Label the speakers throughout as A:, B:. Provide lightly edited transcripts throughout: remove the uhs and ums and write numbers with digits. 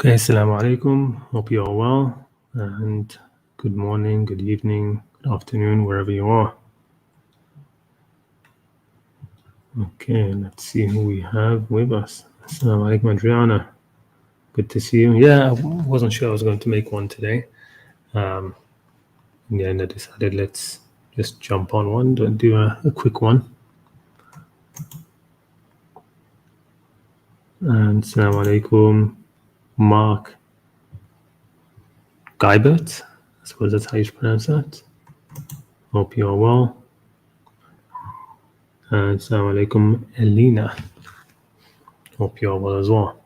A: Okay, assalamu alaikum. Hope you are well. And good morning, good evening, good afternoon, wherever you are. Okay, let's see who we have with us. Assalamu alaikum, Adriana. Good to see you. Yeah, I wasn't sure I was going to make one today. In the end, I decided let's just jump on one, do a quick one. And assalamu alaikum, Mark Guibert. I suppose that's how you pronounce that. Hope you are well. And assalamu alaikum, Elena. Hope you are well as well.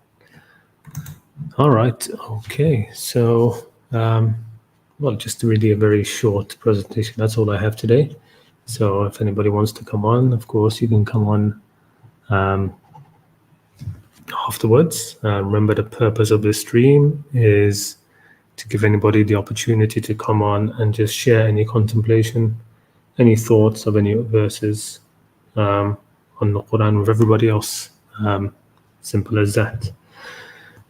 A: All right. Okay. So, well, just really a very short presentation. That's all I have today. So if anybody wants to come on, of course, you can come on afterwards. Remember, the purpose of this stream is to give anybody the opportunity to come on and just share any contemplation, any thoughts of any verses on the Qur'an with everybody else. Simple as that.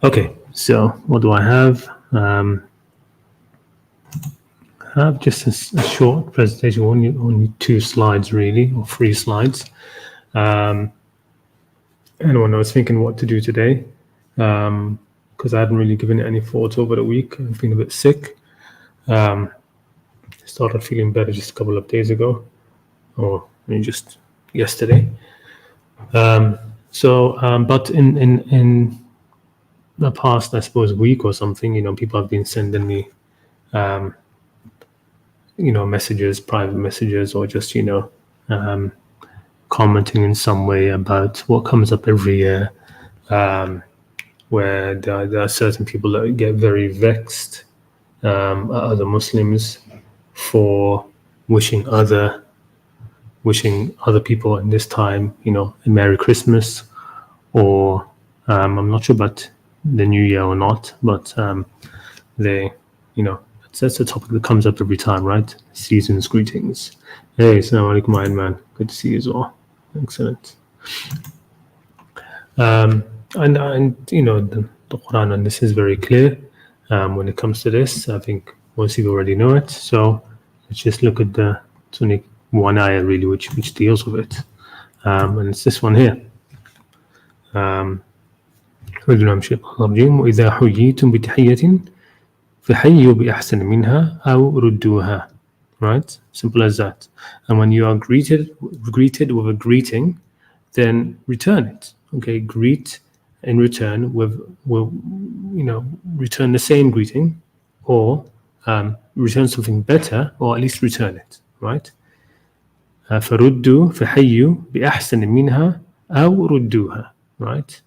A: Okay, so what do I have? I have just a short presentation, only 2 slides really, or 3 slides. And when I was thinking what to do today, because I hadn't really given it any thought over the week, I've been a bit sick. Started feeling better just a couple of days ago, or maybe just yesterday. But in the past, I suppose, week or something, people have been sending me, messages, private messages, or just, commenting in some way about what comes up every year, where there are certain people that get very vexed at other Muslims for wishing other people in this time, a Merry Christmas, or I'm not sure about the New Year or not, but that's a topic that comes up every time, right? Season's greetings. Hey, assalamu alaikum, Iron Man. Good to see you as well. Excellent. And the Qur'an on this is very clear when it comes to this. I think most people already know it. So let's just look at it's only one ayah really which deals with it, and it's this one here. وإذا حييتم بتحية فحيوا بأحسن منها أو ردوها. Right? Simple as that. And when you are greeted with a greeting, then return it. Okay, greet in return with return the same greeting, or return something better, or at least return it. Right? فردوا فحيوا بأحسن منها أو ردوها. Right?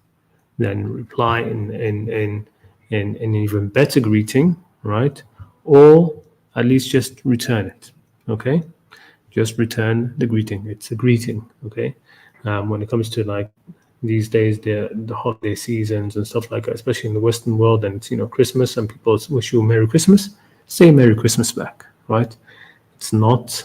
A: Then reply in an even better greeting, right? Or at least just return it. Okay, just return the greeting. It's a greeting. Okay, when it comes to like these days, the holiday seasons and stuff like that, especially in the Western world, and it's Christmas, and people wish you a Merry Christmas. Say Merry Christmas back, right? It's not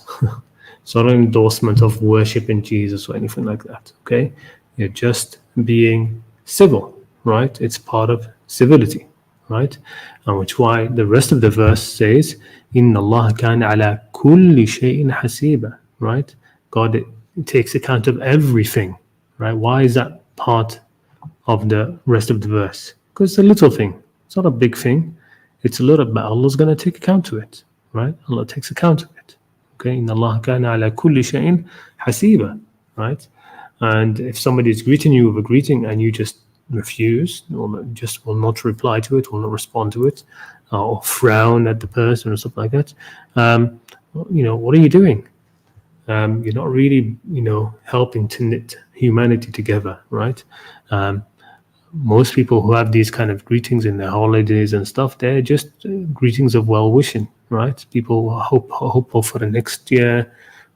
A: an endorsement of worshiping Jesus or anything like that. Okay, you're just being civil, right? It's part of civility, right? And which why the rest of the verse says, "Inna Allah kana ala kulli shay'in hasiba," right? God takes account of everything, right? Why is that part of the rest of the verse? Because it's a little thing. It's not a big thing. It's a little, but Allah's going to take account to it, right? Allah takes account of it. Okay, Inna Allah kana ala kulli shay'in hasiba, right? And if somebody is greeting you with a greeting and you just refuse, or just will not reply to it, will not respond to it, or frown at the person or something like that, what are you doing? You're not really, helping to knit humanity together, right? Most people who have these kind of greetings in their holidays and stuff, they're just greetings of well-wishing, right? People are hopeful for the next year,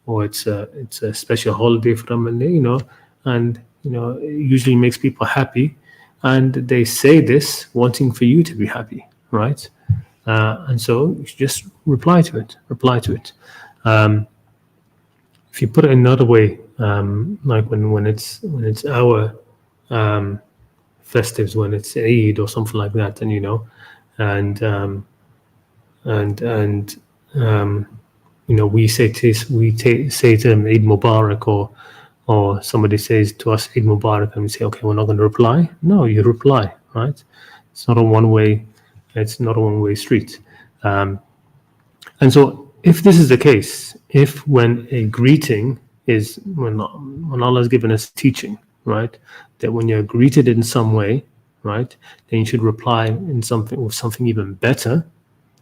A: or it's a special holiday for them, and it usually makes people happy, and they say this wanting for you to be happy, right? And so you should just reply to it. If you put it another way, like when it's our festives, when it's Eid or something like that, and and we say say to them Eid Mubarak, or somebody says to us Eid Mubarak, and we say, okay, we're not going to reply. No, you reply, right? It's not a one-way. It's not a one-way street. And so, if this is the case, if when a greeting is when Allah has given us teaching, right, that when you're greeted in some way, right, then you should reply in something with something even better,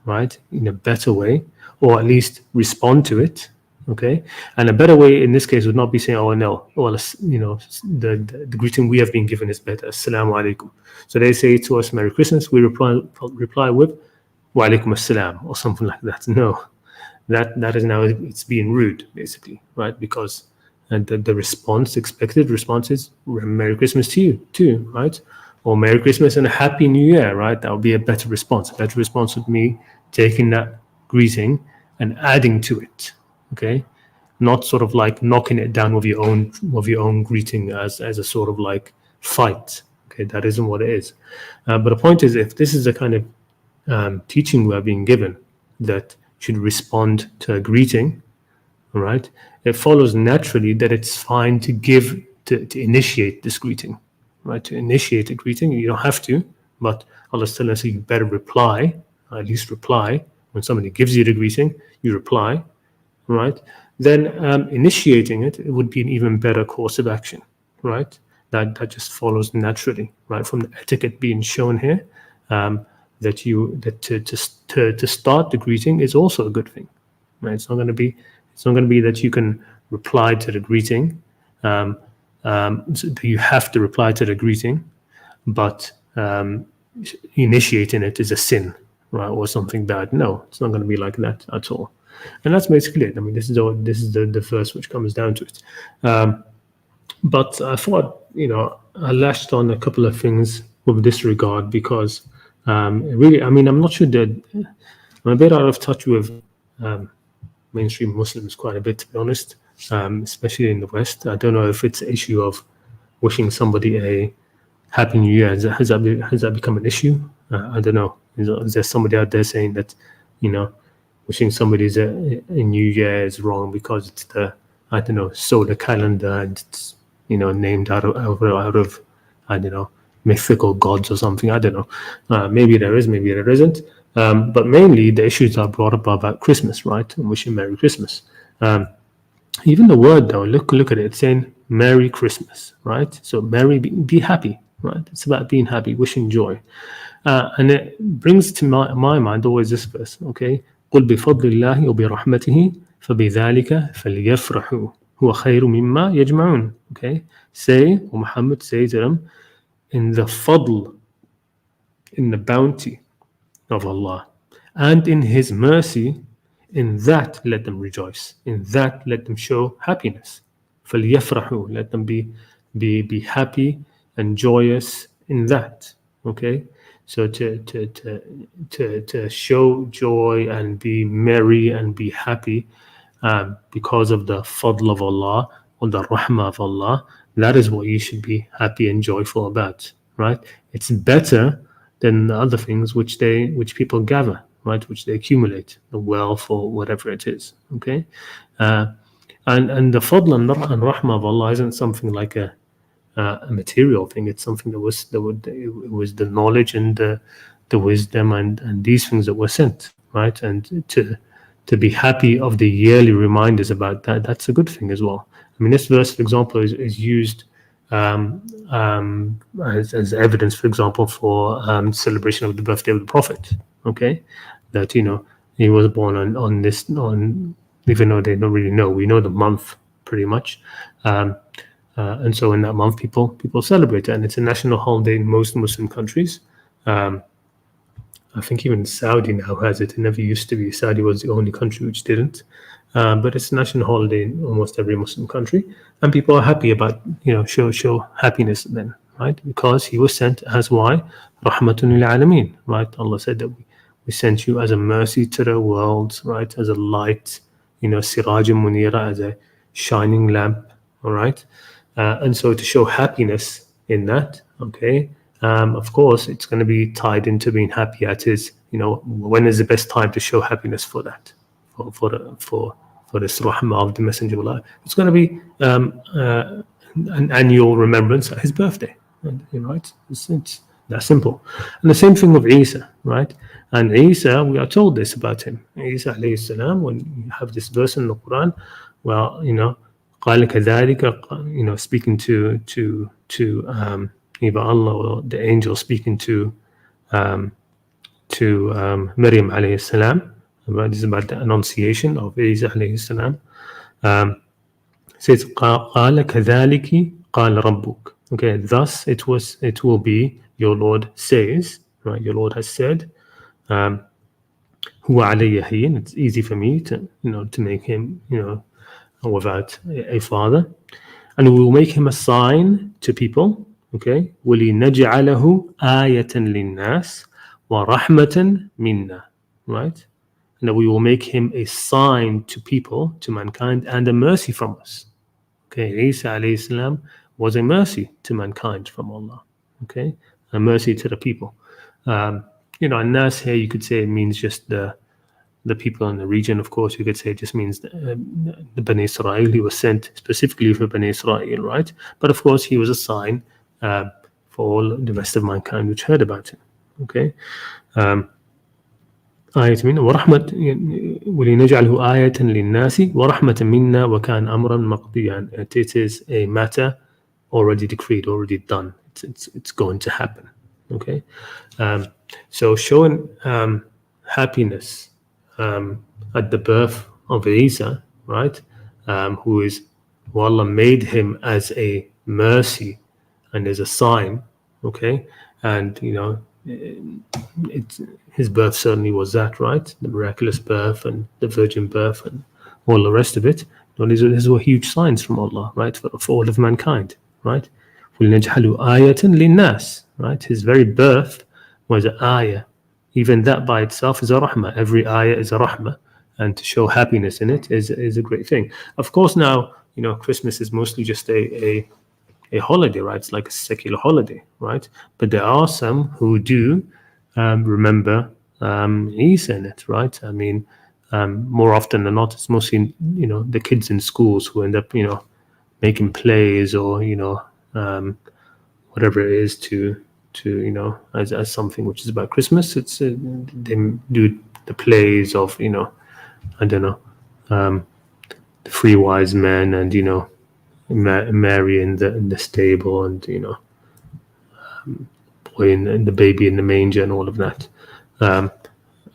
A: right, in a better way, or at least respond to it. Okay, and a better way in this case would not be saying, "Oh no, well, the greeting we have been given is better." Assalamu alaikum. So they say to us, "Merry Christmas." We reply with, "Wa alaikum assalam," or something like that. No, that is now, it's being rude, basically, right? Because the response, expected response is Merry Christmas to you too, right? Or Merry Christmas and a Happy New Year, right? That would be a better response. A better response would be taking that greeting and adding to it, okay? Not sort of like knocking it down with your own greeting as a sort of like fight. Okay, that isn't what it is. But the point is, if this is the kind of teaching we're being given, that should respond to a greeting, all right, it follows naturally that it's fine to to initiate this greeting, right? To initiate a greeting, you don't have to, but Allah's telling us you better reply, at least reply. When somebody gives you the greeting, you reply, right? Then initiating it would be an even better course of action, right? That just follows naturally, right, from the etiquette being shown here. That to start the greeting is also a good thing, right? It's not going to be that you can reply to the greeting. So you have to reply to the greeting, but initiating it is a sin, right, or something bad. No, it's not going to be like that at all. And that's basically it. I mean, this is the verse which comes down to it. But I thought, I lashed on a couple of things with this regard, because really, I mean, I'm not sure that I'm a bit out of touch with mainstream Muslims quite a bit, to be honest, especially in the West. I don't know if it's an issue of wishing somebody a Happy New Year. Has that become an issue? I don't know. Is there somebody out there saying that, wishing somebody a New Year is wrong because it's the, I don't know, solar calendar, and it's, named out of I don't know, mythical gods or something. I don't know. Maybe there is, maybe there isn't. But mainly the issues are brought up about Christmas, right? And wishing Merry Christmas. Even the word, though, look at it. It's saying Merry Christmas, right? So Merry, be happy, right? It's about being happy, wishing joy. And it brings to my mind always this verse, okay? قل بفضل الله وبرحمته فبذلك فليفرحوا هو خير مما يجمعون. Okay, Muhammad say to them, in the fadl, in the bounty of Allah, and in His mercy, in that let them rejoice, in that let them show happiness. فليفرحوا, let them be happy and joyous in that. Okay, so to show joy and be merry and be happy because of the fadl of Allah or the rahmah of Allah, that is what you should be happy and joyful about, right? It's better than the other things which people gather, right? Which they accumulate, the wealth or whatever it is. Okay, and the fadl and rahmah of Allah isn't something like a material thing. It's something it was the knowledge and the wisdom and these things that were sent, right? And to be happy of the yearly reminders about that, that's a good thing as well. I mean, this verse, for example, is used as evidence, for example, for celebration of the birthday of the Prophet. Okay, that he was born on this, even though they don't really know, we know the month pretty much. And so in that month, people celebrate it, and it's a national holiday in most Muslim countries. I think even Saudi now has it. It never used to be. Saudi was the only country which didn't. But it's a national holiday in almost every Muslim country, and people are happy about show happiness then, right? Because he was sent as why? Rahmatun lil alameen, right? Allah said that we sent you as a mercy to the world, right? As a light, sirajun munira, as a shining lamp, all right? And so to show happiness in that, okay, of course, it's going to be tied into being happy at his, when is the best time to show happiness for that, for this rahmah of the Messenger of Allah. It's going to be an annual remembrance at his birthday, right? It's that simple. And the same thing with Isa, right? And Isa, we are told this about him. Isa alayhi salam, when you have this verse in the Quran, well, قال كذلك, speaking to either Allah or the angel speaking to Maryam alayhi salam. This is about the annunciation of Isa alayhi salam. Says قال كذلك قال ربك. Okay, thus it will be, your Lord says, right? Your Lord has said, هو علي هين. It's easy for me to make him without a father, and we will make him a sign to people. Okay, وَلِنَجْعَلَهُ آيَةً لِلنَّاسِ وَرَحْمَةً مِنَّا, right? And that we will make him a sign to people, to mankind, and a mercy from us. Okay, Isa alayhi salam was a mercy to mankind from Allah. Okay, a mercy to the people. And Nas here, you could say it means just the people in the region. Of course, you could say it just means the Bani Israel. He was sent specifically for Bani Israel, right? But of course, he was a sign for all the rest of mankind which heard about him. Okay. آية منا ورحمة ولنجعله آية للناس ورحمة منا وكان أمرا مقضيا. It is a matter already decreed, already done. It's going to happen. Okay. So showing happiness at the birth of Isa, right? Who Allah made him as a mercy and as a sign, okay? And his birth certainly was that, right? The miraculous birth and the virgin birth and all the rest of it. These were huge signs from Allah, right? For all of mankind, right? وَلِنَجْعَلُ آيَةً لِلنَّاسِ, right? His very birth was an ayah. Even that by itself is a rahmah. Every ayah is a rahmah, and to show happiness in it is a great thing. Of course, now Christmas is mostly just a holiday, right? It's like a secular holiday, right? But there are some who do remember Isa in it, right? I mean, more often than not, it's mostly the kids in schools who end up making plays or whatever it is to as something which is about Christmas. It's they do the plays of I don't know, the three wise men and Mary in the stable and boy and the baby in the manger and all of that.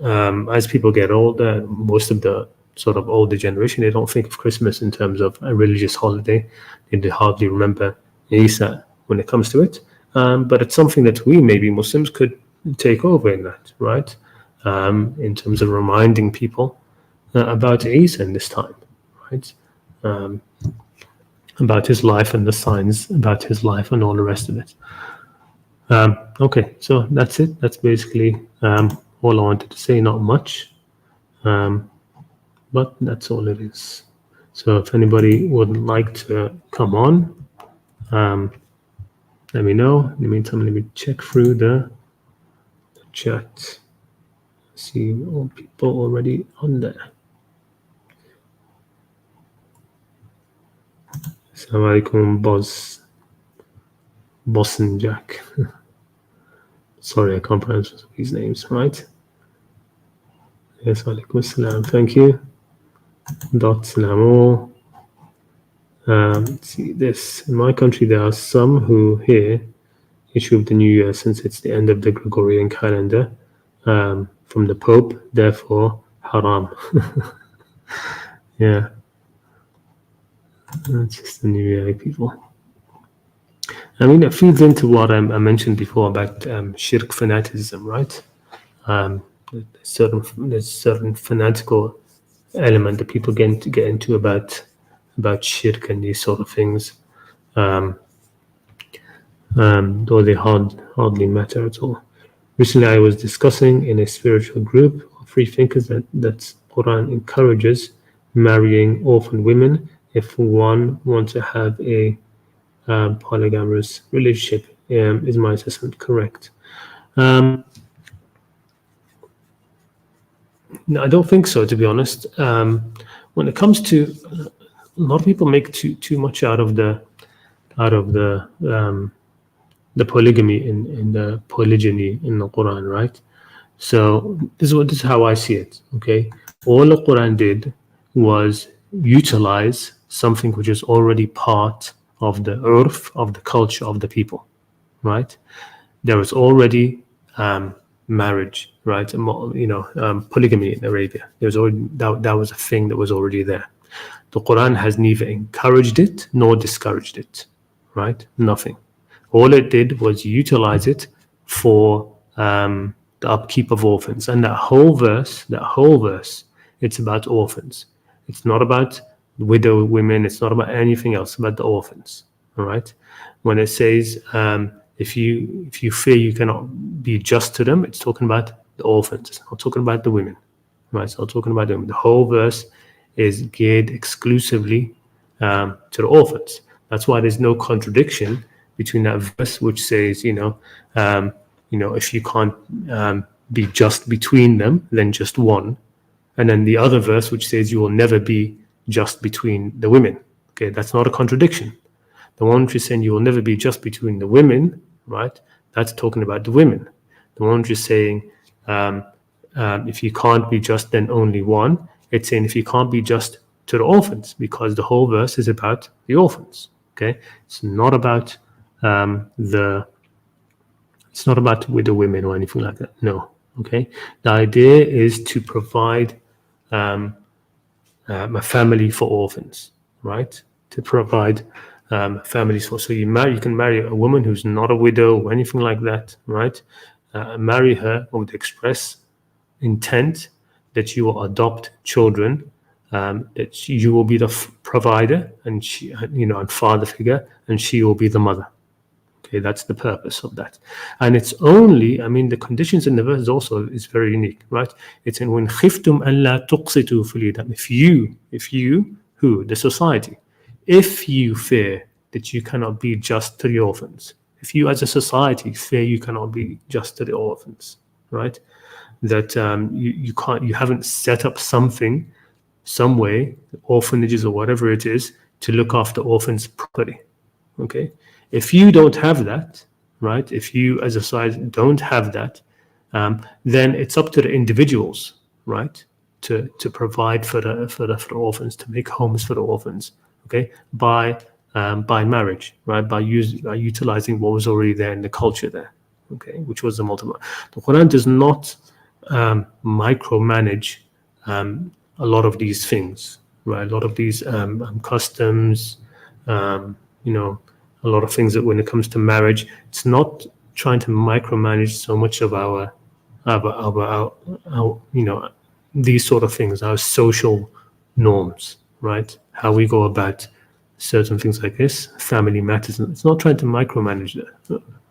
A: As people get older, most of the sort of older generation, they don't think of Christmas in terms of a religious holiday. They hardly remember Isa when it comes to it. But it's something that we, maybe Muslims, could take over in that, right? In terms of reminding people about Isa in this time, right? About his life and the signs about his life and all the rest of it. Okay, so that's it. That's basically all I wanted to say. Not much, but that's all it is. So if anybody would like to come on, let me know. In the meantime, let me check through the chat. See all people already on there. Assalamu alaikum, Boss and Jack. Sorry, I can't pronounce these names, right? Yes, alaikum assalam. Thank you. Salam. Let's see this. In my country, there are some who here issue of the new year since it's the end of the Gregorian calendar from the Pope, therefore haram. Yeah. That's just the new year, people. I mean, it feeds into what I mentioned before about shirk fanaticism, right? There's certain fanatical element that people get into about shirk and these sort of things, though they hardly matter at all. Recently, I was discussing in a spiritual group of free thinkers that Qur'an encourages marrying orphan women if one wants to have a polygamous relationship. Is my assessment correct? No, I don't think so, to be honest. When it comes to, a lot of people make too much out of the polygamy in the polygyny in the Quran, right? So this is how I see it. Okay, all the Quran did was utilize something which is already part of the urf, of the culture of the people, right? There was already marriage, right? Polygamy in Arabia. There was already that was a thing that was already there. The Quran has neither encouraged it nor discouraged it, right? Nothing. All it did was utilize it for the upkeep of orphans. And that whole verse, it's about orphans. It's not about widow women. It's not about anything else. It's about the orphans. All right. When it says, if you fear you cannot be just to them, it's talking about the orphans. It's not talking about the women. Right. It's not talking about them. The whole verse is geared exclusively to the orphans. That's why there's no contradiction between that verse which says, if you can't be just between them, then just one, and then the other verse which says you will never be just between the women. Okay, that's not a contradiction. The one which is saying you will never be just between the women, right? That's talking about the women. The one which is saying if you can't be just, then only one. It's saying if you can't be just to the orphans, because the whole verse is about the orphans. Okay, it's not about it's not about widow women or anything like that. No. Okay, the idea is to provide a family for orphans, right? To provide families for. So you can marry a woman who's not a widow or anything like that, right? Marry her with the express intent that you will adopt children, that you will be the provider and she, and father figure, and she will be the mother. Okay, that's the purpose of that. And it's only, the conditions in the verse also is very unique, right? It's in when khiftum alla tuqsitu fil yatama. If you, who? The society. If you fear that you cannot be just to the orphans, if you as a society fear you cannot be just to the orphans, right? That you haven't set up something, some way, orphanages or whatever it is, to look after orphans properly. Okay, if you don't have that, right? If you as a society don't have that, then it's up to the individuals, right, to provide for the orphans, to make homes for the orphans. Okay, by marriage, right? By utilizing what was already there in the culture there. Okay, which was the multiple. The Quran does not micromanage a lot of these things, right? A lot of these customs, a lot of things that when it comes to marriage, it's not trying to micromanage so much of our these sort of things, our social norms, right? How we go about certain things like this, family matters. It's not trying to micromanage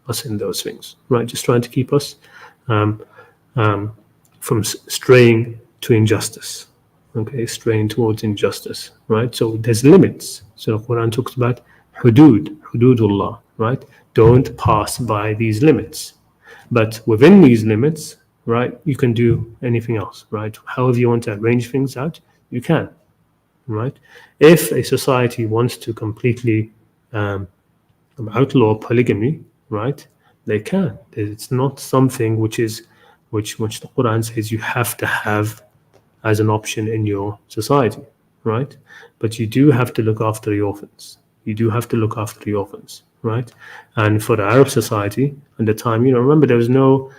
A: us in those things, right? Just trying to keep us from straying to injustice. Okay, straying towards injustice, right? So there's limits. So the Quran talks about hududullah, right? Don't pass by these limits. But within these limits, right, you can do anything else, right? However you want to arrange things out, you can, right? If a society wants to completely outlaw polygamy, right, they can. It's not something which the Quran says you have to have as an option in your society, right? But you do have to look after the orphans. Right? And for the Arab society at the time, remember there's no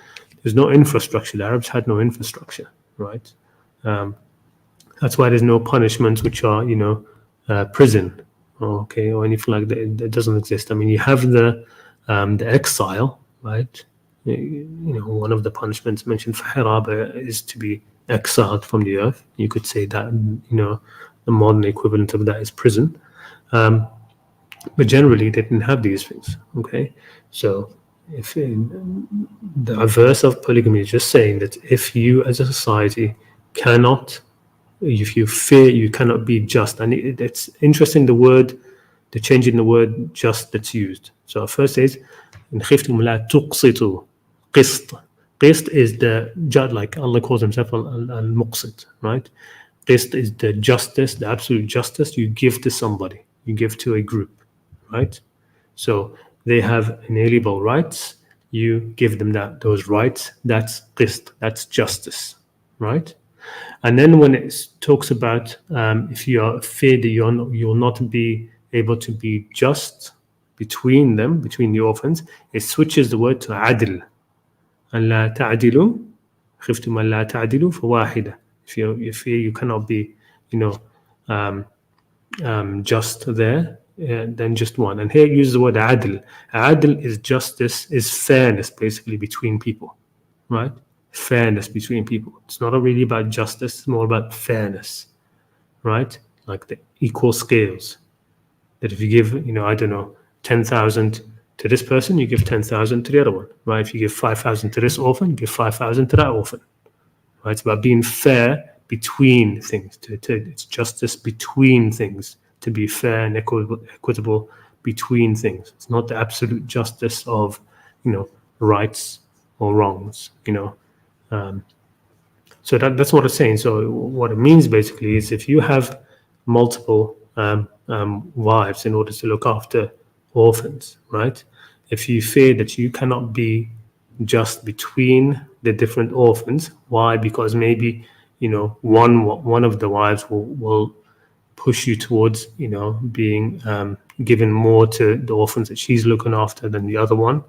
A: infrastructure. The Arabs had no infrastructure, right? That's why there's no punishments which are, prison, okay, or anything like that. That doesn't exist. You have the exile, right? One of the punishments mentioned for haraba is to be exiled from the earth. You could say that, the modern equivalent of that is prison. But generally, they didn't have these things. Okay, so if the verse of polygamy is just saying that if you, as a society, if you fear you cannot be just, and it's interesting the change in the word "just" that's used. So first says إن خفتم لا تقسطوا. Qist is the judge, like Allah calls himself al-muqsit, right? Qist is the justice, the absolute justice you give to somebody, you give to a group, right? So they have inalienable rights, you give them those rights. That's qist, that's justice, right? And then when it talks about if you are afraid that you will not be able to be just between them, between the orphans, it switches the word to adl. أن لا تعدلوا خفتم أن لا تعدلوا فواحدة. If you cannot be, just there, then just one. And here it uses the word adl. Adl is justice, is fairness, basically, between people, right? Fairness between people. It's not really about justice, it's more about fairness, right? Like the equal scales. That if you give, 10,000 to this person, you give 10,000 to the other one, right? If you give 5,000 to this orphan, you give 5,000 to that orphan, right? It's about being fair between things. It's justice between things, to be fair and equitable between things. It's not the absolute justice of, rights or wrongs, So that's what it's saying. So what it means basically is if you have multiple wives in order to look after orphans, right? If you fear that you cannot be just between the different orphans, why? Because maybe one of the wives will push you towards being given more to the orphans that she's looking after than the other one,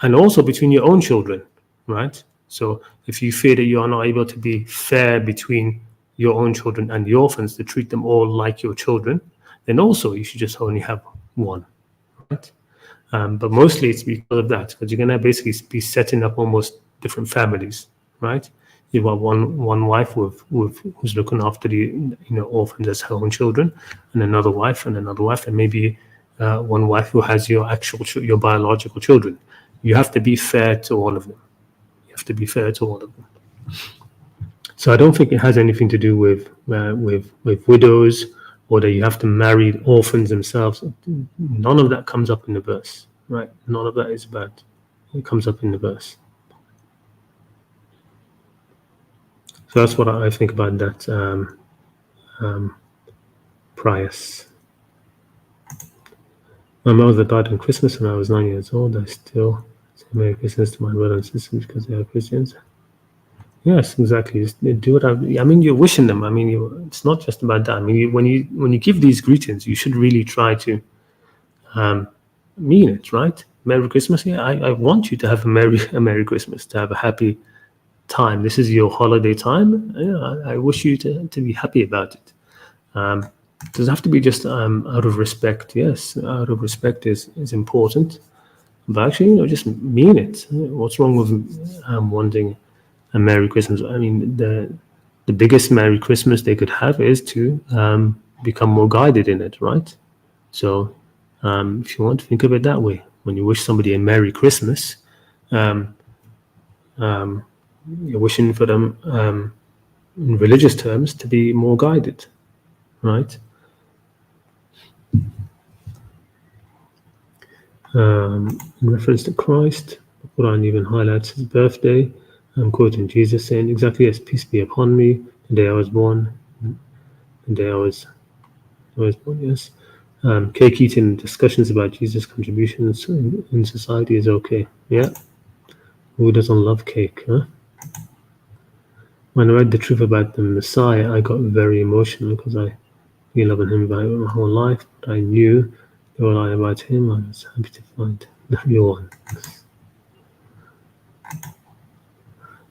A: and also between your own children, right? So if you fear that you are not able to be fair between your own children and the orphans, to treat them all like your children, then also you should just only have one, right? But mostly it's because of that, because you're going to basically be setting up almost different families, right? You've got one wife who's looking after the orphans as her own children, and another wife, and maybe one wife who has your biological children. You have to be fair to all of them. So I don't think it has anything to do with widows, or that you have to marry orphans themselves. None of that comes up in the verse, right? None of that is bad. It comes up in the verse. So that's what I think about that price. My mother died on Christmas when I was 9 years old. I still say Merry Christmas to my brother and sisters because they are Christians. Yes, exactly. Just do what you're wishing them. It's not just about that. When you give these greetings, you should really try to mean it, right? Merry Christmas. Yeah, I want you to have a Merry Christmas, to have a happy time. This is your holiday time. Yeah, I wish you to be happy about it. Does it have to be just out of respect? Yes, out of respect is important. But actually, just mean it. What's wrong with wanting a Merry Christmas? The biggest Merry Christmas they could have is to become more guided in it, right? So if you want to think of it that way, when you wish somebody a Merry Christmas, you're wishing for them in religious terms to be more guided, right? In reference to Christ, the Qur'an even highlights his birthday. I'm quoting Jesus saying, exactly, yes, peace be upon me, the day I was born, the day I was born, yes. Cake eating, discussions about Jesus' contributions in society is okay. Yeah. Who doesn't love cake, huh? When I read the truth about the Messiah, I got very emotional because I been loving him about my whole life, but I knew they were lying about him. I was happy to find the real one.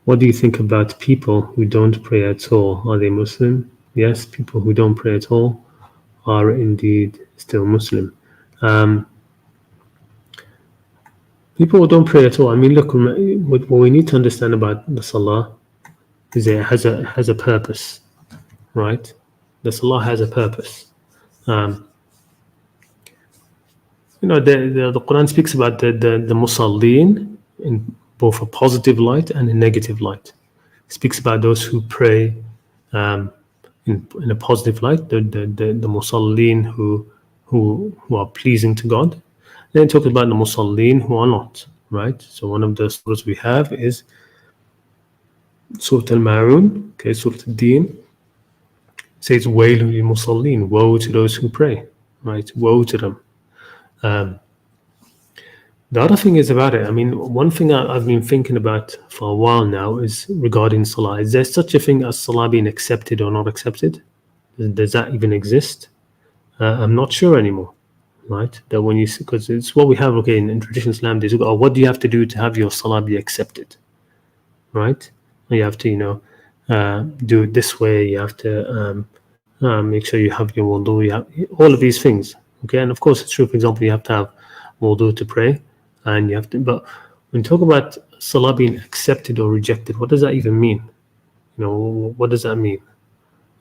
A: What do you think about people who don't pray at all? Are they Muslim? Yes, people who don't pray at all are indeed still Muslim. People who don't pray at all, look, what we need to understand about the Salah is it has a purpose, right? The Salah has a purpose. The Quran speaks about the Musallin in both a positive light and a negative light. It speaks about those who pray in a positive light, the Musallin who are pleasing to God. Then it talks about the Musallin who are not. right? So one of the surahs we have is Surah Al-Ma'un, okay, Surah Al-Din, says, Wailun lil Musallin, woe to those who pray, right? Woe to them. The other thing is about it, I mean, one thing I've been thinking about for a while now is regarding Salah. Is there such a thing as Salah being accepted or not accepted? Does that even exist? I'm not sure anymore, right? That when you, because it's what we have, okay, in traditional Islam, there's, oh, what do you have to do to have your Salah be accepted, right? You have to, do it this way, you have to make sure you have your wudu, you have all of these things, okay? And of course, it's true, for example, you have to have wudu to pray, and you have to, but when you talk about Salah being accepted or rejected, what does that even mean? What does that mean?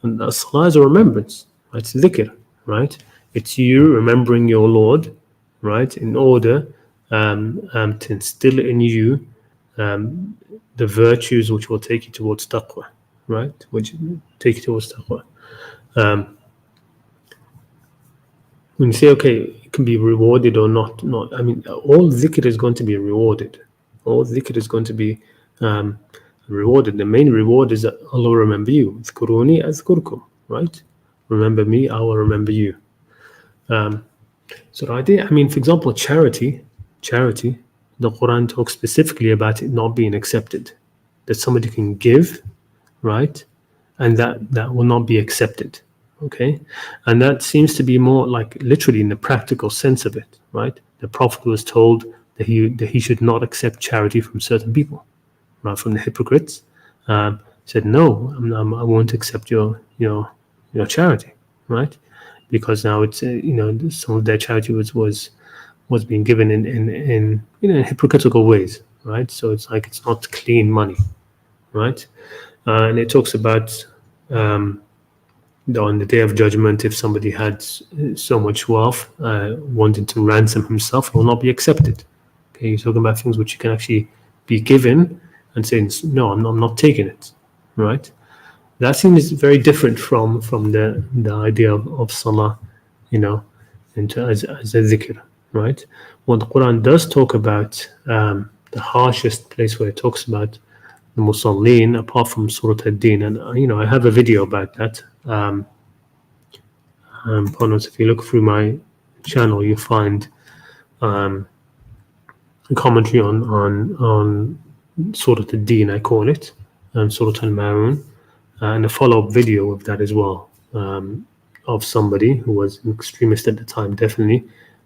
A: And Salah is a remembrance, right? It's dhikr, right? It's you remembering your Lord, right? In order to instill in you the virtues which will take you towards taqwa, right? Which take you towards taqwa. When you say, okay, it can be rewarded or not, I mean, all dhikr is going to be rewarded. All dhikr is going to be rewarded. The main reward is that Allah will remember you. Zkuruni azkurkum, right? Remember me, I will remember you. So the idea, I mean, for example, charity, the Qur'an talks specifically about it not being accepted. That somebody can give, right? And that will not be accepted. Okay, and that seems to be more like literally in the practical sense of it, right? The Prophet was told that he should not accept charity from certain people, right? From the hypocrites, said no, I won't accept your charity, right? Because now it's some of their charity was being given in hypocritical ways, right? So it's like it's not clean money, right? And it talks about on the day of judgment, if somebody had so much wealth, wanting to ransom himself, it will not be accepted. Okay, you're talking about things which you can actually be given and saying, no, I'm not taking it, right? That seems very different from the idea of Salah, as a dhikr, right? What the Quran does talk about, the harshest place where it talks about the Musallin, apart from Surah Ad-Din, and I have a video about that. Partners, if you look through my channel, you find a commentary on Surah Ad-Din, I call it, Surah Al-Ma'un, and a follow-up video of that as well, of somebody who was an extremist at the time, definitely,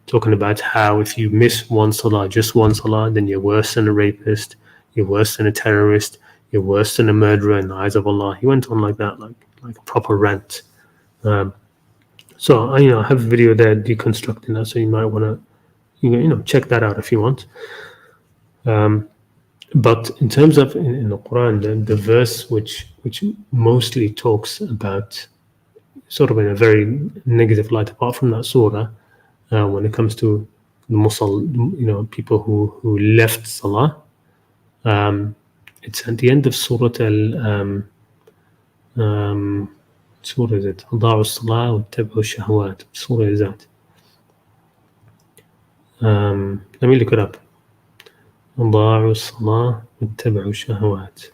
A: talking about how if you miss one salah, just one salah, then you're worse than a rapist, you're worse than a terrorist, you're worse than a murderer in the eyes of Allah. He went on like that, like a proper rant. So I have a video there deconstructing that, so you might want to check that out if you want. But in terms of in the Quran, the verse which mostly talks about sort of in a very negative light, apart from that surah, when it comes to the people who left Salah, it's at the end of Surah Surah is it? أضاعوا الصلاة واتبعوا الشهوات. Surah is that? Let me look it up. أضاعوا الصلاة واتبعوا الشهوات.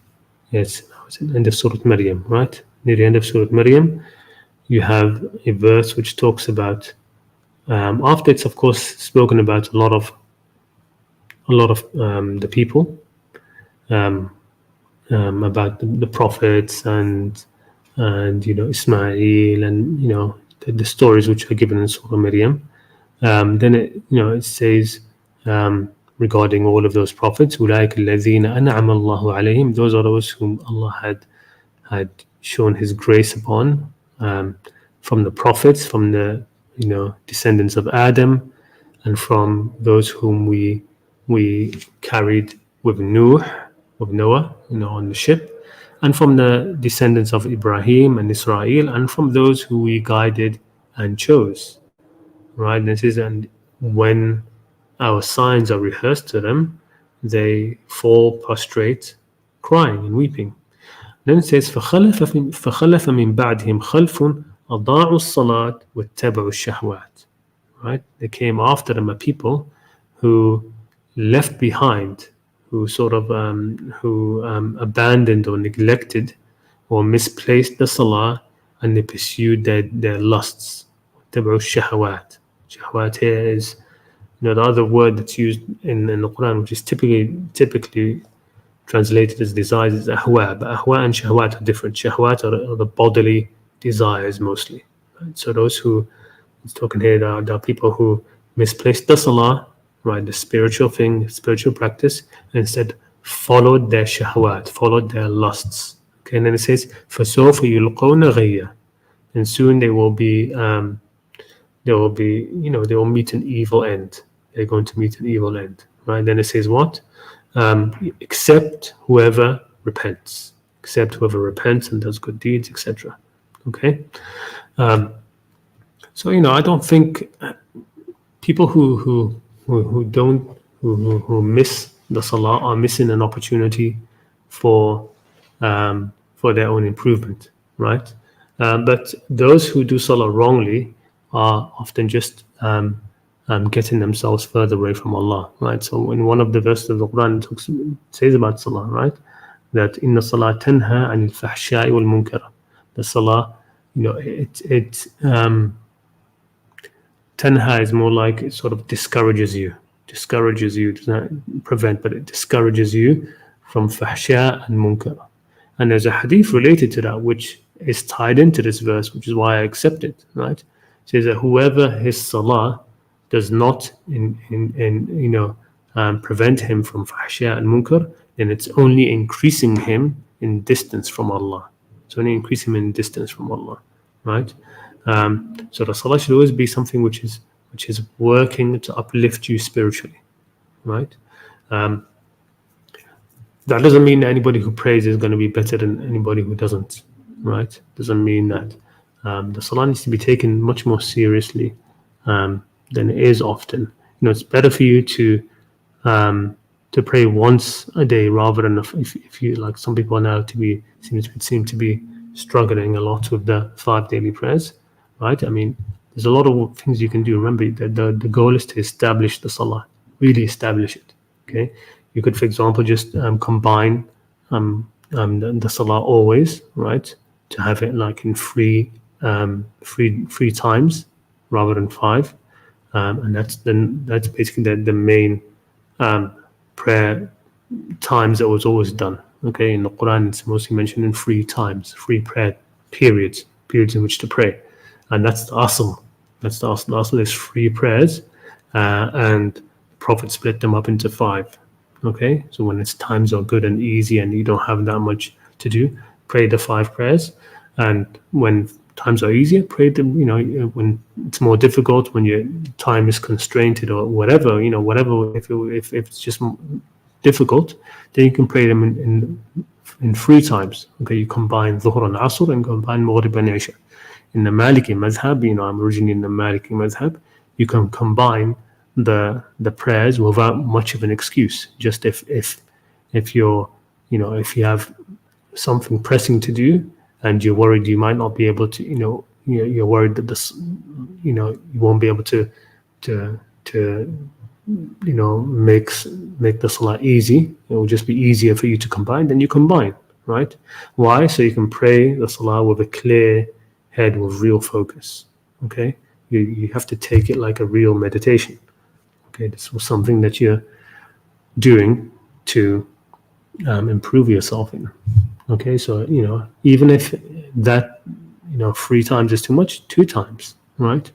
A: Yes, it's at the end of Surah Maryam, right? Near the end of Surah Maryam, you have a verse which talks about, after it's of course spoken about a lot of the people, about the prophets and Ismail and the stories which are given in Surah Maryam. Then it says regarding all of those prophets, أولئك الذين أنعم الله عليهم, those are those whom Allah had shown His grace upon, from the prophets, from the descendants of Adam, and from those whom we carried with Noah on the ship, and from the descendants of Ibrahim and Israel, and from those who we guided and chose. Right? This is, and when our signs are rehearsed to them, they fall prostrate, crying and weeping. Then it says, فَخَلَفَ مِن بَعْدِهِمْ خَلْفٌ أَضَاعُوا الصَّلَاةَ وَاتَّبَعُوا الشَّهْوَاتِ. Right? They came after them a people who left behind, who sort of abandoned or neglected or misplaced the salah, and they pursued their lusts. تبعوا الشهوات. Shahwat here is, the other word that's used in the Quran, which is typically translated as desires, is ahwa. But ahwa and shahwat are different. Shahwat are the bodily desires mostly. Right? So those who, it's talking here, there are people who misplaced the salah, right, the spiritual thing, spiritual practice, and instead followed their shahwat, followed their lusts. Okay, and then it says, فَسَوْفَ يُلْقَوْنَ غَيًّا, and soon they will be, they will meet an evil end. They're going to meet an evil end, right? Then it says what? Except whoever repents, and does good deeds, etc. Okay, so I don't think people who miss the salah are missing an opportunity for their own improvement, right? But those who do salah wrongly are often just getting themselves further away from Allah, right? So in one of the verses of the Quran, it says about salah, right, that inna salah tanha anil fahsha'i wal munkar. The salah, tanha is more like it sort of discourages you, does not prevent, but it discourages you from fahsha and munkar. And there's a hadith related to that which is tied into this verse, which is why I accept it, right? It says that whoever his salah does not prevent him from fahsha and munkar, then it's only increasing him in distance from Allah. It's only increasing him in distance from Allah, right? So the salah should always be something which is working to uplift you spiritually, right? That doesn't mean that anybody who prays is going to be better than anybody who doesn't, right? Doesn't mean that. The salah needs to be taken much more seriously than it is often. It's better for you to pray once a day rather than if you, like some people now seem to be struggling a lot with the 5 daily prayers, right? I mean, there's a lot of things you can do. Remember that the goal is to establish the salah, really establish it. Okay, you could, for example, just combine the salah always, right, to have it like in three times rather than 5, and that's basically the main prayer times that was always done. Okay, in the Quran it's mostly mentioned in 3 times, 3 prayer periods in which to pray, and that's the asl. That's the asl. The asl is 3 prayers, and the Prophet split them up into 5. Okay, so when its times are good and easy and you don't have that much to do, pray the 5 prayers, and when times are easier, pray them. When it's more difficult, when your time is constrained or whatever, if it's just difficult, then you can pray them in 3 times. Okay, you combine Dhuhr and Asr and combine Maghrib and Isha. In the Maliki Madhab, I'm originally in the Maliki Madhab, you can combine the prayers without much of an excuse. Just if you're, if you have something pressing to do and you're worried you might not be able to, you're worried that this, you won't be able to make the salah easy. It will just be easier for you to combine. Then you combine, right? Why? So you can pray the salah with a clear head, with real focus. Okay, you have to take it like a real meditation. Okay, this was something that you're doing to improve yourself in. Okay, so even if that 3 times is too much, 2 times, right?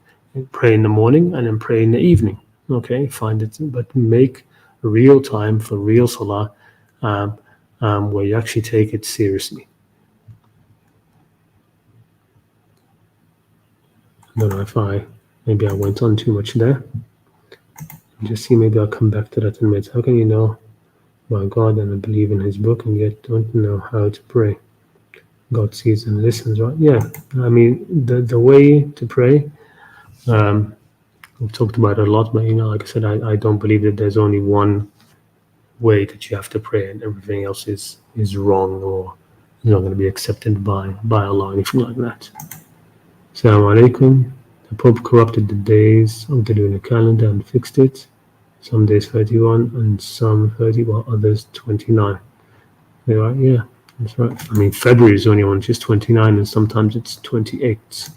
A: Pray in the morning and then pray in the evening. Okay, find it, but make real time for real salah, where you actually take it seriously. I don't know if maybe I went on too much there. Just see, maybe I'll come back to that in a minute. How can you know about God and believe in His book and yet don't know how to pray? God sees and listens, right? Yeah, I mean the way to pray. We've talked about it a lot, but like I said, I don't believe that there's only one way that you have to pray, and everything else is wrong or is not going to be accepted by Allah, anything like that. Assalamu alaikum. The Pope corrupted the days of the lunar calendar and fixed it Some days 31 and some 30, while others 29. You're right, yeah, that's right. I mean, February is only on just 29, and sometimes it's 28.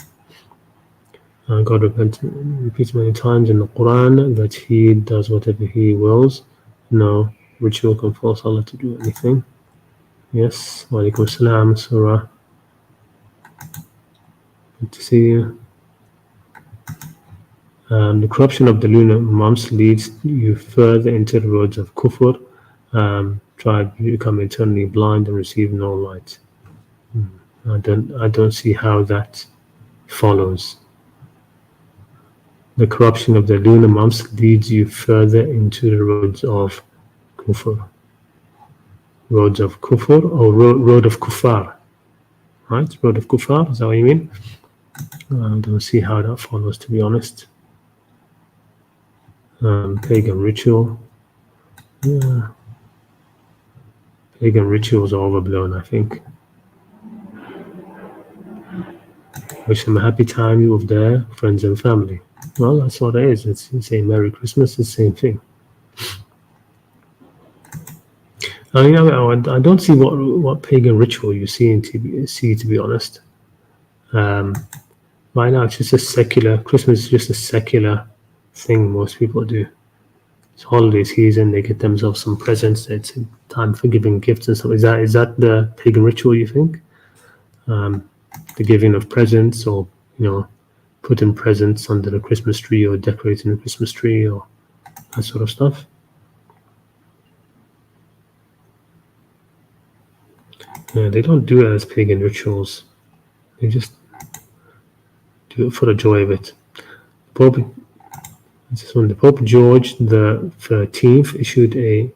A: God repeats many times in the Qur'an that He does whatever He wills. No ritual can force Allah to do anything. Yes, wa alaikum salam, Surah. Good to see you. The corruption of the lunar months leads you further into the roads of kufr. Try to become eternally blind and receive no light. I don't see how that follows. The corruption of the lunar months leads you further into the roads of kufr. Roads of kufr or road of kuffar, right? Road of kuffar, is that what you mean? I don't see how that follows, to be honest. Pagan ritual. Yeah. Pagan rituals are overblown, I think. Wish them a happy time with their friends and family. Well, that's what it is. It's saying Merry Christmas, it's the same thing. I mean, I don't see what pagan ritual you see, to be honest. Right now, it's just a secular, Christmas is just a secular thing most people do. It's holiday season, they get themselves some presents, it's time for giving gifts and stuff. Is that the pagan ritual, you think? The giving of presents, or, putting presents under the Christmas tree, or decorating the Christmas tree, or that sort of stuff? Yeah, they don't do it as pagan rituals. They just do it for the joy of it. The Pope George the 13th issued a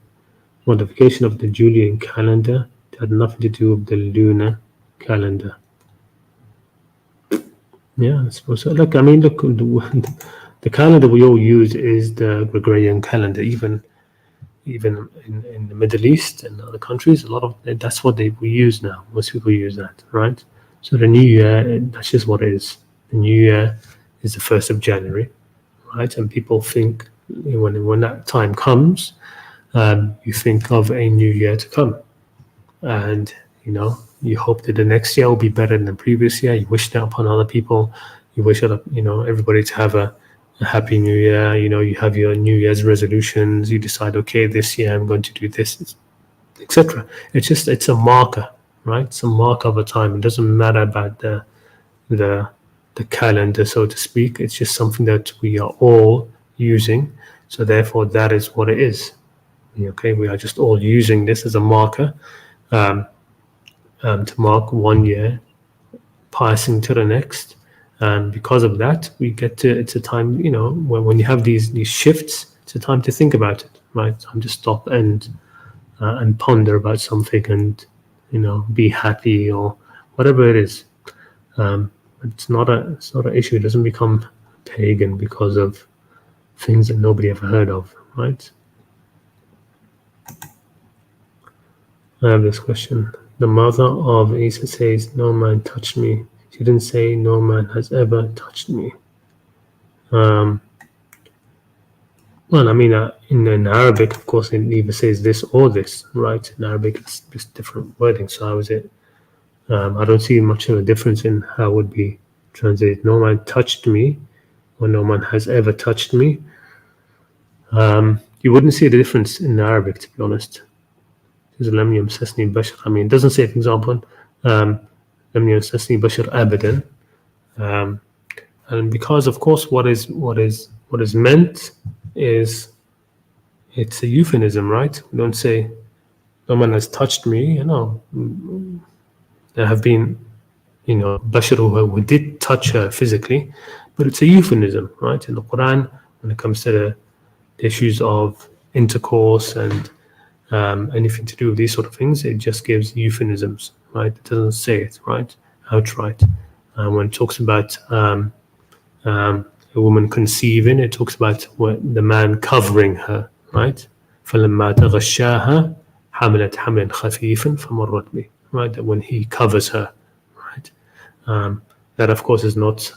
A: modification of the Julian calendar that had nothing to do with the lunar calendar. Yeah, I suppose so. Look, the calendar we all use is the Gregorian calendar. Even in the Middle East and other countries, that's what we use now. Most people use that, right? So the New Year, that's just what it is. The New Year is the 1st of January, right? And people think when that time comes, you think of a new year to come, and you hope that the next year will be better than the previous year. You wish that upon other people. You wish that everybody to have a happy new year. You have your New Year's resolutions. You decide, okay, this year I'm going to do this, etc. It's a marker, right? It's a mark of a time. It doesn't matter about the calendar, so to speak. It's just something that we are all using. So therefore, that is what it is. Okay, we are just all using this as a marker to mark one year passing to the next. And because of that, we get to, it's a time, when you have these shifts, it's a time to think about it, right? Time to stop and ponder about something, and be happy, or whatever it is. It's not an issue. It doesn't become pagan because of things that nobody ever heard of, right? I have this question. The mother of Isa says, "No man touched me." She didn't say, "No man has ever touched me." Well, in Arabic, of course, it either says this or this, right? In Arabic, it's just different wording. So how is it? I don't see much of a difference in how it would be translated. No man touched me, or no man has ever touched me. You wouldn't see the difference in Arabic, to be honest. It doesn't say, for example, لم يمسسني بشر أبدا. And because, of course, what is meant is, it's a euphemism, right? We don't say no man has touched me. There have been bashar who did touch her physically, but it's a euphemism, right? In the Qur'an, when it comes to the issues of intercourse and anything to do with these sort of things, it just gives euphemisms, right? It doesn't say it, right, outright. When it talks about a woman conceiving, it talks about the man covering her, right? فَلَمَّا تَغَشَّاهَا حَمَلَتْ حَمْلًا خَفِيفًا فَمَرَّتْ بِهِ, right? That when he covers her, right? That, of course, is not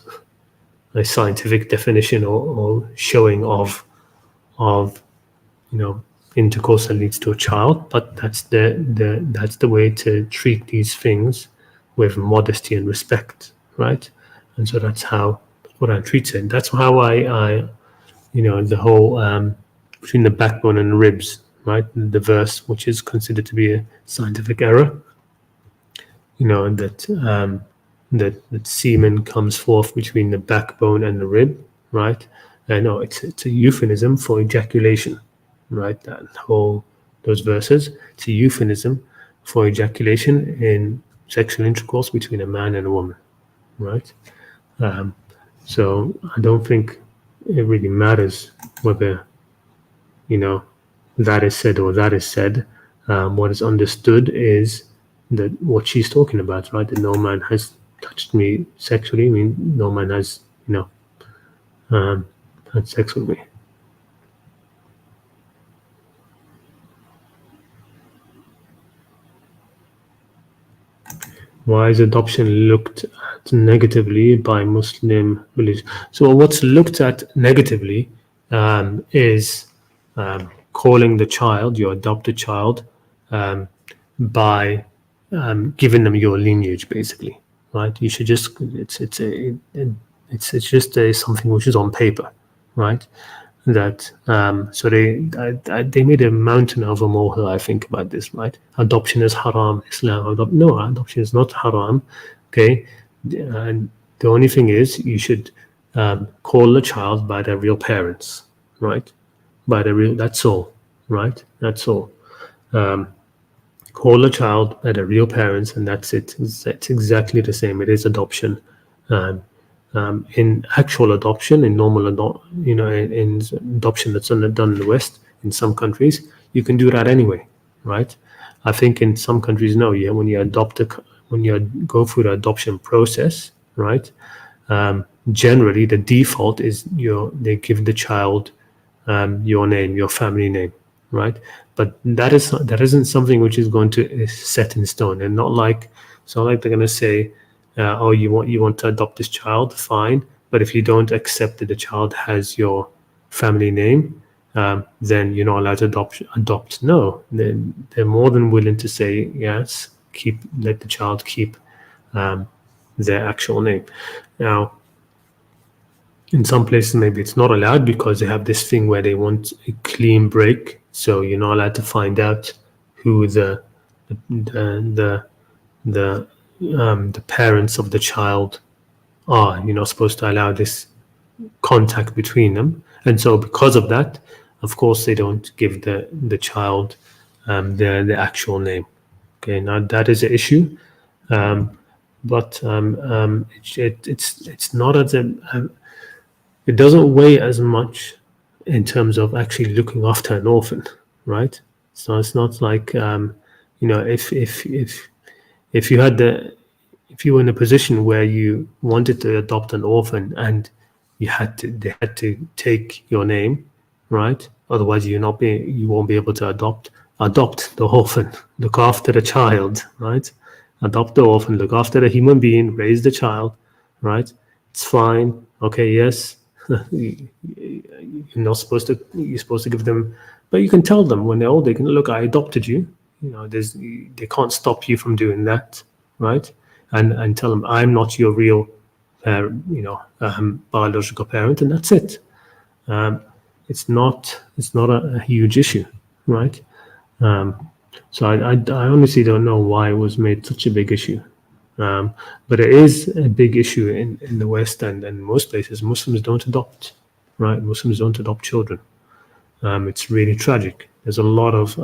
A: a scientific definition or showing of intercourse that leads to a child, but that's the way to treat these things with modesty and respect, right? And so that's how the Quran treats it. That's how I the whole between the backbone and the ribs, right? The verse, which is considered to be a scientific error, that semen comes forth between the backbone and the rib, right? No, it's a euphemism for ejaculation, right? Those verses, it's a euphemism for ejaculation in sexual intercourse between a man and a woman, right? So I don't think it really matters whether that is said or that is said. What is understood is that what she's talking about, right? That no man has touched me sexually. I mean, no man has had sex with me. Why is adoption looked at negatively by Muslim beliefs? So what's looked at negatively is calling the child, your adopted child, by giving them your lineage, basically, right? You should just it's just something which is on paper, right? That so they made a mountain of a molehill, I think, about this, right? Adoption is haram, Islam. No, adoption is not haram. Okay, and the only thing is you should call the child by their real parents, right? By the real. That's all, right? That's all. Call a child by their real parents, and that's it. It's exactly the same. It is adoption. In actual adoption, in normal in adoption that's done in the West, in some countries, you can do that anyway, right? I think in some countries, no. Yeah, when you go through the adoption process, right? Generally, the default is they give the child your name, your family name, right? But that isn't something which is going to is set in stone, and it's not like they're going to say, oh, you want to adopt this child, fine, but if you don't accept that the child has your family name, then you're not allowed to adopt. No, they're more than willing to say yes, let the child keep their actual name. Now, in some places, maybe it's not allowed because they have this thing where they want a clean break, so you're not allowed to find out who the parents of the child are. You're not supposed to allow this contact between them, and so because of that, of course, they don't give the child the actual name. Okay, now that is an issue, but it's not as it doesn't weigh as much in terms of actually looking after an orphan, right? So it's not like if you were in a position where you wanted to adopt an orphan and they had to take your name, right? Otherwise, you won't be able to adopt the orphan, look after the child, right? Adopt the orphan, look after the human being, raise the child, right? It's fine. Okay, yes. You're supposed to give them, but you can tell them when they're old, they can look, I adopted you. They can't stop you from doing that, right? And tell them, I'm not your real, biological parent, and that's it. It's not a huge issue, right? So I honestly don't know why it was made such a big issue. But it is a big issue in the West and most places. Muslims don't adopt, right? Muslims don't adopt children. It's really tragic. There's a lot of,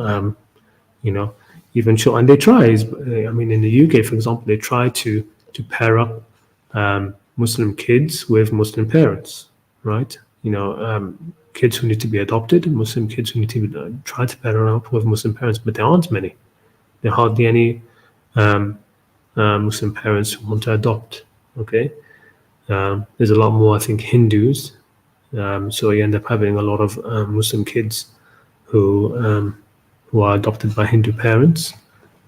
A: even children, and they try. I mean, in the UK, for example, they try to pair up Muslim kids with Muslim parents, right? Kids who need to be adopted, Muslim kids who need to be try to pair up with Muslim parents, but there aren't many. There are hardly any Muslim parents who want to adopt. Okay, there's a lot more, I think, Hindus. So you end up having a lot of Muslim kids who are adopted by Hindu parents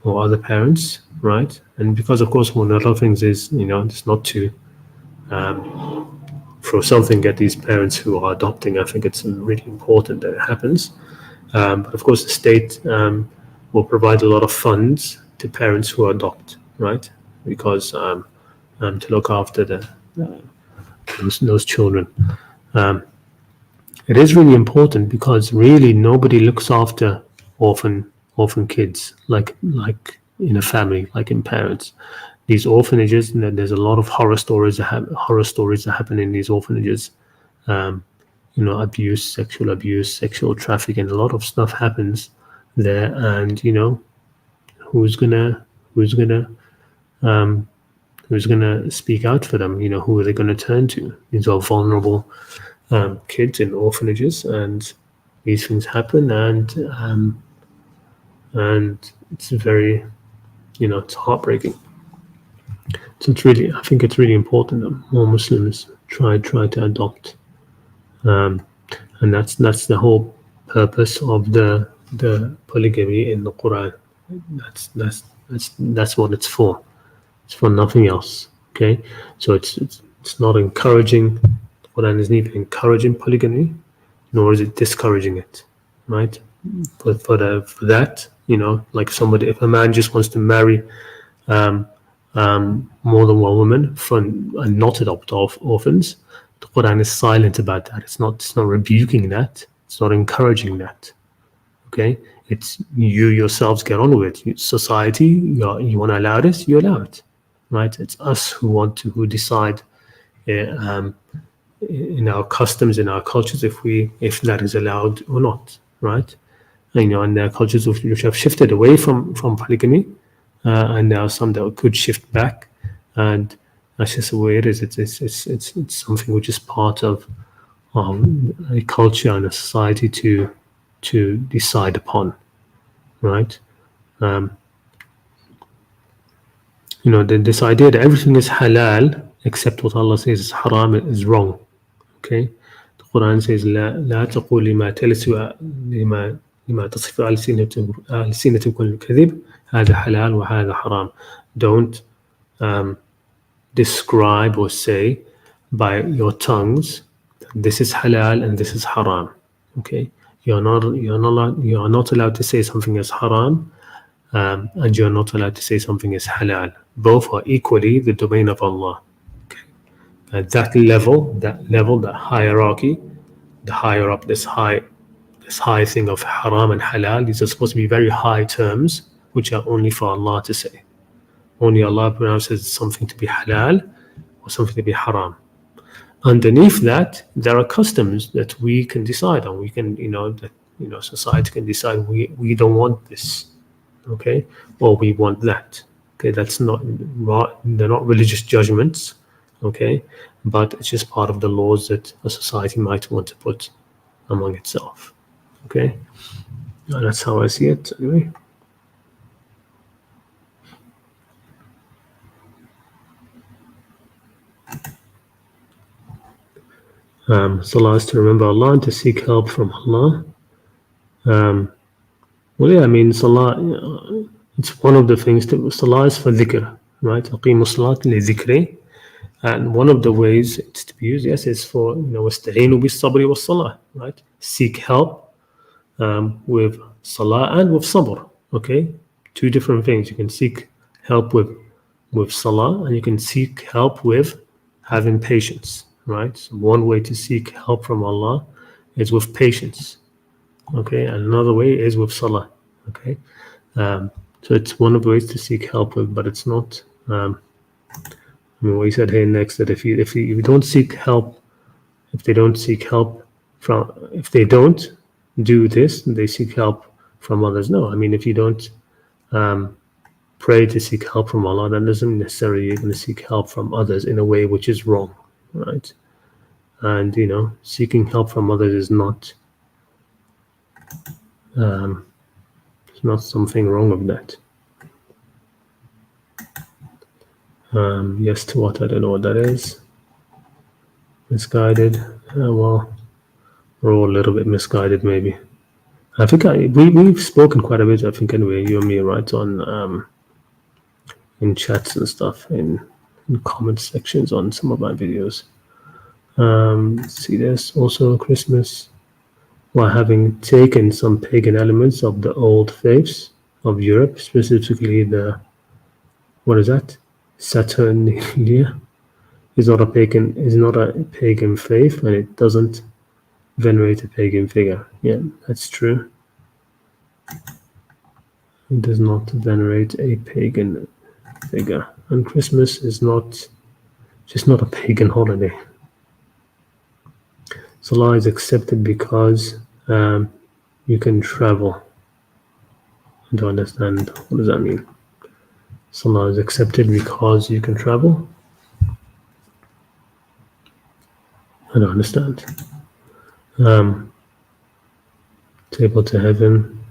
A: or other parents, right? And because, of course, one of the other things is, just not to throw something at these parents who are adopting. I think it's really important that it happens. But of course, the state will provide a lot of funds to parents who adopt, right? Because to look after those children. It is really important because really nobody looks after orphan kids like in a family, like in parents. These orphanages, there's a lot of horror stories that happen in these orphanages. Abuse, sexual trafficking, a lot of stuff happens there, and who's gonna who's gonna um, who's gonna speak out for them? Who are they gonna turn to? These are vulnerable kids in orphanages, and these things happen, and it's very, it's heartbreaking. So I think it's really important that more Muslims try to adopt, and that's the whole purpose of the polygamy in the Quran. That's what it's for. It's for nothing else. Okay, so it's not encouraging. The Quran isn't even encouraging polygamy, nor is it discouraging it, right? But for that, like if a man just wants to marry more than one woman and not adopt orphans, the Quran is silent about that. It's not rebuking that. It's not encouraging that. Okay, it's you yourselves get on with it. Society, you want to allow this, you allow it, right? It's us who decide in our customs, in our cultures, if that is allowed or not, right? And there are cultures which have shifted away from polygamy, and there are some that could shift back, and that's just the way it is. It's something which is part of a culture and a society to decide upon, right? This idea that everything is halal except what Allah says is haram is wrong. Okay, the Quran says لا تقول لما تصف ألسنتكم الكذب هذا حلال وهذا حرام. Don't describe or say by your tongues that this is halal and this is haram. Okay, you are not allowed to say something is haram, and you are not allowed to say something is halal. Both are equally the domain of Allah. Okay. At that level, that hierarchy, the higher up, this high thing of haram and halal, these are supposed to be very high terms, which are only for Allah to say. Only Allah pronounces something to be halal or something to be haram. Underneath that, there are customs that we can decide on. We can, society can decide we don't want this, okay, or we want that. Okay, they're not religious judgments, okay, but it's just part of the laws that a society might want to put among itself. Okay, and that's how I see it anyway. Salah is to remember Allah and to seek help from Allah. Salah, it's one of the things that Salah is for dhikr, right? Aqimu salat li dhikri. And one of the ways it's to be used, yes, is for, wasta'inu bis sabri was salah, right? Seek help with salah and with sabr, okay? Two different things. You can seek help with salah, and you can seek help with having patience, right? So one way to seek help from Allah is with patience, okay? And another way is with salah, okay? So it's one of the ways to seek help with, but it's not. What he said here next, that if you don't seek help, if they don't do this, they seek help from others. No, if you don't pray to seek help from Allah, that doesn't necessarily you're going to seek help from others in a way which is wrong, right? And seeking help from others is not there's not something wrong with that. Yes to what? I don't know what that is. Misguided. Well, we're all a little bit misguided, maybe. I think we've spoken quite a bit. I think anyway, you and me, right, on in chats and stuff, in comment sections on some of my videos. See this also Christmas. while having taken some pagan elements of the old faiths of Europe, specifically the, what is that? Saturnalia is not a pagan faith, and it doesn't venerate a pagan figure. Yeah, that's true. It does not venerate a pagan figure, and Christmas is just not a pagan holiday. Salah is accepted because you can travel. I don't understand. What does that mean? Salah is accepted because you can travel? I don't understand. Table to heaven.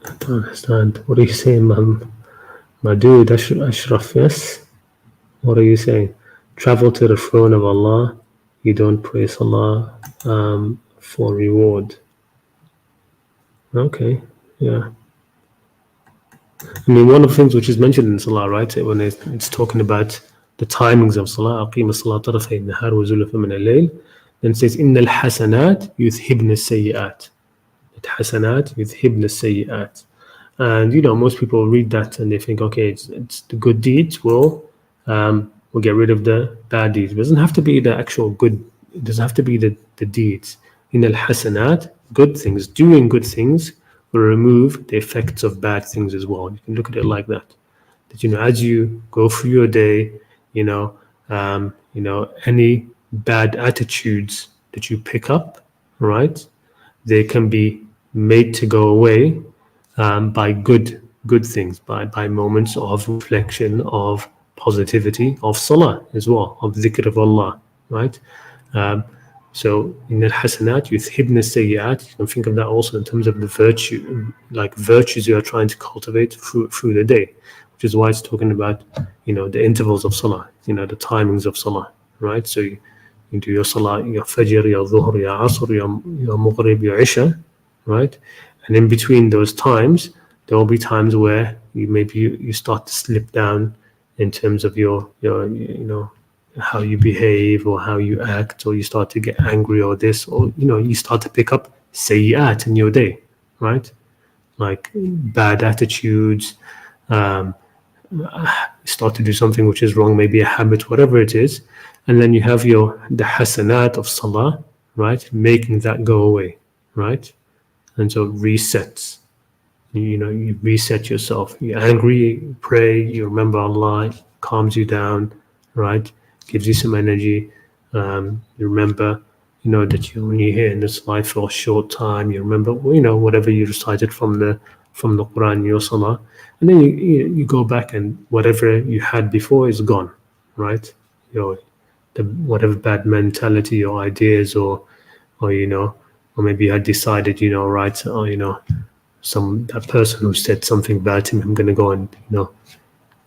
A: I don't understand. What are you saying, my dude? Ashraf, yes? What are you saying? Travel to the throne of Allah. You don't pray Salah for reward. Okay, yeah. I mean, one of the things which is mentioned in Salah, right, when it's talking about the timings of Salah, أقيم الصلاة طرفي النهار وزلفا من الليل, then it says إن الحسنات يذهبن السيئات. الحسنات يذهبن السيئات. And you know, most people read that and they think, okay, it's the good deeds will get rid of the bad deeds. It doesn't have to be the actual good. It doesn't have to be the deeds. In al hasanat, good things, doing good things will remove the effects of bad things as well. You can look at it like that. That you know, as you go through your day, you know, any bad attitudes that you pick up, right? They can be made to go away by good things, by moments of reflection, of positivity, of salah as well, of dhikr of Allah, right? So in al-hasanat yuthhibna sayyi'at, you can think of that also in terms of the virtue, like virtues you are trying to cultivate through the day, which is why it's talking about, you know, the intervals of salah, you know, the timings of salah, right? So you do your salah, your fajr, your dhuhr, your asr, your maghrib, your isha, right? And in between those times, there will be times where you start to slip down in terms of your you know, how you behave or how you act, or you start to get angry or this, or you know, you start to pick up sayyi'at in your day, right? Like bad attitudes, start to do something which is wrong, maybe a habit, whatever it is, and then you have the hasanat of salah, right, making that go away, right? And so resets. You know, you reset yourself. You're angry, you pray, you remember Allah, calms you down, right? Gives you some energy. You remember, you know, that you're only here in this life for a short time. You remember, you know, whatever you recited from the Qur'an, your salah, and then you go back and whatever you had before is gone, right? Whatever bad mentality or ideas or you know, or maybe you had decided, you know, right, or you know, that person who said something bad to me, I'm going to go and, you know,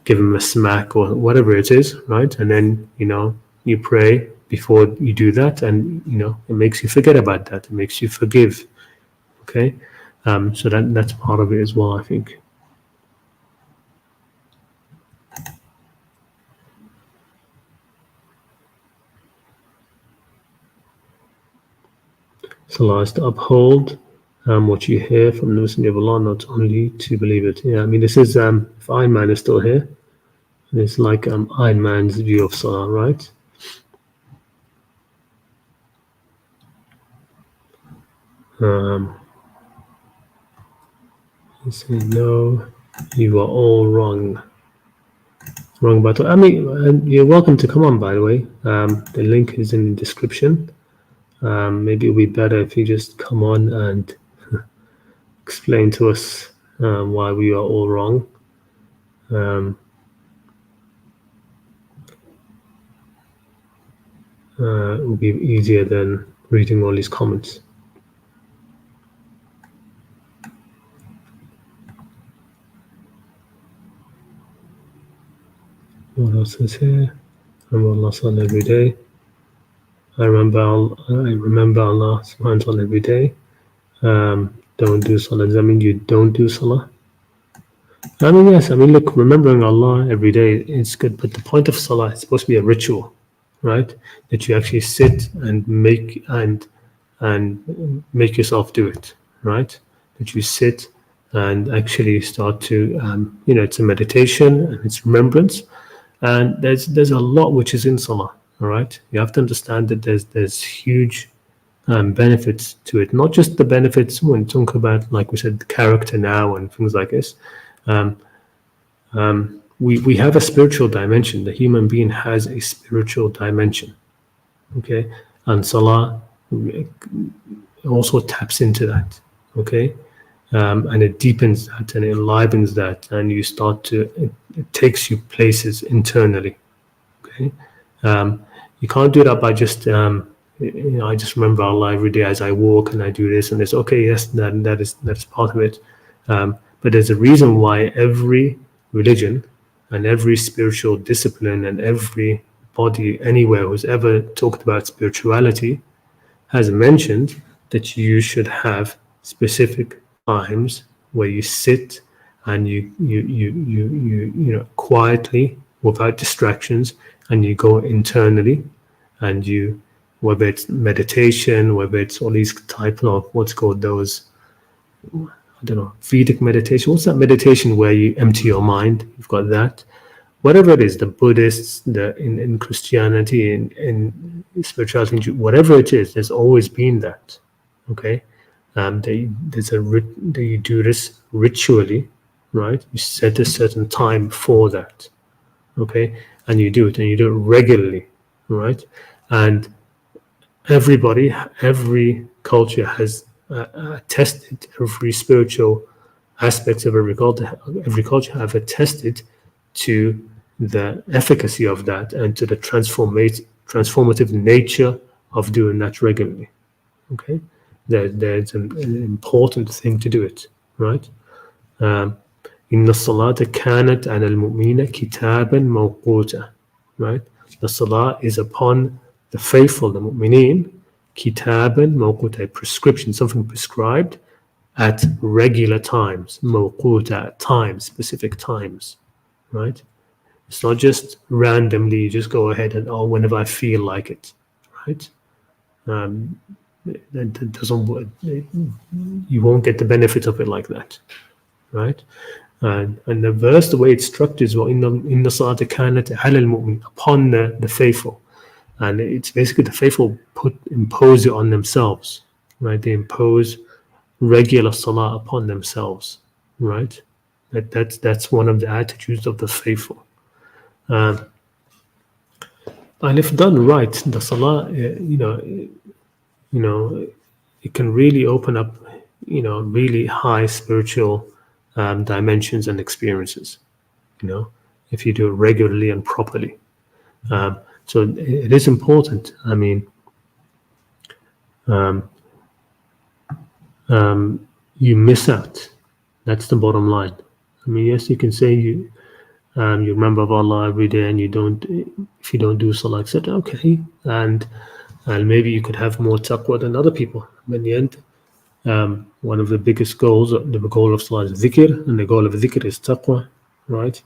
A: give him a smack or whatever it is, right? And then, you know, you pray before you do that, and, you know, it makes you forget about that. It makes you forgive, okay? So that's part of it as well, I think. Salah is to uphold what you hear from the Messenger of Allah, not only to believe it. Yeah, I mean, this is, if Iron Man is still here, it's like Iron Man's view of Salah, right? You say, no, you are all wrong. Wrong about it. I mean, you're welcome to come on, by the way. The link is in the description. Maybe it would be better if you just come on and explain to us why we are all wrong. It will be easier than reading all these comments. What else is here? Remember Allah Salah every day. I remember Allah subhanahu wa ta'ala every day. Don't do Salah. Does that mean you don't do Salah? I mean, yes. I mean, look, remembering Allah every day is good, but the point of Salah is supposed to be a ritual, right? That you actually sit and make yourself do it, right? That you sit and actually start to, it's a meditation and it's remembrance, and there's a lot which is in Salah. All right, you have to understand that there's huge benefits to it. Not just the benefits when talking about, like we said, the character now and things like this. We have a spiritual dimension. The human being has a spiritual dimension. Okay, and Salah also taps into that. Okay, and it deepens that and it enlivens that, and you start to it takes you places internally. Okay, you can't do that by just I just remember Allah every day as I walk and I do this and this. Okay, yes, that's part of it. But there's a reason why every religion and every spiritual discipline and every body anywhere who's ever talked about spirituality has mentioned that you should have specific times where you sit and you quietly without distractions, and you go internally, and you, whether it's meditation, whether it's all these type of what's called those, I don't know, Vedic meditation. What's that meditation where you empty your mind? You've got that. Whatever it is, the Buddhists, in Christianity, in spirituality, whatever it is, there's always been that. Okay, that you do this ritually, right? You set a certain time for that. Okay, and you do it regularly, right? And every culture has attested, every spiritual aspects of every culture have attested to the efficacy of that and to the transformative nature of doing that regularly. Okay, there's an important thing to do it, right? إن الصلاة كانت على المؤمنين كتابا موقوتا, right? The salah is upon the faithful, the mu'mineen, kitaban mawquta, a prescription, something prescribed at regular times, mawquta, times, specific times, right? It's not just randomly, you just go ahead and, whenever I feel like it, right? That doesn't, you won't get the benefit of it like that, right? And the verse, the way it's structured is, in the salata kanat ala al-mu'min, upon the faithful. And it's basically the faithful impose it on themselves, right? They impose regular salah upon themselves, right? That's one of the attitudes of the faithful. And if done right, the salah, it can really open up, really high spiritual dimensions and experiences, if you do it regularly and properly. So it is important. I mean, you miss out. That's the bottom line. I mean, yes, you can say you remember of Allah every day, and if you don't do salah, etc. Okay, and maybe you could have more taqwa than other people. But in the end, one of the biggest goals, the goal of salah is dhikr, and the goal of dhikr is taqwa, right?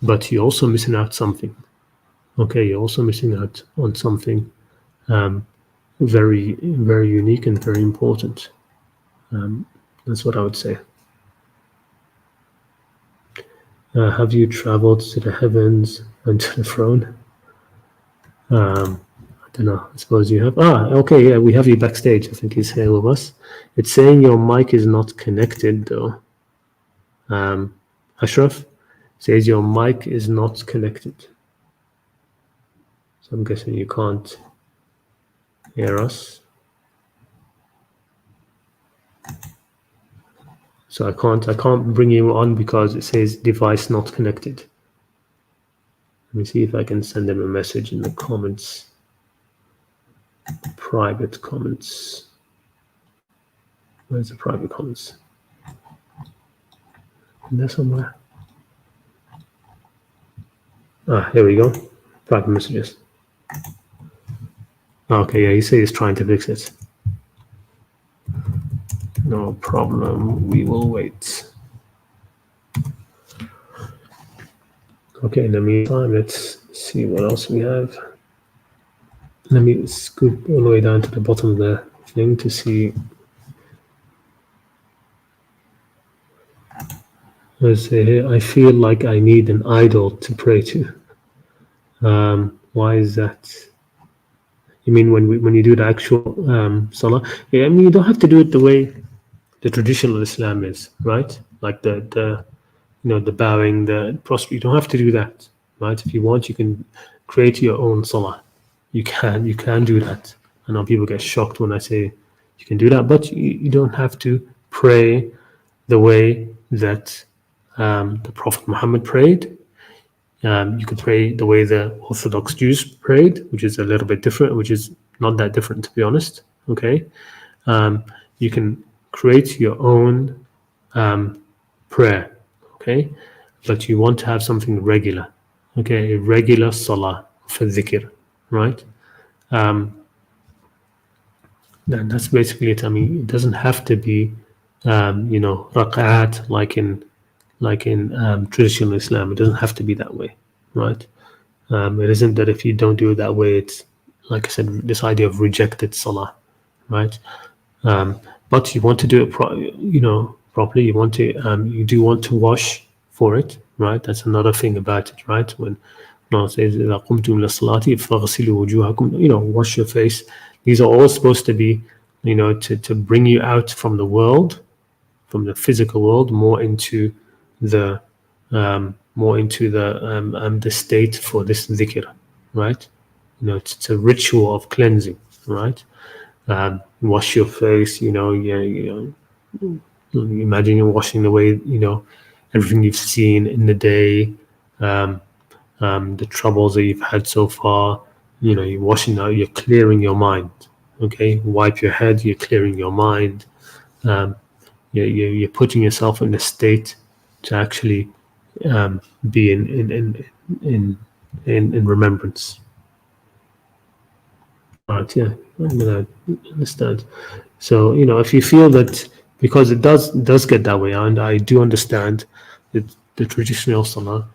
A: But you're also missing out something. Okay, you're also missing out on something very, very unique and very important. That's what I would say. Have you traveled to the heavens and to the throne? I don't know. I suppose you have. Okay, yeah, we have you backstage. I think he's here with us. It's saying your mic is not connected, though. Ashraf says your mic is not connected. So I'm guessing you can't hear us. So I can't bring you on because it says device not connected. Let me see if I can send them a message in the comments. Private comments. Where's the private comments? In there somewhere. Here we go. Private messages. Okay, yeah, he says he's trying to fix it. No problem. We will wait. Okay, in the meantime, let's see what else we have. Let me scoop all the way down to the bottom of the thing to see. Let's say here, I feel like I need an idol to pray to. Why is that? You mean when you do the actual salah? Yeah, I mean you don't have to do it the way the traditional Islam is, right? Like the the bowing, the prostrate. You don't have to do that, right? If you want, you can create your own salah. You can do that. I know people get shocked when I say you can do that, but you don't have to pray the way that the Prophet Muhammad prayed. You could pray the way the Orthodox Jews prayed, which is a little bit different, which is not that different, to be honest. Okay. You can create your own prayer. Okay. But you want to have something regular. Okay. A regular salah for dhikr, right? That's basically it. I mean, it doesn't have to be, rak'at like in traditional Islam. It doesn't have to be that way, right? It isn't that if you don't do it that way, it's like I said, this idea of rejected salah, right? But you want to do it, properly. You do want to wash for it, right? That's another thing about it, right? When Allah says, إِذَا قُمْتُمْ لِلصَّلَاةِ فَاغْسِلُوا وُجُوهَكُمْ, wash your face. These are all supposed to be, to bring you out from the world, from the physical world, more into the the state for this dhikr, right? It's a ritual of cleansing, right? Wash your face, imagine you're washing away, everything you've seen in the day, the troubles that you've had so far. You're washing out, you're clearing your mind. Okay, wipe your head, you're clearing your mind. You're putting yourself in a state to actually be in remembrance. Right, yeah, I'm gonna understand. So if you feel that, because it does get that way, and I do understand that the traditional salah,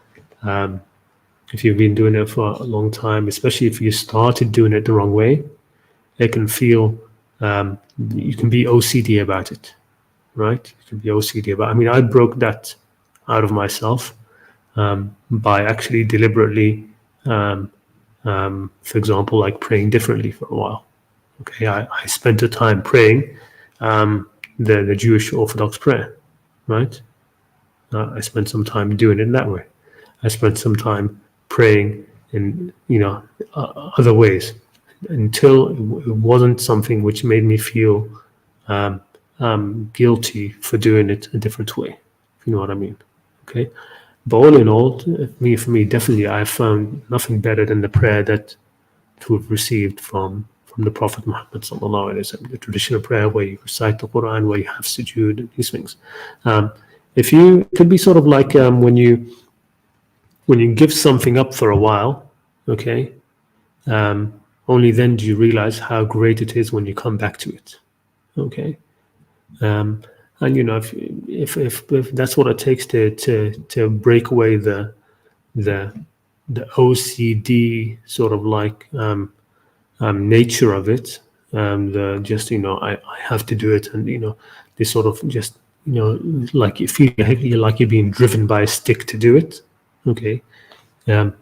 A: if you've been doing it for a long time, especially if you started doing it the wrong way, it can feel you can be OCD about it, right? You can be OCD about. I mean, I broke that out of myself by actually deliberately, for example, like praying differently for a while. Okay, I spent the time praying the Jewish Orthodox prayer, right? I spent some time doing it that way. I spent some time praying in other ways until it wasn't something which made me feel guilty for doing it a different way. If you know what I mean. Okay. But all in all, for me, definitely, I found nothing better than the prayer that we've received from the Prophet Muhammad sallallahu alaihi wasallam, the traditional prayer where you recite the Quran, where you have sujood, and these things. If you it could be sort of like when you give something up for a while, okay, only then do you realize how great it is when you come back to it, okay. And if that's what it takes to break away the OCD sort of like nature of it, the just I have to do it, and this sort of just like you feel like you're being driven by a stick to do it, okay.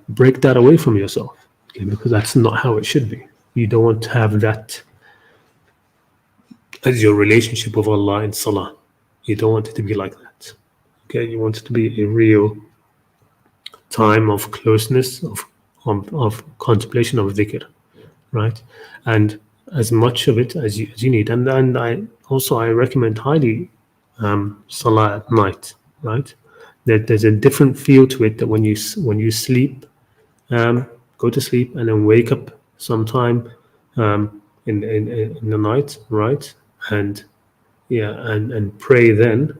A: Break that away from yourself, okay, because that's not how it should be. You don't want to have that as your relationship with Allah in Salah. You don't want it to be like that. Okay, you want it to be a real time of closeness, of contemplation, of dhikr, right? And as much of it as you need. And I recommend highly Salah at night, right? There's a different feel to it that when you sleep, go to sleep and then wake up sometime in the night, right? And and pray then.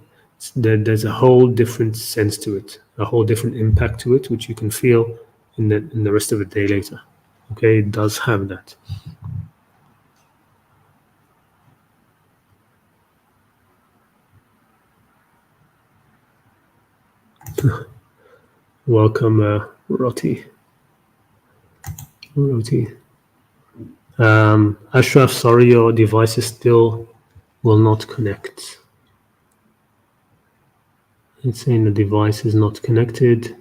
A: There's a whole different sense to it, a whole different impact to it, which you can feel in the rest of the day later. Okay, it does have that. Welcome, Roti. routine. Ashraf, sorry, your device still will not connect. It's saying the device is not connected.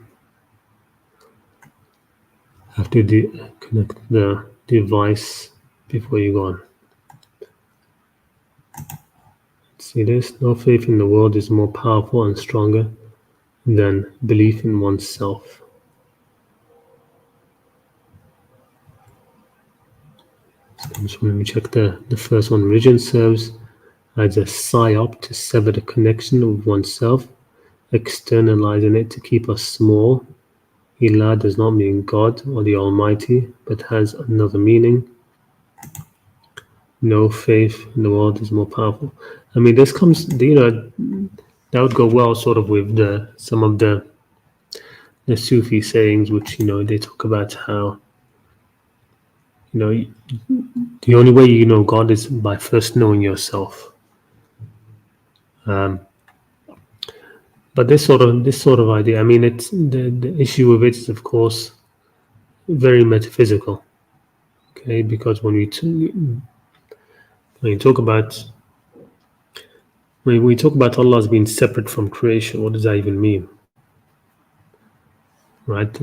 A: Have to connect the device before you go on. See this? No faith in the world is more powerful and stronger than belief in oneself. So let me check the first one. Religion serves as a psyop to sever the connection with oneself, externalizing it to keep us small. Ilah does not mean God or the Almighty, but has another meaning. No faith in the world is more powerful. I mean, this comes, that would go well sort of with some of the Sufi sayings, which, they talk about how, the only way you know God is by first knowing yourself. But this sort of idea, I mean, it's the issue with it is, of course, very metaphysical. Okay, because when we talk about Allah as being separate from creation, what does that even mean? Right?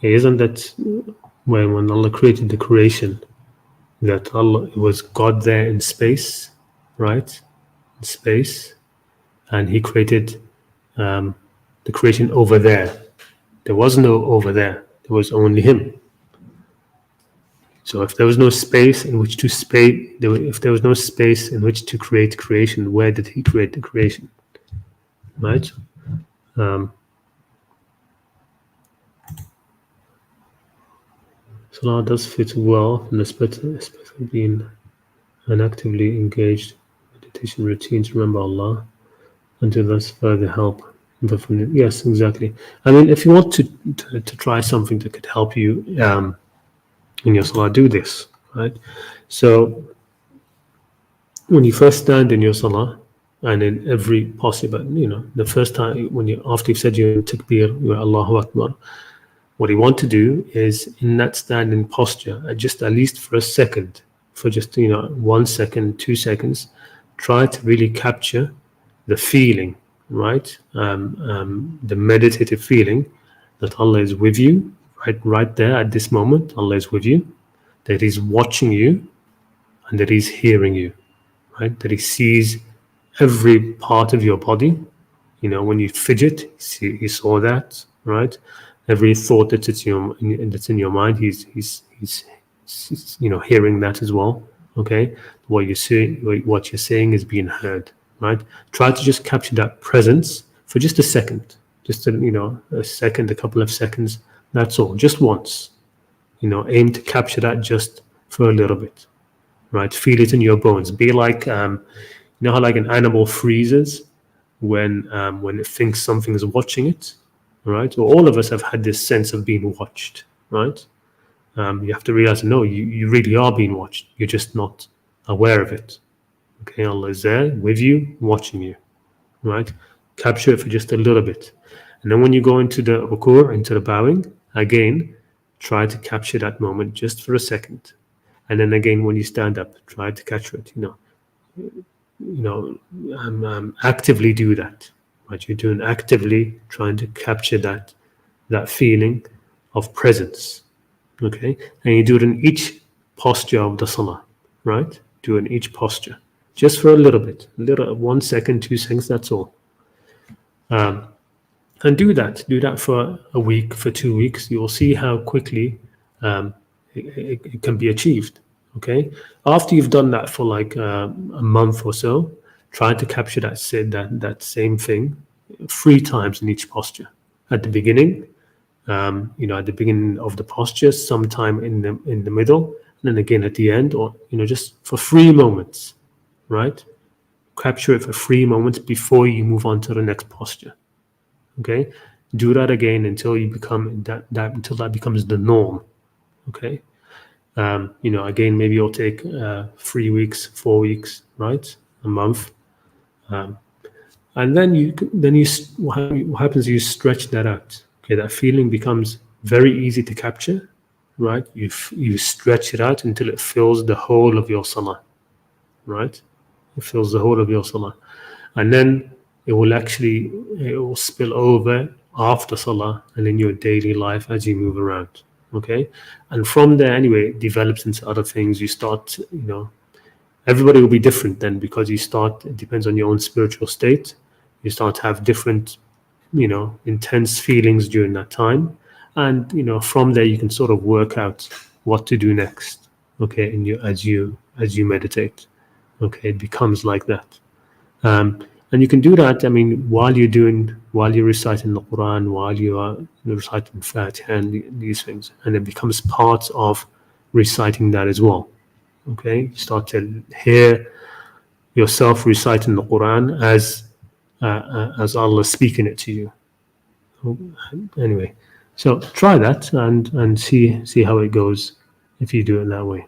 A: Isn't that when Allah created the creation, that Allah, it was God there in space, right? In space, and He created the creation over there. There was no over there. There was only Him. So if there was no space in which to if there was no space in which to create creation, where did He create the creation? Right? Salah does fit well in especially being an actively engaged meditation routine to remember Allah and to thus further help. Yes, exactly. I mean, if you want to try something that could help you in your salah, do this, right? So when you first stand in your salah, and in every possible, the first time after you've said your takbir, your Allahu Akbar, what you want to do is in that standing posture, just at least for a second, for just 1 second, 2 seconds, try to really capture the feeling, right? The meditative feeling that Allah is with you, right there at this moment. Allah is with you, that He's watching you, and that He's hearing you, right? That He sees every part of your body. When you fidget, He saw that, right? Every thought that's in your mind, he's hearing that as well. Okay, what you're saying is being heard, right? Try to just capture that presence for just a second, just a second, a couple of seconds. That's all, just once. Aim to capture that just for a little bit, right? Feel it in your bones. Be like, how like an animal freezes when it thinks something is watching it. Right? Well, all of us have had this sense of being watched, right? You have to realize, no, you really are being watched. You're just not aware of it. Okay, Allah is there with you, watching you, right? Capture it for just a little bit. And then when you go into the ruku', into the bowing, again, try to capture that moment just for a second. And then again, when you stand up, try to capture it, actively do that. What you're doing, actively trying to capture that feeling of presence, okay? And you do it in each posture of the salah, right? Do it in each posture, just for a little bit, 1 second, 2 seconds, that's all. And do that for a week, for 2 weeks. You'll see how quickly it can be achieved, okay? After you've done that for like a month or so, try to capture that same thing 3 times in each posture. At the beginning, at the beginning of the posture, sometime in the middle, and then again at the end, or just for 3 moments, right? Capture it for 3 moments before you move on to the next posture. Okay, do that again until you become until that becomes the norm. Okay. Again, maybe it'll take 3 weeks, 4 weeks, right? A month. And then what happens is you stretch that out. Okay, that feeling becomes very easy to capture, right? You stretch it out until it fills the whole of your salah, right? It fills the whole of your salah, and then it will spill over after salah and in your daily life as you move around. Okay, and from there anyway, it develops into other things. You start, everybody will be different then, because it depends on your own spiritual state. You start to have different, intense feelings during that time, and from there you can sort of work out what to do next. Okay, and as you meditate. Okay, it becomes like that. And you can do that, I mean, while you're reciting the Quran, while you are reciting Fatiha and these things, and it becomes part of reciting that as well. Okay, you start to hear yourself reciting the Quran as Allah is speaking it to you. Anyway, so try that and see how it goes if you do it that way.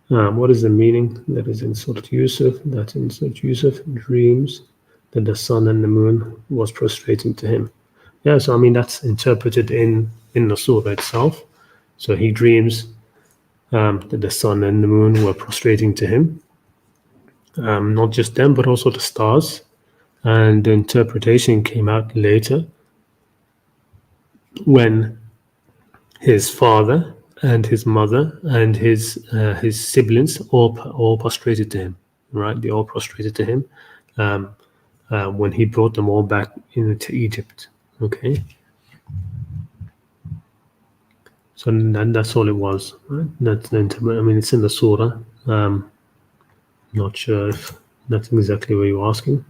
A: What is the meaning that is in Surah Yusuf? That in Surah Yusuf dreams that the sun and the moon was prostrating to him. Yeah, so I mean that's interpreted in the surah itself. So he dreams that the sun and the moon were prostrating to him. Not just them, but also the stars. And the interpretation came out later when his father and his mother and his siblings all prostrated to him. Right, they all prostrated to him when he brought them all back into Egypt. Okay, so that's all it was. Right? That's the I mean, it's in the surah. Not sure if that's exactly what you're asking.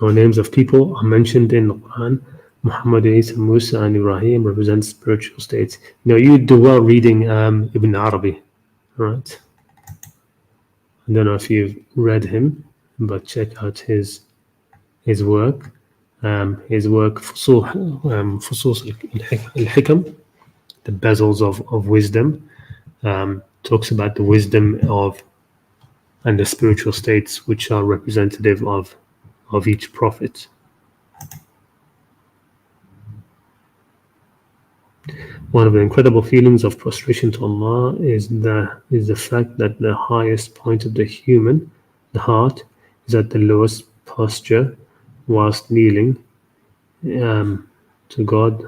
A: No names of people are mentioned in the Quran. Muhammad, Isa, Musa, and Ibrahim represent spiritual states. You do well reading Ibn Arabi, right? I don't know if you've read him, but check out his work. His work, Fusus al-Hikam, the bezels of wisdom, talks about the wisdom of and the spiritual states which are representative of each prophet. One of the incredible feelings of prostration to Allah is the fact that the highest point of the human, the heart, is at the lowest posture whilst kneeling to God,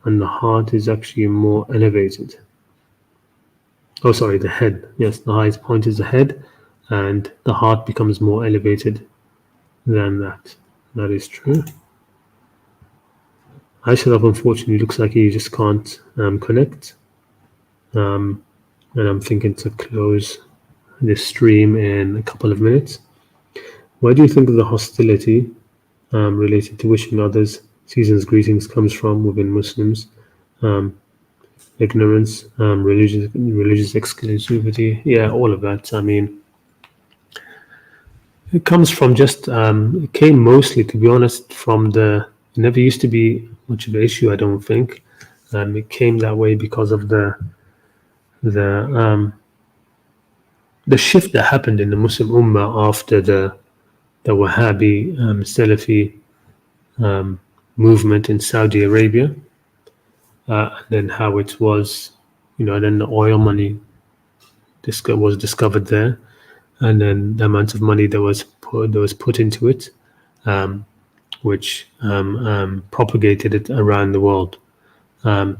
A: and the heart is actually more elevated. Oh, sorry, the head. Yes, the highest point is the head, and the heart becomes more elevated than that. That is true. Ashraf, unfortunately, looks like he just can't connect. And I'm thinking to close this stream in a couple of minutes. Where do you think the hostility related to wishing others season's greetings comes from within Muslims? Ignorance, religious exclusivity, yeah, all of that. I mean, it comes from just, it came mostly, to be honest, from it never used to be much of an issue, I don't think. It came that way because of the shift that happened in the Muslim Ummah after the Wahhabi Salafi movement in Saudi Arabia, and then how it was, then the oil money was discovered there, and then the amount of money that was put into it, which propagated it around the world, and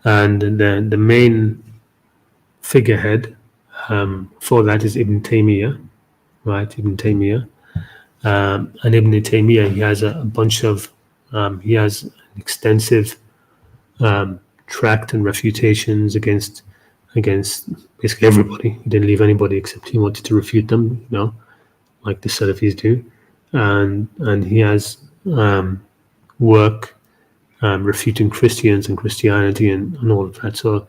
A: the main figurehead for that is Ibn Taymiyyah, right? Ibn Taymiyyah, and Ibn Taymiyyah, he has a bunch of he has an extensive tract and refutations against basically everybody. He didn't leave anybody except he wanted to refute them, like the Salafis do, and he has work refuting Christians and Christianity and all of that. So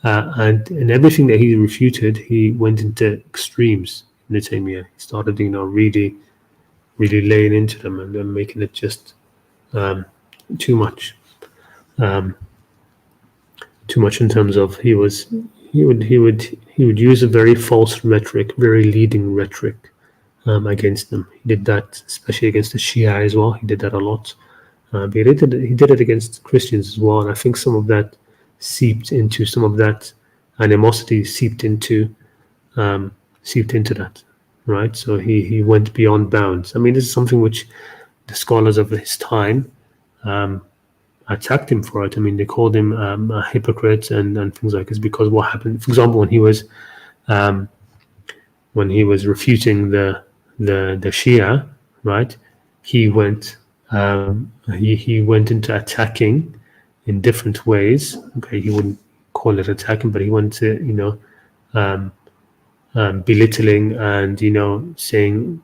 A: and everything that he refuted, he went into extremes. In Taymiyyah, he started really laying into them and then making it just too much. Too much in terms of he would use a very false rhetoric, very leading rhetoric against them. He did that especially against the Shia as well. He did that a lot. But he did it against Christians as well, and I think some of that animosity seeped into that, right? So he went beyond bounds. I mean, this is something which the scholars of his time attacked him for it. I mean, they called him a hypocrite and things like this because what happened, for example, when he was refuting the Shia, right? He went he went into attacking in different ways. Okay, he wouldn't call it attacking, but he went to belittling and saying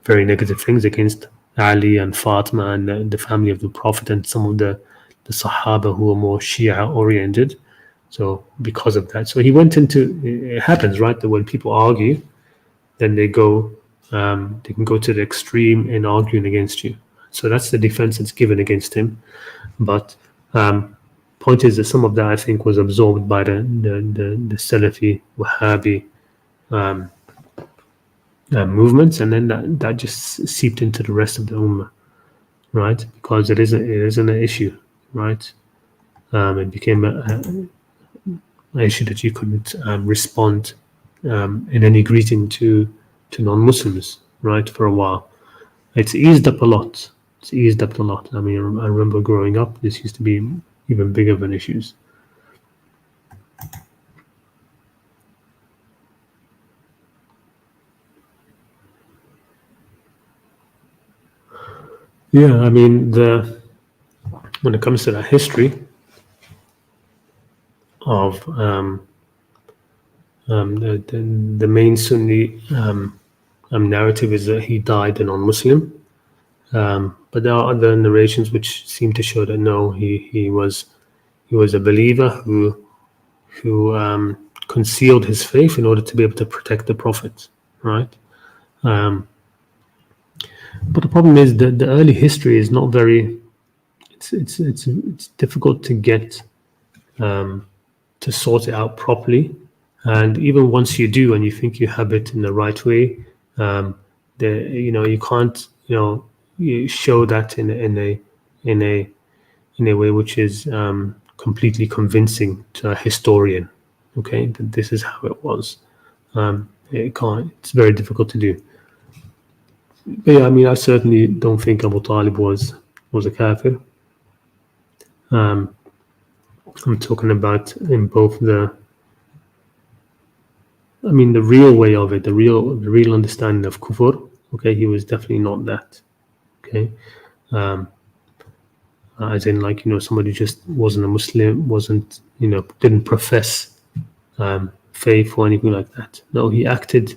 A: very negative things against Ali and Fatima and the family of the Prophet and some of the Sahaba who were more Shia oriented. So because of that, so he went into. It happens, right, that when people argue, then they can go to the extreme in arguing against you. So that's the defense that's given against him. But point is that some of that I think was absorbed by the Salafi Wahhabi movements, and then that just seeped into the rest of the ummah, right? Because it isn't an issue, right? It became an issue that you couldn't respond in any greeting to non-Muslims, right? For a while, it's eased up a lot. I mean, I remember growing up, this used to be even bigger than issues. Yeah, I mean, when it comes to the history of the main Sunni narrative is that he died a non-Muslim, but there are other narrations which seem to show that no, he was a believer who concealed his faith in order to be able to protect the Prophet, right? But the problem is that the early history is not very. It's difficult to get to sort it out properly, and even once you do, and you think you have it in the right way, you can't you show that in a way which is completely convincing to a historian. Okay, that this is how it was. It can't. It's very difficult to do. But yeah, I mean, I certainly don't think Abu Talib was a kafir. I'm talking about in both the real way of it, the real understanding of kufr. Okay, he was definitely not that. Okay, as in like somebody just wasn't a Muslim, wasn't didn't profess faith or anything like that. No, he acted.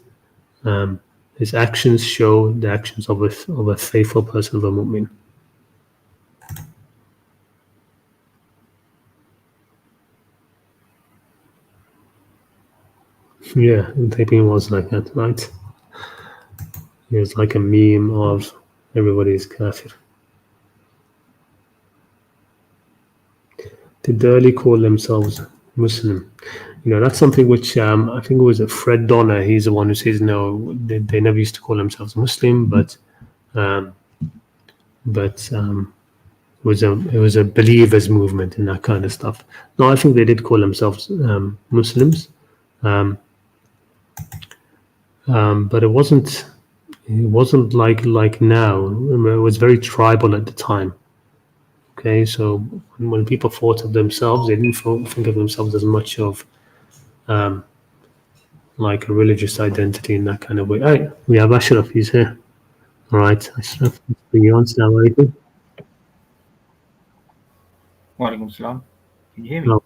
A: His actions show the actions of a faithful person, of a mu'min. Yeah, and Taiping was like that, right? He was like a meme of everybody's kafir. Did they early call themselves Muslim? That's something which I think it was Fred Donner. He's the one who says no, they never used to call themselves Muslim, but it was a believers movement and that kind of stuff. No, I think they did call themselves Muslims, but it wasn't like now. It was very tribal at the time. Okay, so when people thought of themselves, they didn't think of themselves as much of like a religious identity in that kind of way. Hey, we have Ashraf, he's here. All right, Ashraf, bring you on. Assalamu alaikum.
B: Walaikum salam. Can you hear me?
A: Oh,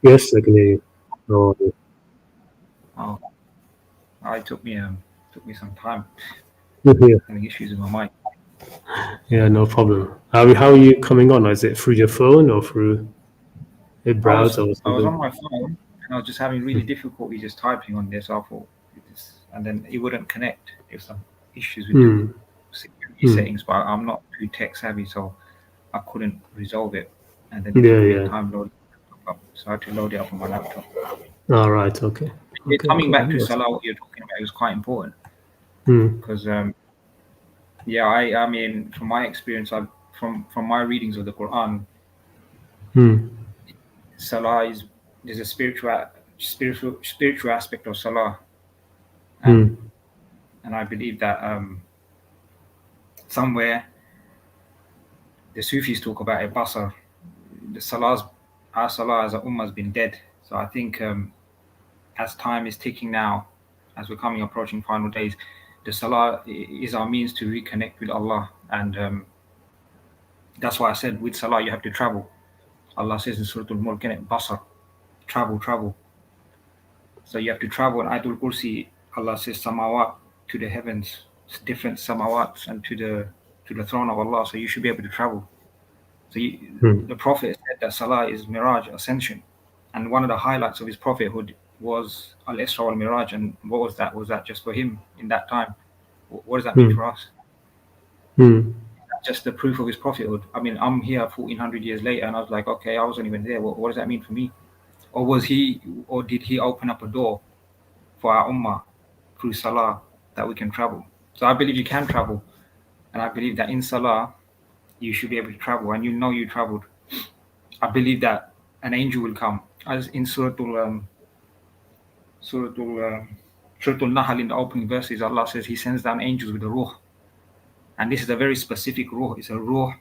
A: yes, I can hear you. Oh,
B: Oh, it took me some time.
A: yeah.
B: Having issues with my mic.
A: Yeah, no problem. How are you coming on? Is it through your phone or through a browser or
B: I was
A: something?
B: on my phone and I was just having really difficulty just typing on there, so I thought and then it wouldn't connect. There's some issues with the security settings, but I'm not too tech savvy, so I couldn't resolve it, and then it
A: Yeah,
B: took me
A: yeah.
B: time loading up, so I had to load it up on my laptop.
A: All right. Okay. Okay.
B: Coming back to
A: Yes.
B: Salah, what you're talking about, it was quite important
A: Hmm.
B: because yeah, I mean, from my experience, from my readings of the Quran,
A: Hmm.
B: Salah there's a spiritual aspect of Salah,
A: Hmm.
B: and I believe that somewhere the Sufis talk about a basar. Our Salah as a ummah has been dead. So I think as time is ticking now, as we're approaching final days, the Salah is our means to reconnect with Allah, and that's why I said with Salah you have to travel. Allah says in Surah Al-Mulk, basar, travel. So you have to travel. And Ayatul Kursi, Allah says samawat, to the heavens, different samawats, and to the throne of Allah. So you should be able to travel. So the Prophet said that Salah is Miraj, ascension, and one of the highlights of his prophethood was Al-Isra wal Miraj. And what was that? Was that just for him in that time? What does that mean for us? Just the proof of his prophethood. I mean, I'm here 1400 years later, and I was like, okay, I wasn't even there. What does that mean for me? Or did he open up a door for our ummah through Salah that we can travel? So I believe you can travel, and I believe that in Salah you should be able to travel, and you traveled. I believe that an angel will come, as in Surah Al-Nahl, in the opening verses, Allah says He sends down angels with the ruh, and this is a very specific ruh. It's a ruh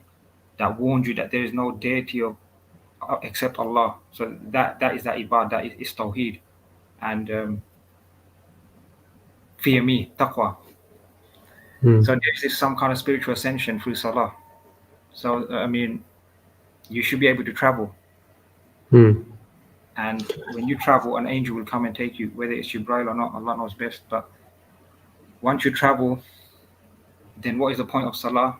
B: that warned you that there is no deity except Allah. So that is that ibadah, that is tawheed, and fear me, taqwa. So there's some kind of spiritual ascension through Salah. So I mean, you should be able to travel. And when you travel, an angel will come and take you, whether it's Jibreel or not, Allah knows best. But once you travel, then what is the point of Salah?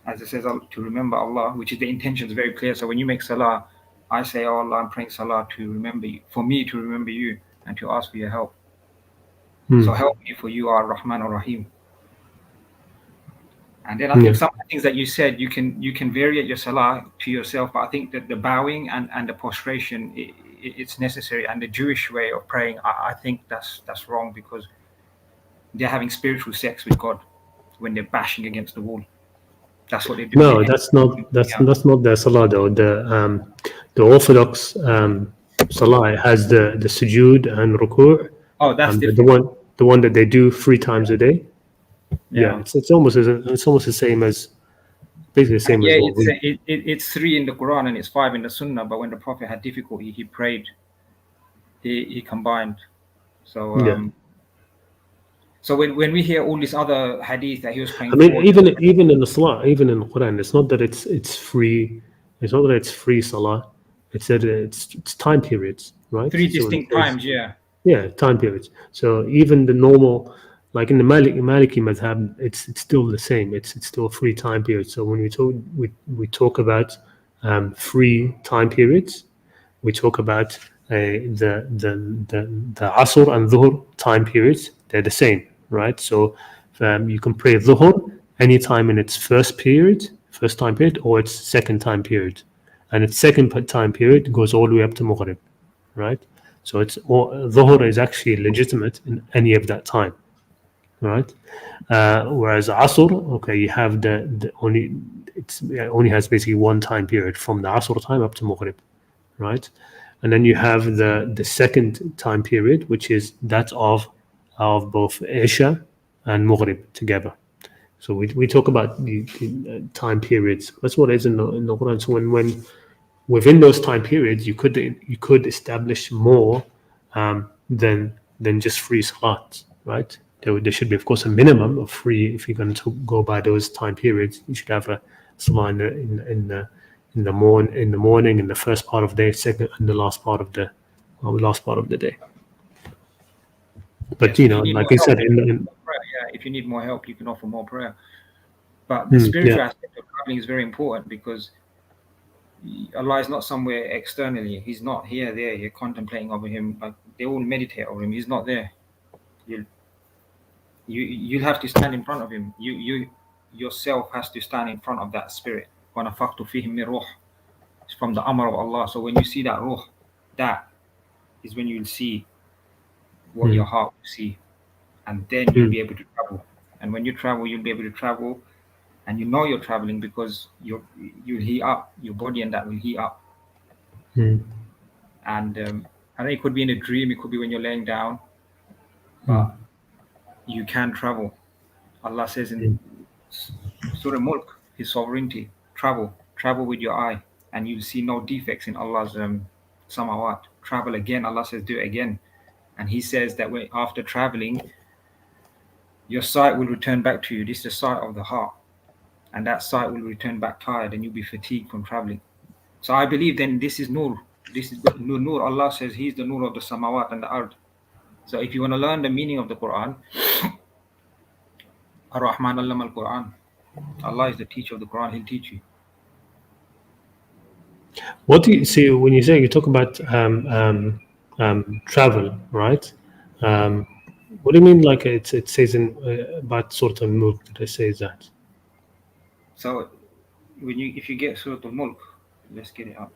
B: As it says, to remember Allah, which is the intention is very clear. So when you make Salah, I say, oh Allah, I'm praying Salah to remember you, for me to remember you, and to ask for your help. So help me, for you are Rahman or Rahim. And then I think some of the things that you said, you can vary your Salah to yourself, but I think that the bowing and the prostration, it's necessary. And the Jewish way of praying, I think that's wrong, because they're having spiritual sex with God when they're bashing against the wall. That's what they do.
A: No, that's not the Salah though. The Orthodox Salah has the sujood and ruku'.
B: Oh, that's
A: the one that they do 3 times a day. Yeah, it's almost the same as basically the same as what
B: it's 3 in the Quran and it's 5 in the Sunnah. But when the Prophet had difficulty, he prayed. He combined. So so when we hear all these other hadith that he was praying,
A: I mean, even in the Salah, even in the Quran, it's not that it's free. It's not that it's free Salah. It's that it's time periods, right?
B: 3 distinct times,
A: Yeah, time periods. So even the normal, like in the Maliki madhab, it's still the same. It's still 3 time periods. So when we talk about 3 time periods, we talk about the Asr and Dhuhr time periods. They're the same, right? So you can pray Dhuhr anytime in its first time period, or its second time period, and its second time period goes all the way up to Maghrib, right? So Dhuhr is actually legitimate in any of that time, right? Whereas Asr, okay, you have it only has basically 1 time period from the Asr time up to Maghrib, right? And then you have the second time period, which is that of both Isha and Maghrib together. So we talk about the time periods. That's what it is in the Quran. So when within those time periods, you could establish more than just 3 salats, right? There should be, of course, a minimum of 3. If you're going to go by those time periods, you should have a salah in the morning, in the first part of the day, second, and the last part of the day. But like I said,
B: if you need more help, you can offer more prayer. But the spiritual aspect of traveling is very important, because Allah is not somewhere externally. He's not here, there. You're contemplating over Him. Like they all meditate over Him. He's not there. You'll have to stand in front of Him. You yourself has to stand in front of that Spirit. وَنَفَخْتُ فِيهِ مِنْ رُوحٍ. It's from the Amr of Allah. So when you see that ruh, that is when you'll see what your heart will see. And then you'll be able to travel. And when you travel, you'll be able to travel. And you know you're traveling because you'll heat up, your body and that will heat up. And I know it could be in a dream, it could be when you're laying down, but you can travel. Allah says in Surah Mulk, His sovereignty, travel with your eye, and you'll see no defects in Allah's samawat. Travel again, Allah says, do it again. And He says that after traveling, your sight will return back to you. This is the sight of the heart. And that sight will return back tired and you'll be fatigued from traveling. So I believe then this is Nur. This is Nur. Allah says He's the Nur of the samawat and the ard. So if you want to learn the meaning of the Qur'an, Ar-Rahman allama al-Qur'an. Allah is the teacher of the Qur'an. He'll teach you.
A: What do you see when you say, you talk about travel, right? What do you mean? Like it says in about Surah Al-Mulk that it says that.
B: So if you get Surah Al-Mulk, let's get it up.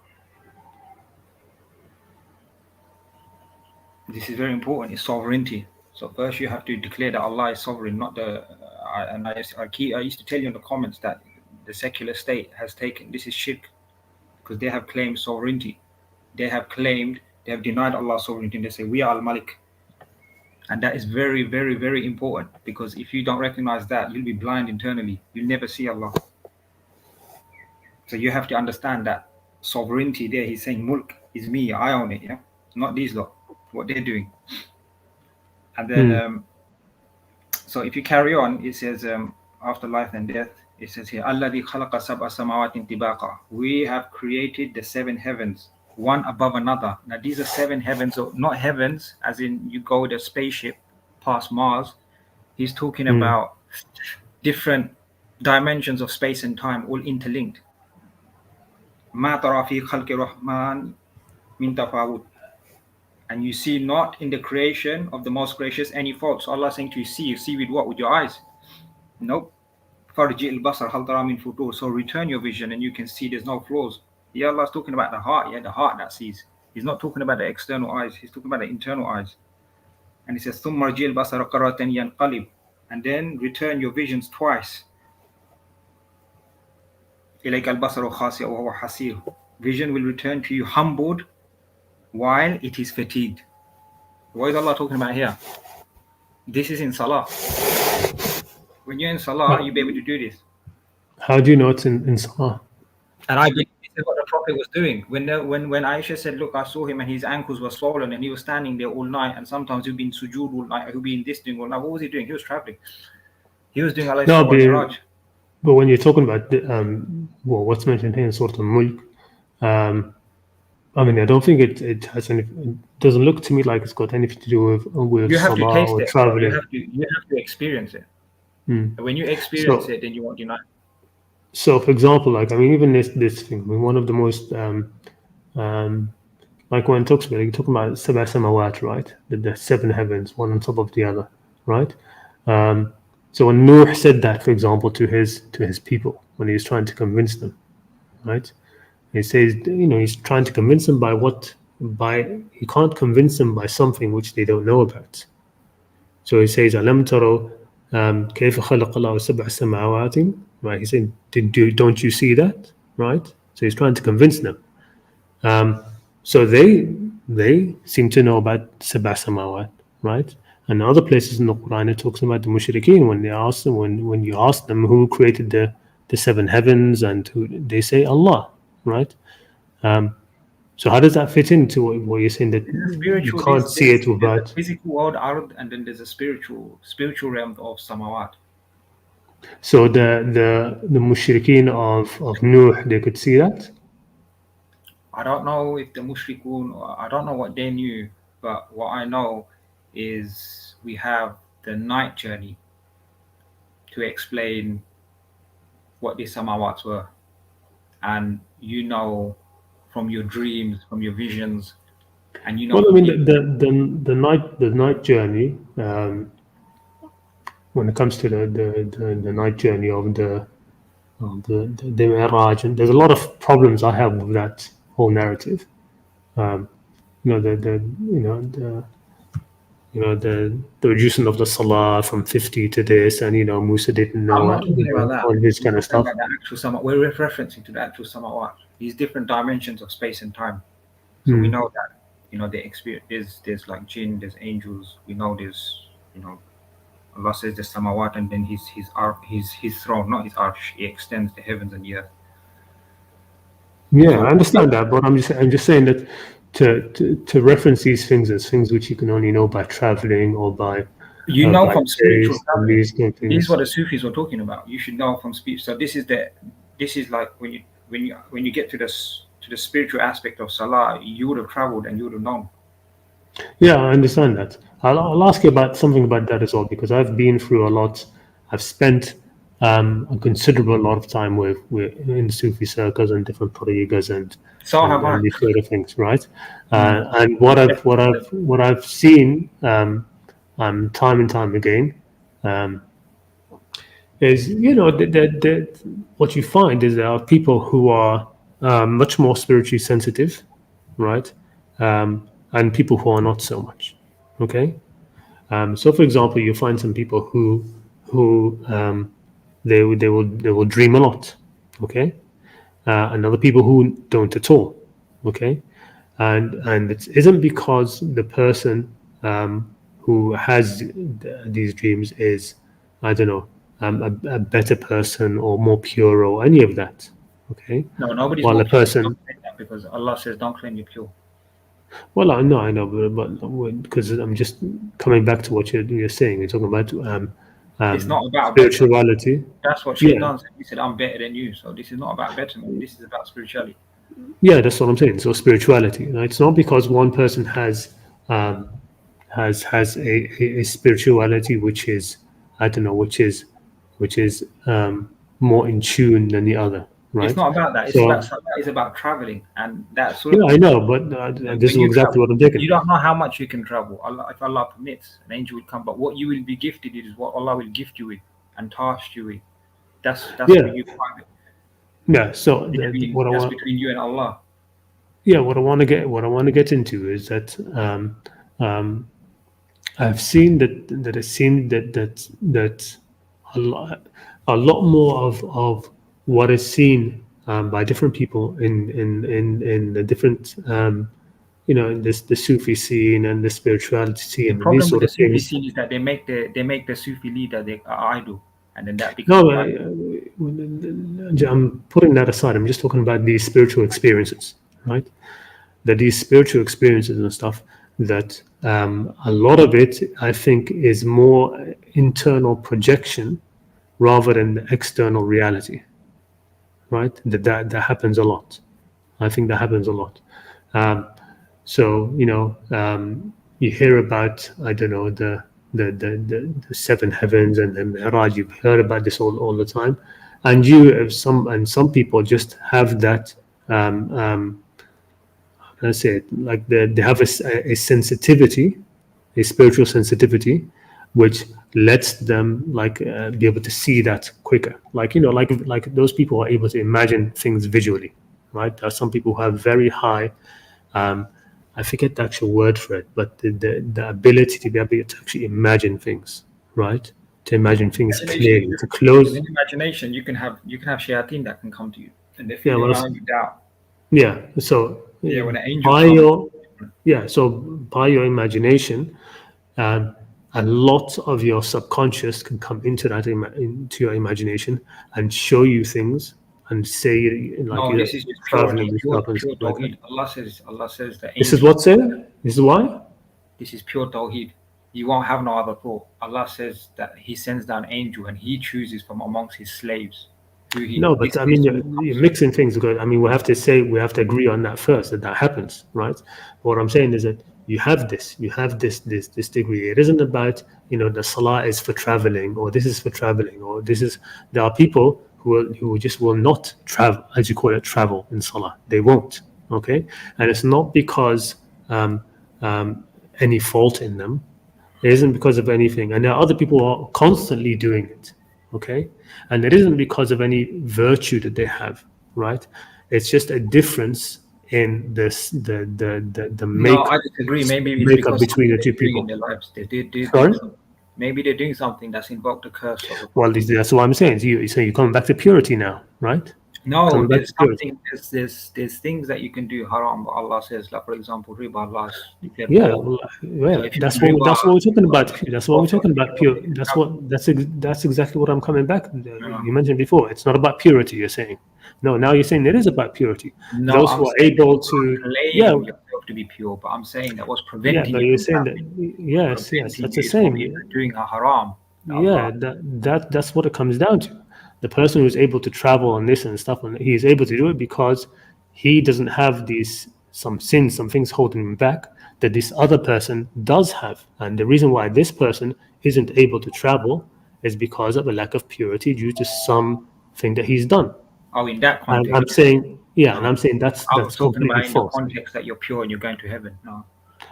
B: This is very important. It's sovereignty. So first you have to declare that Allah is sovereign, not the. I used to tell you in the comments that the secular state has taken, this is shirk, because they have claimed sovereignty. They have denied Allah's sovereignty, and they say we are Al-Malik. And that is very, very, very important, because if you don't recognize that, you'll be blind internally. You'll never see Allah. So you have to understand that sovereignty there, He's saying Mulk is me, I own it, not these lot, what they're doing. And then so if you carry on, it says after life and death, it says here, Alladhi khalaqa sab'a samawatin tibaqa. We have created the 7 heavens, one above another. Now these are 7 heavens, so not heavens as in you go with a spaceship past Mars. He's talking about different dimensions of space and time, all interlinked. Ma tara fi khalqi rahman min tafawut. And you see not in the creation of the most gracious any fault. So Allah is saying to you see with what? With your eyes? Nope. Farji al-basar hal tara min futur. So return your vision and you can see there's no flaws. Yeah, Allah is talking about the heart, the heart that sees. He's not talking about the external eyes, He's talking about the internal eyes. And He says, ثُمَّ رْجِعِ الْبَصَرَ قَرَّةً يَنْقَلِبْ. And then return your visions twice. إِلَيْكَ الْبَصَرُ خَاسِئًا وَهُوَ حَسِيرٌ. Vision will return to you humbled while it is fatigued. What is Allah talking about here? This is in Salah. When you're in Salah, you'll be able to do this.
A: How do you know it's in Salah?
B: And I believe this is what the Prophet was doing. When Aisha said, look, I saw him and his ankles were swollen and he was standing there all night, and sometimes he'd be in sujood all night, he'd be in this doing all night. What was he doing? He was traveling. He was doing Allah.
A: But when you're talking about what's mentioned here in Surah Al-Mulk, I mean, I don't think it has any. It doesn't look to me like it's got anything to do with
B: you have
A: Salah
B: to taste
A: or
B: it.
A: traveling.
B: You have to experience it. And when you experience it, then you won't deny it.
A: So, for example, like, I mean, even this thing, I mean, one of the most, like when it talks about, you're talking about sab'a samawat, right? The 7 heavens, one on top of the other, right? So when Nuh said that, for example, to his people, when he was trying to convince them, right? He says, he's trying to convince them he can't convince them by something which they don't know about. So he says, Alam taro كيف خلق الله سبع سماوات, right? He's saying, don't you see that, right? So he's trying to convince them. So they seem to know about sab'a samawat, right? And other places in the Quran it talks about the mushrikeen when they ask them, when you ask them who created the 7 heavens, and who they say Allah, right? So how does that fit into what you're saying, that you can't see it without?
B: There's a physical world, ard, and then there's a spiritual realm of samawat.
A: So the mushrikeen of Nuh, they could see that?
B: I don't know if the mushrikun, I don't know what they knew, but what I know is we have the night journey to explain what these samawats were. And from your dreams, from your visions, and
A: Well, I mean, the night journey, when it comes to the night journey of the Mi'raj, and there's a lot of problems I have with that whole narrative. You know, the reducing of the salah from 50 to this, and Musa didn't know
B: I'm not talking about that.
A: all this
B: We're
A: kind of
B: talking
A: stuff.
B: about the actual samawat. We're referencing to the actual samawat. These different dimensions of space and time. So we know that the experience. There's like jinn, there's angels. We know there's Allah says the samawat, and then his throne, not his arsh. He extends the heavens and the earth.
A: Yeah,
B: So-
A: I understand that, but I'm just saying that to reference these things as things which you can only know by traveling or by by
B: from spiritual
A: taste and
B: traveling.
A: these kind of
B: This is
A: things.
B: what the Sufis were talking about. You should know from speech. So this is like when you get to the spiritual aspect of salah, you would have traveled and you would have known.
A: Yeah, I understand that. I'll ask you about something about that as well, because I've been through a lot. I've spent a considerable lot of time with in Sufi circles and different tariqas and
B: So have I.
A: these sort of things, right? And what I've seen time and time again is what you find is there are people who are much more spiritually sensitive, right? And people who are not so much. Okay. So, for example, you find some people who they will dream a lot. Okay. And other people who don't at all. Okay. And it isn't because the person who has these dreams is, I don't know, a better person or more pure or any of that. Okay.
B: No, nobody's
A: While
B: more
A: a
B: pure.
A: person,
B: Don't say that, because Allah says, "Don't claim you're pure."
A: well, I know, but because I'm just coming back to what you're saying. You're talking about
B: It's not about betterment.
A: spirituality.
B: That's what
A: Yeah.
B: Shaitan said. He said, "I'm better than you." So this is not about betterment. This is about spirituality.
A: Yeah, that's what I'm saying. So spirituality. Right? It's not because one person has a spirituality which is, I don't know, which is more in tune than the other, right?
B: It's not about that. It's
A: So
B: about salah. It's about traveling, and that sort
A: yeah,
B: of.
A: I know, but this is
B: When you
A: exactly
B: travel,
A: what I'm taking.
B: you don't know how much you can travel. If Allah permits, an angel will come. But what you will be gifted is what Allah will gift you with and task you with. That's
A: Yeah.
B: for you private.
A: Yeah. So
B: That's between you and Allah.
A: what I want to get into is that I've seen that it seemed that a lot more of what is seen by different people in the different in the Sufi scene and the spirituality scene
B: The
A: and these
B: problem with
A: sort
B: the
A: of
B: Sufi
A: things.
B: scene is that they make the Sufi leader the idol, and then that becomes.
A: No, I'm putting that aside. I'm just talking about these spiritual experiences, right? That these spiritual experiences and stuff, that a lot of it, I think, is more internal projection rather than external reality, right? That happens a lot. I think that happens a lot. So you hear about, I don't know, the seven heavens and the Mi'raj. You've heard about this all the time, and some people just have that. I say it like they have a sensitivity, a spiritual sensitivity, which lets them be able to see that quicker. Like those people are able to imagine things visually, right? There are some people who have very high, I forget the actual word for it, but the ability to be able to actually imagine things, right? To imagine things clearly, to close.
B: In imagination, you can have shayateen that can come to you, and they
A: Yeah,
B: feel
A: well,
B: around you doubt.
A: Yeah. So
B: Yeah, when an angel
A: by
B: comes.
A: by your imagination, a lot of your subconscious can come into into your imagination and show you things and say
B: No, this is just
A: traveling
B: pure
A: and stuff and stuff like
B: tawheed.
A: that.
B: Allah says that.
A: This is what's saying. This is why.
B: This is pure tawheed. You won't have no other thought. Allah says that He sends down angel and He chooses from amongst His slaves.
A: No, but I mean, you're mixing things. Because I mean, we have to agree on that first, that happens, right? What I'm saying is that you have this degree. It isn't about the salah is for traveling, or this is for traveling, or this is. There are people who just will not travel, as you call it, travel in salah. They won't. Okay, and it's not because any fault in them. It isn't because of anything, and there are other people who are constantly doing it. okay? And it isn't because of any virtue that they have, right? It's just a difference in this the
B: No, I
A: makeup
B: disagree. Maybe it's because
A: between
B: something
A: the
B: they're
A: two
B: doing in
A: people.
B: their lives. They're doing
A: Sorry?
B: something. Maybe they're doing something that's invoked the curse of the
A: Well,
B: Prophet.
A: that's what I'm saying. So you're coming back to purity now, right?
B: No,
A: Coming back
B: there's
A: to purity.
B: something. There's things that you can do haram, but Allah says, like for example, riba. Allah has declared
A: Yeah,
B: war. So
A: well,
B: if you
A: that's
B: do
A: what
B: riba,
A: we're talking about.
B: Allah
A: That's what we're
B: both
A: talking about. Pure. That's exactly what I'm coming back. You mentioned before. It's not about purity. You're saying. No, now you're saying it is about purity.
B: No,
A: Those
B: I'm
A: who are
B: saying
A: able
B: you
A: to,
B: can't
A: yeah,
B: claim yourself to be pure, but I'm saying that what's
A: yeah,
B: preventing
A: but
B: you
A: you're
B: from
A: saying that,
B: traveling,
A: yes,
B: preventing
A: that's the
B: you from even
A: same.
B: doing a haram. Allah.
A: Yeah, that's what it comes down to. The person who's able to travel on this and stuff, and he is able to do it because he doesn't have these some sins, some things holding him back that this other person does have. And the reason why this person isn't able to travel is because of a lack of purity due to something that he's done.
B: Oh, in that
A: And
B: context.
A: I'm saying, yeah, and
B: No.
A: I'm saying
B: I was
A: that's
B: talking
A: completely
B: about in the
A: false.
B: context that you're pure and you're going to heaven. No.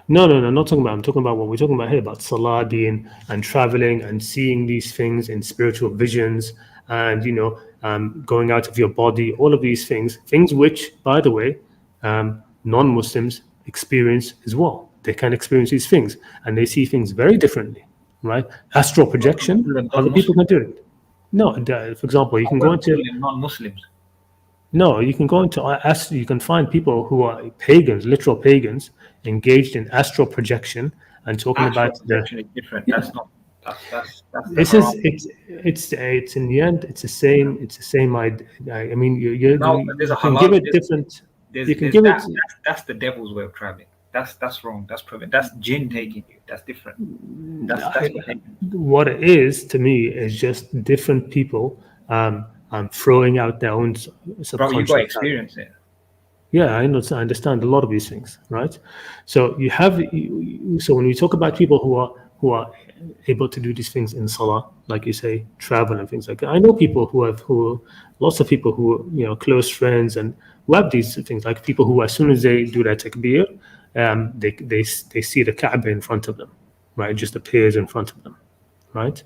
A: No, I'm not talking about. I'm talking about what we're talking about here about salah being and traveling and seeing these things in spiritual visions and going out of your body. All of these things which, by the way, non-Muslims experience as well. They can experience these things and they see things very differently, right? Astral projection,
B: Muslim,
A: other people
B: non-Muslim.
A: can do it. No, for example, you
B: I
A: can go
B: won't call
A: into
B: them non-Muslims.
A: no, you can go into you can find people who are pagans, literal pagans, engaged in astral projection and talking
B: Astral
A: about the.
B: projection is different.
A: Yeah,
B: That's not. That's the
A: this
B: haram.
A: is it's in the end it's the same idea. I mean
B: No, but there's a
A: you can give
B: halal.
A: it different. You can
B: There's
A: give it.
B: that's the devil's way of traveling. That's wrong. That's jinn taking you. That's different. That's behavior.
A: What it is to me is just different people throwing out their own
B: Bro, you got to
A: subconscious.
B: experience it.
A: Yeah, I understand a lot of these things, right? So so when we talk about people who are able to do these things in salah, like you say, travel and things like that. I know people lots of people who close friends and who have these things, like people who as soon as they do their takbir, they see the Kaaba in front of them, right? It just appears in front of them, right?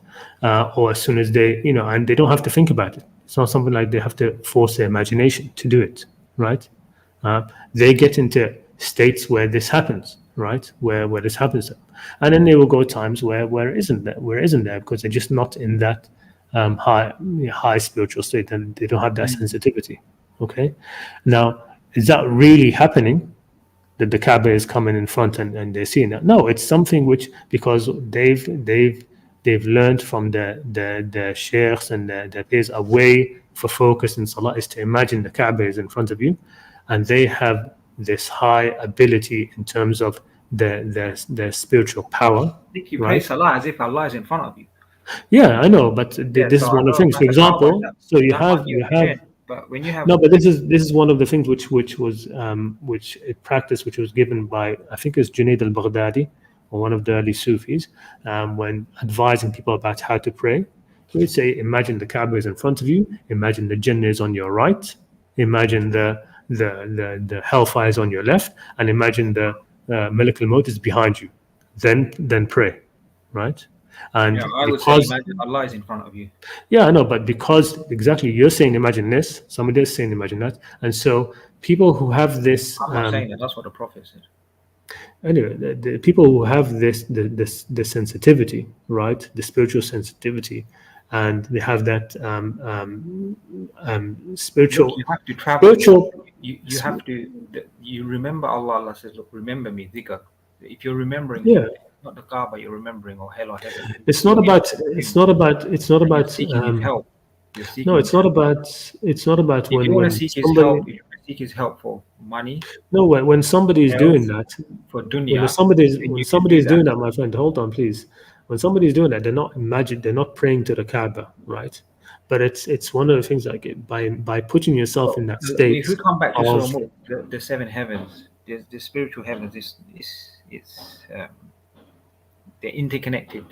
A: Or as soon as and they don't have to think about it. It's not something like they have to force their imagination to do it, right? They get into states where this happens, right? Where this happens, and then there will go times where it isn't there because they're just not in that high spiritual state, and they don't have that sensitivity. Okay, now is that really happening? That the Kaaba is coming in front and they're seeing that? No, it's something which because they've learned from the sheikhs and the peers a way for focus in salah is to imagine the Kaaba is in front of you, and they have this high ability in terms of their spiritual power,
B: I think you pray
A: right?
B: salah as if Allah is in front of you.
A: Yeah, I know, but
B: Yeah,
A: this
B: so
A: is
B: I
A: one of the
B: know
A: things. For
B: like the Kaaba,
A: example, so
B: that might be
A: you have
B: okay, but when you have
A: no, but this is one of the things which was which a practice which was given by I think it's Junaid al-Baghdadi or one of the early Sufis when advising people about how to pray. He would say, imagine the Kaaba is in front of you, imagine the Jannah is on your right, imagine the hellfire is on your left, and imagine the Malak al-Maut is behind you. Then pray, right?
B: yeah,
A: And
B: I would say
A: because
B: imagine Allah is in front of you.
A: yeah, I know, but because exactly you're saying imagine this, somebody else saying imagine that, and so people who have this
B: I'm not saying that. That's what the Prophet said.
A: anyway, the people who have the sensitivity, right, the spiritual sensitivity, and they have that
B: Look,
A: spiritual
B: you have to travel.
A: spiritual.
B: You have to. You remember Allah. Allah says, "Look, remember me, dhikr." If you're remembering
A: Yeah,
B: Him, not the Kaaba, you're remembering or hell or heaven.
A: it's not
B: You're in
A: about
B: Him
A: it's not
B: and you're
A: about
B: seeking His help. You're
A: no,
B: seeking His
A: it's not
B: help.
A: about
B: If you want to
A: when
B: seek His
A: somebody
B: help, if you want to seek His help for money,
A: no when somebody is doing
B: health,
A: that.
B: for dunya, then
A: When
B: you can
A: somebody
B: do
A: is
B: that.
A: doing that, my friend, hold on, please. When somebody is doing that, they're not praying to the Kaaba, right? But it's one of the things like by putting yourself
B: So
A: in that
B: if
A: state
B: we come back to
A: of
B: Surah Mulk, the seven heavens, the spiritual heavens, they're interconnected,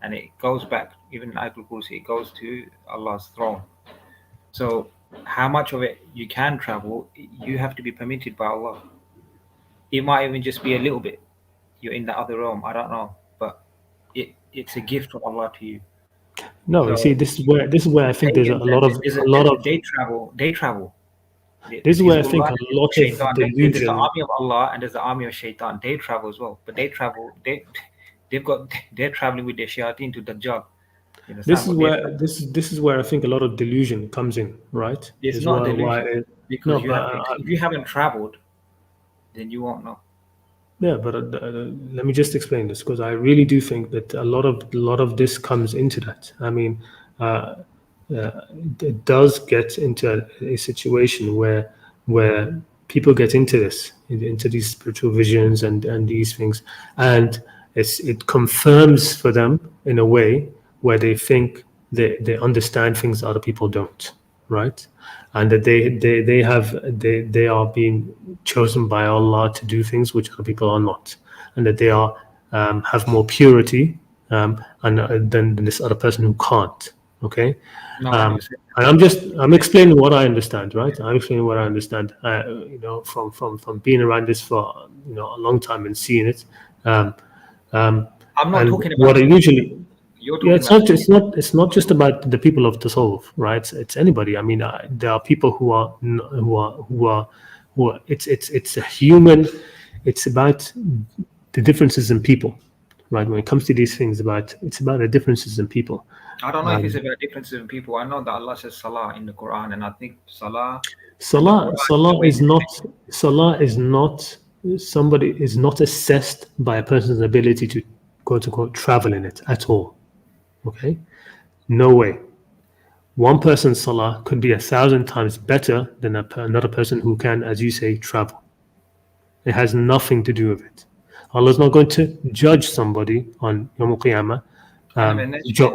B: and it goes back. Even in Ayatul Kursi, it goes to Allah's throne. So how much of it you can travel, you have to be permitted by Allah. It might even just be a little bit. You're in the other realm. I don't know, but it's a gift from Allah to you.
A: No, you
B: So
A: see, this is where I think there's a
B: pagans
A: lot of
B: there's
A: a lot of
B: they travel.
A: this is
B: There's
A: where I think
B: Hizbullah,
A: a
B: there's
A: lot of
B: Shaitan. There's the
A: delusion.
B: army of Allah and there's the army of Shaitan. They travel as well, but they travel. They're traveling with their shayateen to Dajjal. You
A: This
B: understand?
A: is
B: But they're
A: where this is where I think a lot of delusion comes in, right?
B: It's
A: Is
B: not
A: why
B: delusion because
A: no,
B: you
A: but
B: have to. If you haven't traveled, then you won't know.
A: yeah, but let me just explain this because I really do think that a lot of this comes into that. I mean, uh, it does get into a situation where people get into this, into these spiritual visions and these things, and it confirms for them in a way where they think they understand things other people don't, right? And that they are being chosen by Allah to do things which other people are not, and that they are have more purity than this other person who can't. Okay,
B: No, I never said
A: and I'm explaining what I understand, right? I'm explaining what I understand. From being around this for a long time and seeing it, um, um,
B: I'm not
A: and
B: talking about
A: what I
B: the
A: usually
B: You're
A: yeah,
B: talking about.
A: it's not just about the people of Tasawwuf, right? It's anybody. I mean, there are people who are. It's a human. It's about the differences in people, right? When it comes to these things, it's about the differences in people.
B: I don't know if it's about differences in people. I know that Allah says Salah in the Quran, and I think Salah and the Quran is always
A: Salah is not somebody is not assessed by a person's ability to quote unquote travel in it at all. Okay, no way. One person's salah could be 1,000 times better than another person who can, as you say, travel. It has nothing to do with it. Allah is not going to judge somebody on Yawm al-Qiyamah,
B: I never mentioned it.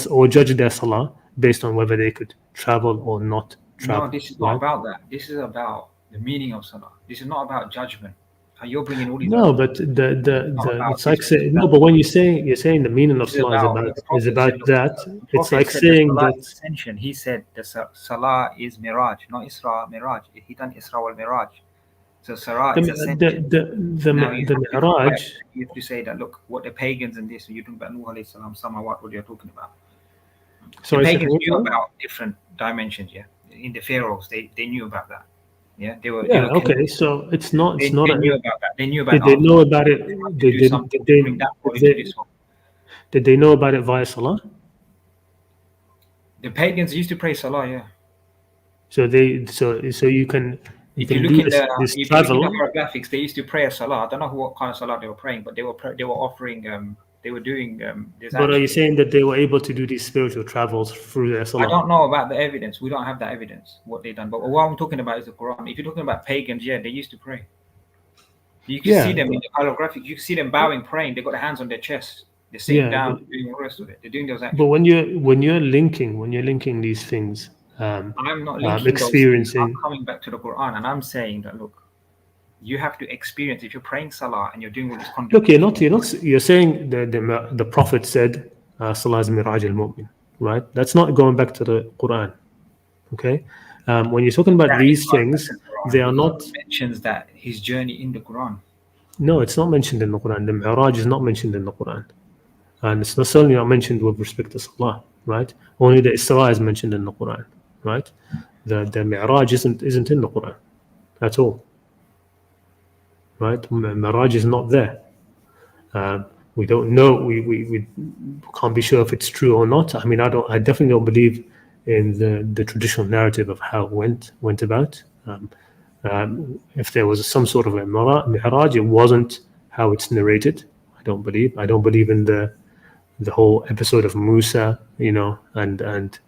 A: or judge their salah based on whether they could travel or not
B: No,
A: travel.
B: this is not
A: Right?
B: about that. This is about the meaning of Salah. This is not about judgment. How you're bringing all these
A: No,
B: other.
A: but
B: It's not about
A: it's
B: this.
A: like saying no. But when you're saying the meaning of
B: This is
A: salah
B: about what the
A: is
B: Prophet
A: about
B: said.
A: that.
B: The
A: It's
B: Prophet
A: like
B: said that
A: saying
B: Salah
A: that
B: is ascension. He said the Salah is Miraj, not Isra, Miraj. He done Isra wal Miraj. So Salah
A: the
B: is
A: the
B: ascension.
A: the the,
B: Now
A: the mi'raj.
B: you have to say that, look, what the pagans and this, you're talking about Nuh alayhi salam, Samawat, what you're talking about. The
A: Sorry,
B: pagans
A: second.
B: knew about different dimensions, yeah. In the pharaohs, they knew about that. Yeah, they
A: Yeah.
B: were
A: Okay. So it's not. It's not.
B: they knew about that. They knew about
A: Did they
B: after
A: know about it?
B: they have to
A: Did
B: do
A: they,
B: something
A: did
B: to
A: they,
B: bring that
A: did
B: ball into
A: they,
B: this hole.
A: did they know about it via Salah?
B: The pagans used to pray Salah, yeah.
A: So you can
B: If you look
A: do
B: in the
A: this
B: if you look in the
A: travel.
B: hieroglyphics, they used to pray a Salah. I don't know what kind of Salah they were praying, but they were offering they were doing there's
A: But are you
B: actually
A: saying that they were able to do these spiritual travels through their
B: I
A: Salah?
B: don't know about the evidence. We don't have that evidence what they done. But what I'm talking about is the Quran. If you're talking about pagans, yeah, they used to pray. You can see
A: Yeah.
B: them in the hieroglyphic. You can see them bowing, praying. They got their hands on their chest. They're sitting
A: Yeah.
B: down, doing the rest of it. They're doing those actions.
A: But when you're linking these things,
B: I'm not linking those things. I'm
A: experiencing.
B: coming back to the Quran, and I'm saying that look, you have to experience. If you're praying Salah and you're doing all this
A: Look,
B: contemplation,
A: you're saying the Prophet said, Salah is miraj al-mu'min, right? That's not going back to the Quran. Okay, when you're talking about
B: that is
A: these
B: going back
A: things,
B: to the Quran
A: they are
B: because
A: not.
B: it mentions that his journey in the Quran.
A: No, it's not mentioned in the Quran. The Mi'raj is not mentioned in the Quran, and it's not certainly not mentioned with respect to Salah, right? Only the Isra is mentioned in the Quran, right? The Mi'raj isn't in the Quran at all, right? Mi'raj is not there. We don't know. We can't be sure if it's true or not. I mean, I definitely don't believe in the traditional narrative of how it went about. If there was some sort of a mi'raj, it wasn't how it's narrated. I don't believe. I don't believe in the whole episode of Musa, and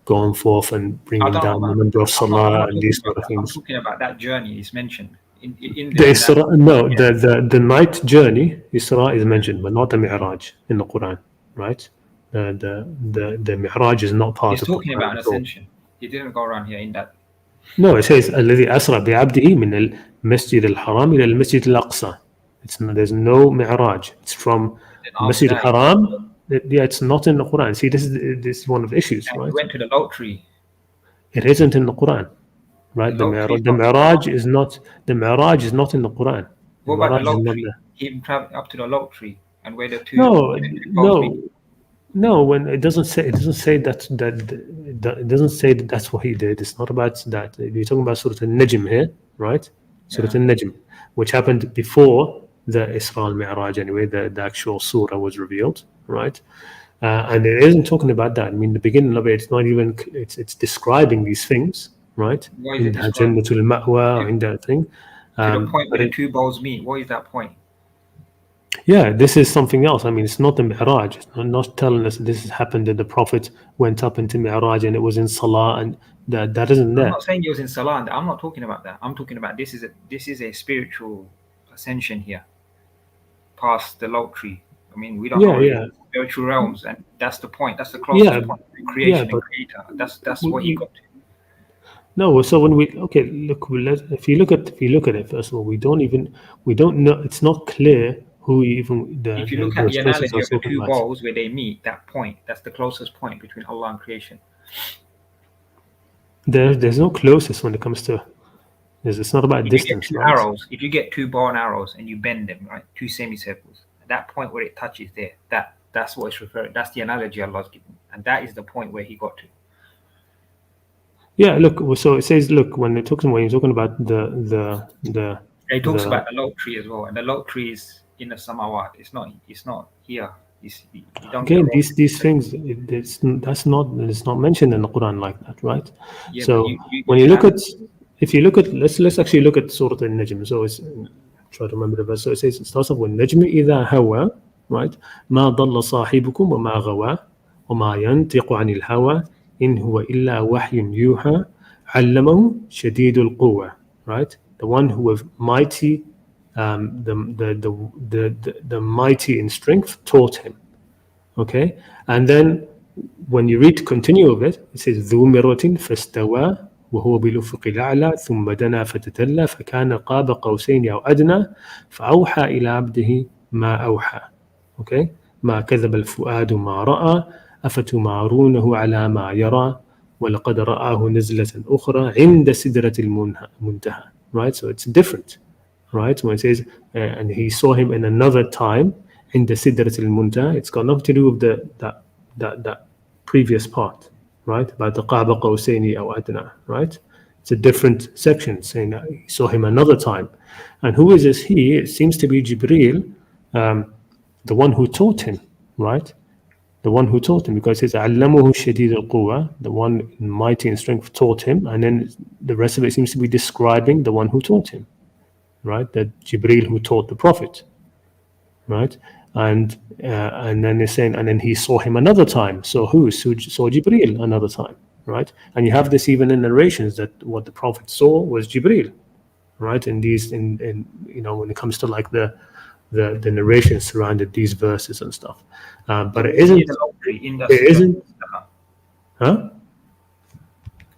A: going forth and
B: I
A: bringing
B: don't know
A: down the
B: about.
A: number of
B: I'm
A: salah
B: not
A: and
B: talking
A: these
B: about
A: sort of
B: that. I'm
A: things.
B: talking about that journey is mentioned in
A: The
B: there.
A: Isra, no, the night journey, Isra is mentioned, but not the Mi'raj in the Quran, right? The Mi'raj is not part
B: He's
A: of the
B: talking about
A: Quran
B: an
A: at all.
B: ascension. He didn't go around here in that.
A: No, it says الذي أسرى بعبده من المسجد الحرام إلى المسجد الأقصى. There's no Mi'raj. It's from
B: Then
A: the
B: after
A: Masjid
B: that,
A: al-Haram. Yeah, it's not in the Quran. See, this is one of the issues,
B: he
A: right?
B: went to the low tree.
A: It isn't in the Quran,
B: The
A: right?
B: low tree is
A: The
B: not in the Quran.
A: Mi'raj is not in the Quran. The
B: What about the
A: Mi'raj is
B: low
A: not
B: tree?
A: there.
B: He traveled up to the low tree and where the two
A: No,
B: poles
A: no,
B: meet.
A: No, when it doesn't say it doesn't say that that's what he did. It's not about that. You're talking about Surah Al-Najm here, right? Surah
B: Yeah.
A: Al-Najm, which happened before the Isra al-Mi'raj anyway, the actual surah was revealed, right? And it isn't talking about that. I mean, the beginning of it, it's not even, it's describing these things, right?
B: Why is
A: In
B: it described
A: Jannatul Ma'wa, in that thing.
B: to the point
A: But
B: where the two bowls meet? What is that point?
A: yeah, this is something else. I mean, it's not the Mi'raj. It's not telling us this has happened that the Prophet went up into Mi'raj and it was in Salah, and that isn't
B: I'm
A: there.
B: not saying he was in Salah. I'm not talking about that. I'm talking about this is a spiritual ascension here, past the low tree. I mean, we don't know
A: Yeah,
B: spiritual realms, and that's the point. That's the closest
A: yeah,
B: point to creation
A: but
B: and creator. That's what he got to.
A: no. So when look, if you look at it first of all, we don't know. It's not clear who even
B: If you look at
A: those
B: the
A: verses
B: analogy
A: are
B: of the
A: talking
B: two
A: about.
B: bowls where they meet, that point, that's the closest point between Allah and creation.
A: There's no closest when it comes to. It's not about
B: If you get
A: distance,
B: two
A: right?
B: arrows, if you get two bow and arrows and you bend them, right, two semicircles, at that point where it touches there, that's what it's referring. That's the analogy Allah's given, and that is the point where he got to.
A: Yeah, look. So it says, look, when you're talking about
B: It talks
A: the
B: about the low tree as well, and the low tree is in the samawat. It's not here. You don't get
A: again,
B: wrong.
A: these things, it's not mentioned in the Quran like that, right?
B: Yeah,
A: So
B: but you
A: when you
B: should
A: look
B: have.
A: at, if you look at, let's actually look at Surah Al-Najm. So it's, try to remember the verse. So it says, it starts off with Najm إذا هوى, right? ما ضل صاحبكم وما غوى وما ينطق عن الهوى إن هو إلا وحي يوحى علمه شديد القوة, right? The one who was mighty, the mighty in strength taught him. Okay, and then when you read continue of it, it says ذو مرة فاستوى وهو بالأفق الأعلى ثم دنا فتدلى فكان قاب قوسين أو أدنى فأوحى إلى عبده ما أوحى. Okay, ما كذب الفؤاد ما رأى أفتمارونه على ما يرى ولقد رآه نزلة أخرى عند سدرة المنتهى. Right, so it's different. Right, when it says and he saw him in another time in the Sidrat al-Muntaha, it's got nothing to do with that previous part, right? About the Qaba Qawsaini aw Adna, right? It's a different section saying that he saw him another time. And who is this he? It seems to be Jibreel, the one who taught him, right? The one who taught him, because it says Allamuhu Shadid al-Quwa, the one mighty in strength taught him, and then the rest of it seems to be describing the one who taught him, right? That Jibreel who taught the Prophet, right? And then they're saying, and then he saw him another time. So who saw Jibreel another time, right? And you have this even in narrations that what the Prophet saw was Jibreel, right? In these, in when it comes to like the narrations surrounded these verses and stuff. But it isn't. It isn't. Huh?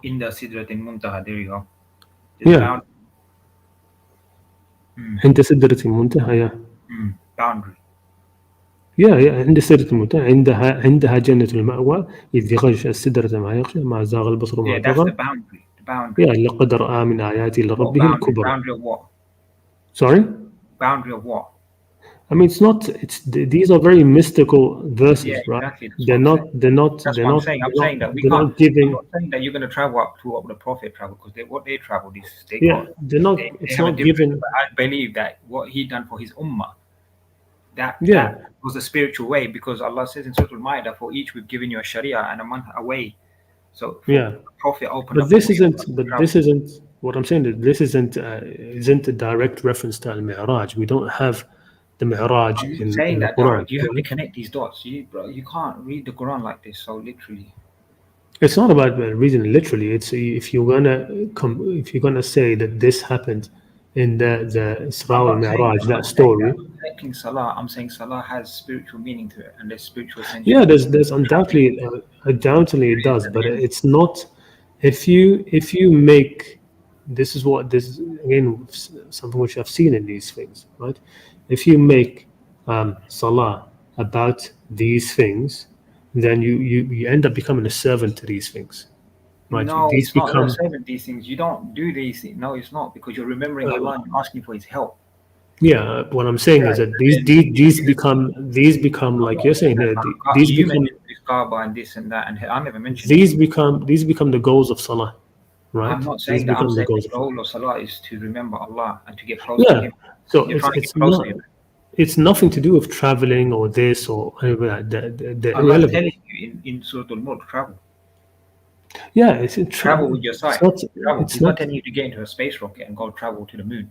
B: In the Sidrat al-Muntaha, there you go.
A: Yeah. عند سدرة المنتهى, yeah.
B: Boundary.
A: Yeah, عند سدرة المنتهى عندها جنة المأوى إذ يغشى السدرة ما يغشى ما زاغ البصر ما
B: Yeah, that's
A: طغى.
B: the boundary. The boundary.
A: Yeah, لقد رأى من آيات لربه الكبرى.
B: Boundary of what?
A: Sorry?
B: Boundary of what?
A: I mean, these are very mystical verses,
B: yeah,
A: right?
B: Exactly.
A: They're not.
B: That's what I'm saying. I'm saying that we can't.
A: Not giving,
B: I'm not saying that you're going to travel up to what the Prophet traveled, because what they traveled is they
A: they're not. It's not given.
B: I believe that what he done for his ummah, that was a spiritual way, because Allah says in Surah Al-Ma'idah, for each we've given you a Sharia and a way. So the Prophet opened up.
A: But this isn't. What I'm saying is this isn't a direct reference to Al-Mi'raj. We don't have the Mi'raj in the Quran.
B: You have to connect these dots. You can't read the Quran like this so literally.
A: It's not about reading literally. It's if you're gonna say that this happened in the Isra al-Mi'raj, that story.
B: I'm connecting Salah. I'm saying Salah has spiritual meaning to it, and there's spiritual essence.
A: Yeah, there's undoubtedly it does, but it's not. If you make this is again something which I've seen in these things, right? If you make Salah about these things, then you end up becoming a servant to these things, right?
B: No, it's not a servant. These things you don't do these things. No, it's not, because you're remembering Allah and asking for His help.
A: Yeah, what I'm saying is
B: Right.
A: that
B: And then
A: these become
B: I'm
A: like
B: not
A: you're
B: saying
A: saying
B: that
A: here.
B: you mentioned this Kaaba and this and that, and I never mentioned any.
A: These become the goals of salah,
B: I'm
A: right?
B: not
A: These
B: saying that. I'm
A: become the
B: saying the
A: goals of
B: goal of Salah is to remember Allah and to get close to
A: yeah.
B: Him.
A: So
B: You're trying to get
A: it's
B: close
A: not
B: to Him.
A: it's nothing to do with traveling or this or anything like that. They're
B: Allah is
A: irrelevant.
B: telling you in Surah Al-Mulk, travel.
A: Yeah,
B: Travel with your
A: it's
B: sight.
A: not
B: Travel.
A: it's
B: He's not
A: not
B: telling you to get into a space rocket and go travel to the moon.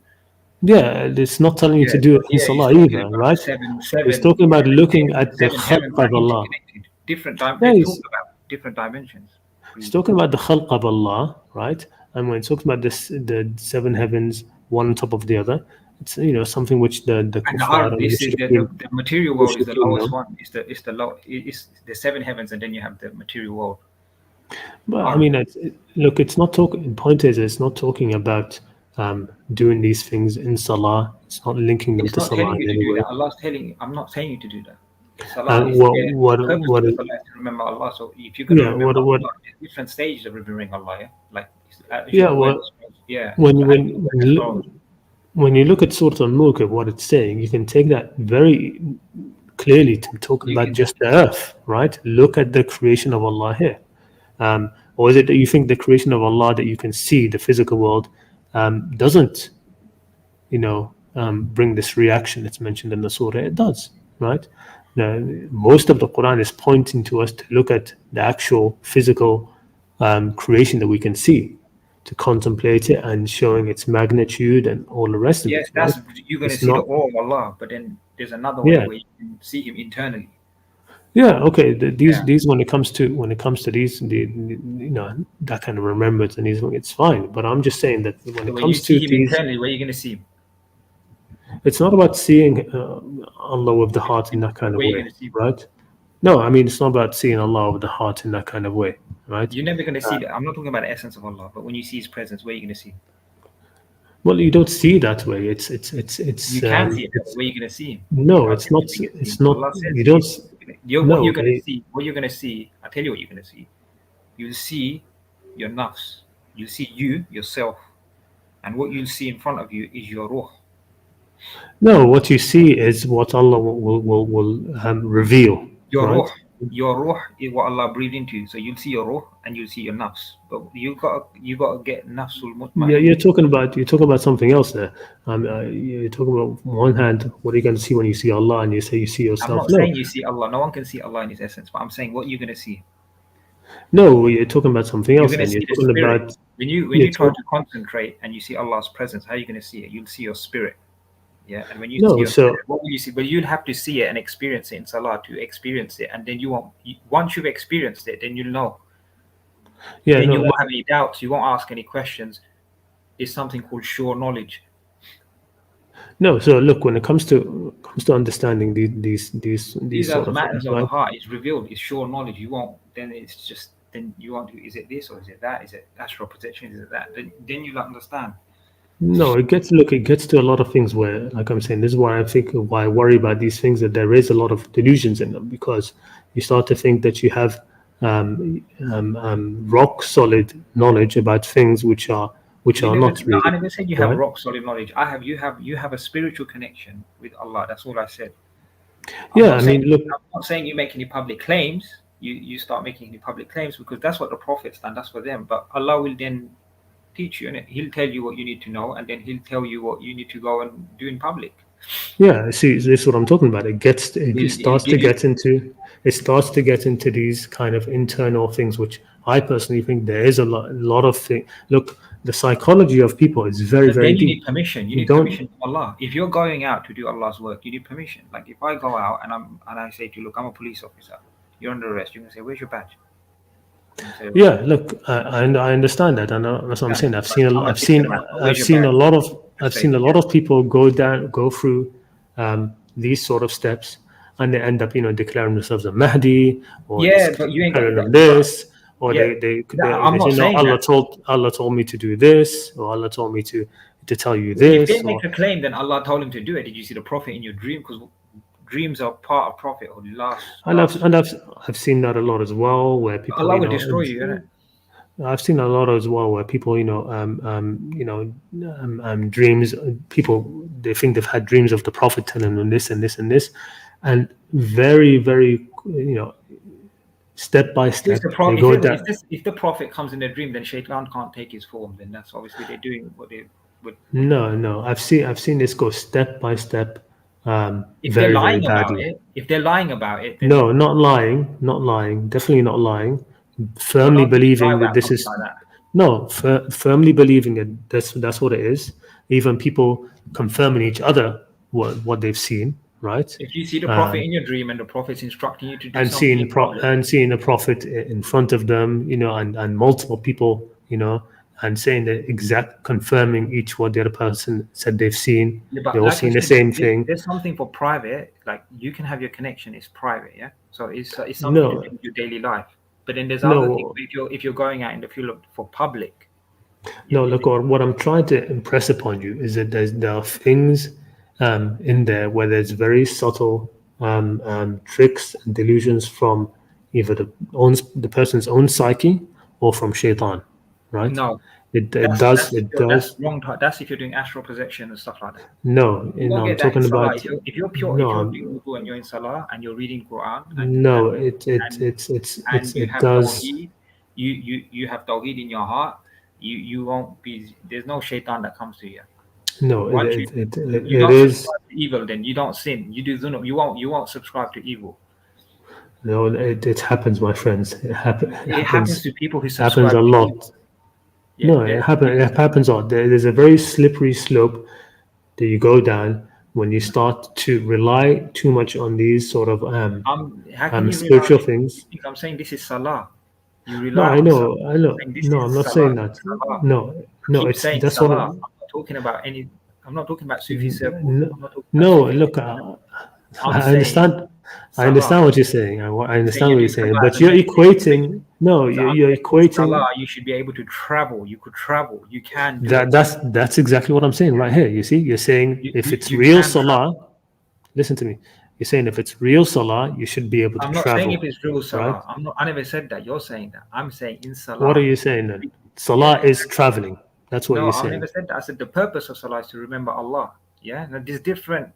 A: yeah. It's not telling you
B: Yeah,
A: to do it in
B: yeah. He's
A: salah
B: talking
A: either,
B: about the
A: right?
B: seven,
A: It's
B: seven,
A: talking about
B: seven,
A: looking at the
B: seven
A: khalq
B: heavens are
A: of Allah.
B: interconnected. Different
A: Yeah,
B: They've talked about different dimensions.
A: it's talking about the khalq of Allah, right? And when it's talking about this, the seven heavens, one on top of the other, it's something which the
B: And the
A: kuffar
B: art,
A: and the
B: this is
A: mushrikeen,
B: the material world is the lowest one. It's the low. It's the seven heavens, and then you have the material world.
A: But I
B: Art.
A: mean, look, it's not talking. The point is, it's not talking about doing these things in salah. It's not linking them
B: It's
A: to
B: not
A: salah
B: telling you
A: in
B: to
A: any
B: do
A: way.
B: that. Allah's telling you. I'm not saying you to do that. The salah
A: And
B: is there. The purpose
A: what
B: of the salah is to remember Allah. So if you're going to
A: yeah,
B: remember
A: what
B: Allah, there's different stages of remembering Allah. Yeah? Like as you
A: yeah,
B: wear the
A: what
B: scrolls. Yeah.
A: when
B: So as you wear the scrolls.
A: when you look at Surah Al-Mulk, what it's saying, you can take that very clearly to talk
B: You
A: about
B: can.
A: just the earth, right? Look at the creation of Allah here. Or is it that you think the creation of Allah that you can see, the physical world, doesn't, bring this reaction that's mentioned in the surah? It does, right? Now, most of the Quran is pointing to us to look at the actual physical creation that we can see, to contemplate it and showing its magnitude and all the rest of
B: Yeah,
A: it, right?
B: that's you're going to
A: It's
B: see the
A: not,
B: awe of Allah, but then there's another way
A: yeah,
B: where you can see Him internally.
A: yeah, okay.
B: Yeah.
A: These when it comes to these, that kind of remembrance and these, it's fine. But I'm just saying that when
B: So
A: it
B: when you
A: comes
B: see
A: to
B: Him
A: these,
B: internally, where are you going to see Him?
A: it's not about seeing Allah with the heart in that kind of
B: Where are you
A: way,
B: going to see Him?
A: right? No, I mean it's not about seeing Allah with the heart in that kind of way, right?
B: You're never going to see that. I'm not talking about the essence of Allah, but when you see His presence, where are you going to see Him?
A: Well, you don't see it that way.
B: You can see it that way. Where are you going to see Him? You
A: No,
B: can't
A: it's
B: see
A: not.
B: Him. Where you going to see
A: It's
B: Him?
A: not.
B: Allah says
A: You don't.
B: what
A: No,
B: you're going to
A: okay.
B: see. What you're going to see. I tell you what you're going to see. You'll see your nafs. You'll see you yourself, and what you'll see in front of you is your ruh.
A: No, what you see is what Allah will reveal,
B: Your
A: right?
B: ruh, your ruh is what Allah breathed into you. So you'll see your ruh and you'll see your nafs. But you got to get nafsul
A: Yeah,
B: mutmain.
A: you're talking about something else there. You're talking about on one hand, what are you going to see when you see Allah, and you say you see
B: I'm
A: yourself?
B: not
A: No,
B: saying you see Allah. No one can see Allah in His essence. But I'm saying what you're going to see.
A: no, you're talking about something
B: You're
A: else.
B: going to
A: Then you're
B: see the
A: talking
B: spirit.
A: about
B: When
A: you're
B: you try
A: talk,
B: to concentrate and you see Allah's presence, how are you going to see it? You'll see your spirit. Yeah, and when you see
A: no.
B: your
A: So
B: spirit, what will you see? But you'll have to see it and experience it in Salah to experience it, and then you won't. Once you've experienced it, then you'll know.
A: yeah,
B: Then
A: no,
B: you
A: look,
B: won't have any doubts. You won't ask any questions. It's something called sure knowledge.
A: no. So look, when it comes to understanding
B: These
A: these
B: are
A: sort
B: the
A: of
B: matters
A: things,
B: of the
A: right?
B: heart. It's revealed. It's sure knowledge. You won't. Then it's just. Then you won't do. Is it this or is it that? Is it astral projection? Is it that? Then you'll understand.
A: No, it gets to a lot of things where, like I'm saying, this is why I think why I worry about these things, that there is a lot of delusions in them, because you start to think that you have rock solid knowledge about things which are not
B: I
A: really,
B: never said you have
A: right.
B: rock solid knowledge. I have. You have a spiritual connection with Allah. That's all I said. I'm
A: Yeah,
B: not
A: I
B: saying
A: mean, look,
B: I'm not saying you make any public claims. You start making any public claims because that's what the prophets done. That's for them. But Allah will then teach you, and He'll tell you what you need to know, and then He'll tell you what you need to go and do in public.
A: yeah, see, this is what I'm talking about. It
B: He'll
A: starts to
B: give you.
A: get into these kind of internal things, which I personally think there is a lot of thing. Look, the psychology of people is very,
B: But
A: very
B: then you
A: deep.
B: need permission. You
A: You
B: need
A: don't
B: permission from Allah. If you're going out to do Allah's work, you need permission. Like if I go out and I say to you, look, I'm a police officer. You're under arrest. You're gonna say, where's your badge? You say,
A: Yeah, look, I understand that, and that's what I'm
B: done.
A: saying.
B: But I'm a diplomat. But where's
A: I've
B: your
A: seen
B: badge?
A: a lot of
B: Just say, yeah.
A: people go through these sort of steps, and they end up, declaring themselves a Mahdi, or
B: Yeah, but you ain't got.
A: telling them
B: But
A: this, or
B: yeah, I'm
A: they say,
B: not
A: no,
B: saying that.
A: Allah told me to do this, or Allah told me to tell you
B: If they
A: this,
B: make
A: or
B: a claim, then Allah told him to do it. Did you see the Prophet in your dream? Because dreams are part of Prophet or
A: and
B: last.
A: I've seen that a lot as well, where people,
B: Allah will destroy you, innit?
A: I've seen a lot as well where people, dreams. People they think they've had dreams of the Prophet telling them this and this and this, and very, very, step by step they go down.
B: If the Prophet comes in a dream, then Shaitan can't take his form. Then that's obviously they're doing what they would.
A: No, I've seen this go step by step.
B: If
A: Very,
B: they're lying
A: very
B: about
A: badly.
B: it, then
A: No, not lying, definitely not lying. Firmly
B: don't lie
A: believing that
B: about
A: this
B: something
A: is
B: like that.
A: no, firmly believing that that's what it is. Even people confirming each other what they've seen, right?
B: If you see the Prophet in your dream and the Prophet's instructing you to do
A: And
B: something in public,
A: seeing a prophet in front of them, and multiple people, and saying the exact confirming each what the other person said they've seen.
B: yeah, but
A: They're all
B: like I
A: seeing the
B: said,
A: same thing.
B: there's something for private. Like you can have your connection; it's private, yeah. So it's something
A: No.
B: to do with your daily life. But then there's other things.
A: No,
B: If you're going out in the field for public,
A: no. Look, or what I'm trying to impress upon you is that there are things in there where there's very subtle tricks and delusions from either the person's own psyche or from shaitan, right?
B: no,
A: It
B: that's
A: does.
B: wrong. That's if you're doing astral projection and stuff like that.
A: No,
B: You won't
A: I'm
B: get that in
A: talking
B: Salah.
A: about.
B: If you're pure,
A: No,
B: if you're
A: I'm-
B: doing wudu and you're in Salah and you're reading Qur'an
A: no,
B: and you
A: it
B: have
A: does.
B: Tawheed, you have Tawheed in your heart, you won't be, there's no shaitan that comes to you.
A: No,
B: Once you
A: it
B: don't
A: is.
B: subscribe to evil, then you don't sin. You do dhunub. You won't subscribe to evil.
A: No, it happens, my friends. It
B: happens to people who
A: happens
B: subscribe
A: a
B: to
A: lot.
B: evil. Yeah,
A: No, it happens a lot. There's a very slippery slope that you go down when you start to rely too much on these sort of
B: how can you
A: spiritual
B: rely?
A: things.
B: I'm saying this is Salah. You
A: No,
B: rely
A: I
B: on
A: know,
B: Salah.
A: I know.
B: Saying this
A: No,
B: is
A: I'm not
B: Salah,
A: saying that.
B: Salah.
A: No,
B: Keep
A: it's
B: saying
A: that's
B: Salah.
A: what.
B: I'm not talking about any. I'm not talking about Sufi circles.
A: No,
B: I'm not talking about
A: no,
B: Sufi.
A: look,
B: I'm
A: I
B: saying
A: understand. I
B: Salah.
A: understand what you're saying. I
B: Saying
A: understand
B: you're
A: what you're
B: doing
A: saying,
B: Salah
A: but
B: as a
A: you're
B: meditation.
A: equating. No,
B: So I'm
A: you're
B: saying
A: equating.
B: Salah, you should be able to travel. You could travel. You can do it.
A: That's exactly what I'm saying right here. You see, you're saying if it's
B: You
A: real
B: can travel.
A: salah, listen to me. You're saying if it's real salah, you should be able to
B: I'm not
A: travel.
B: saying if it's real Salah.
A: Right?
B: I never said that. You're saying that. I'm saying in Salah.
A: What are you saying then? Salah is traveling. That's what
B: No,
A: you're
B: I
A: saying.
B: never said that. I said the purpose of Salah is to remember Allah. Yeah, now, there's different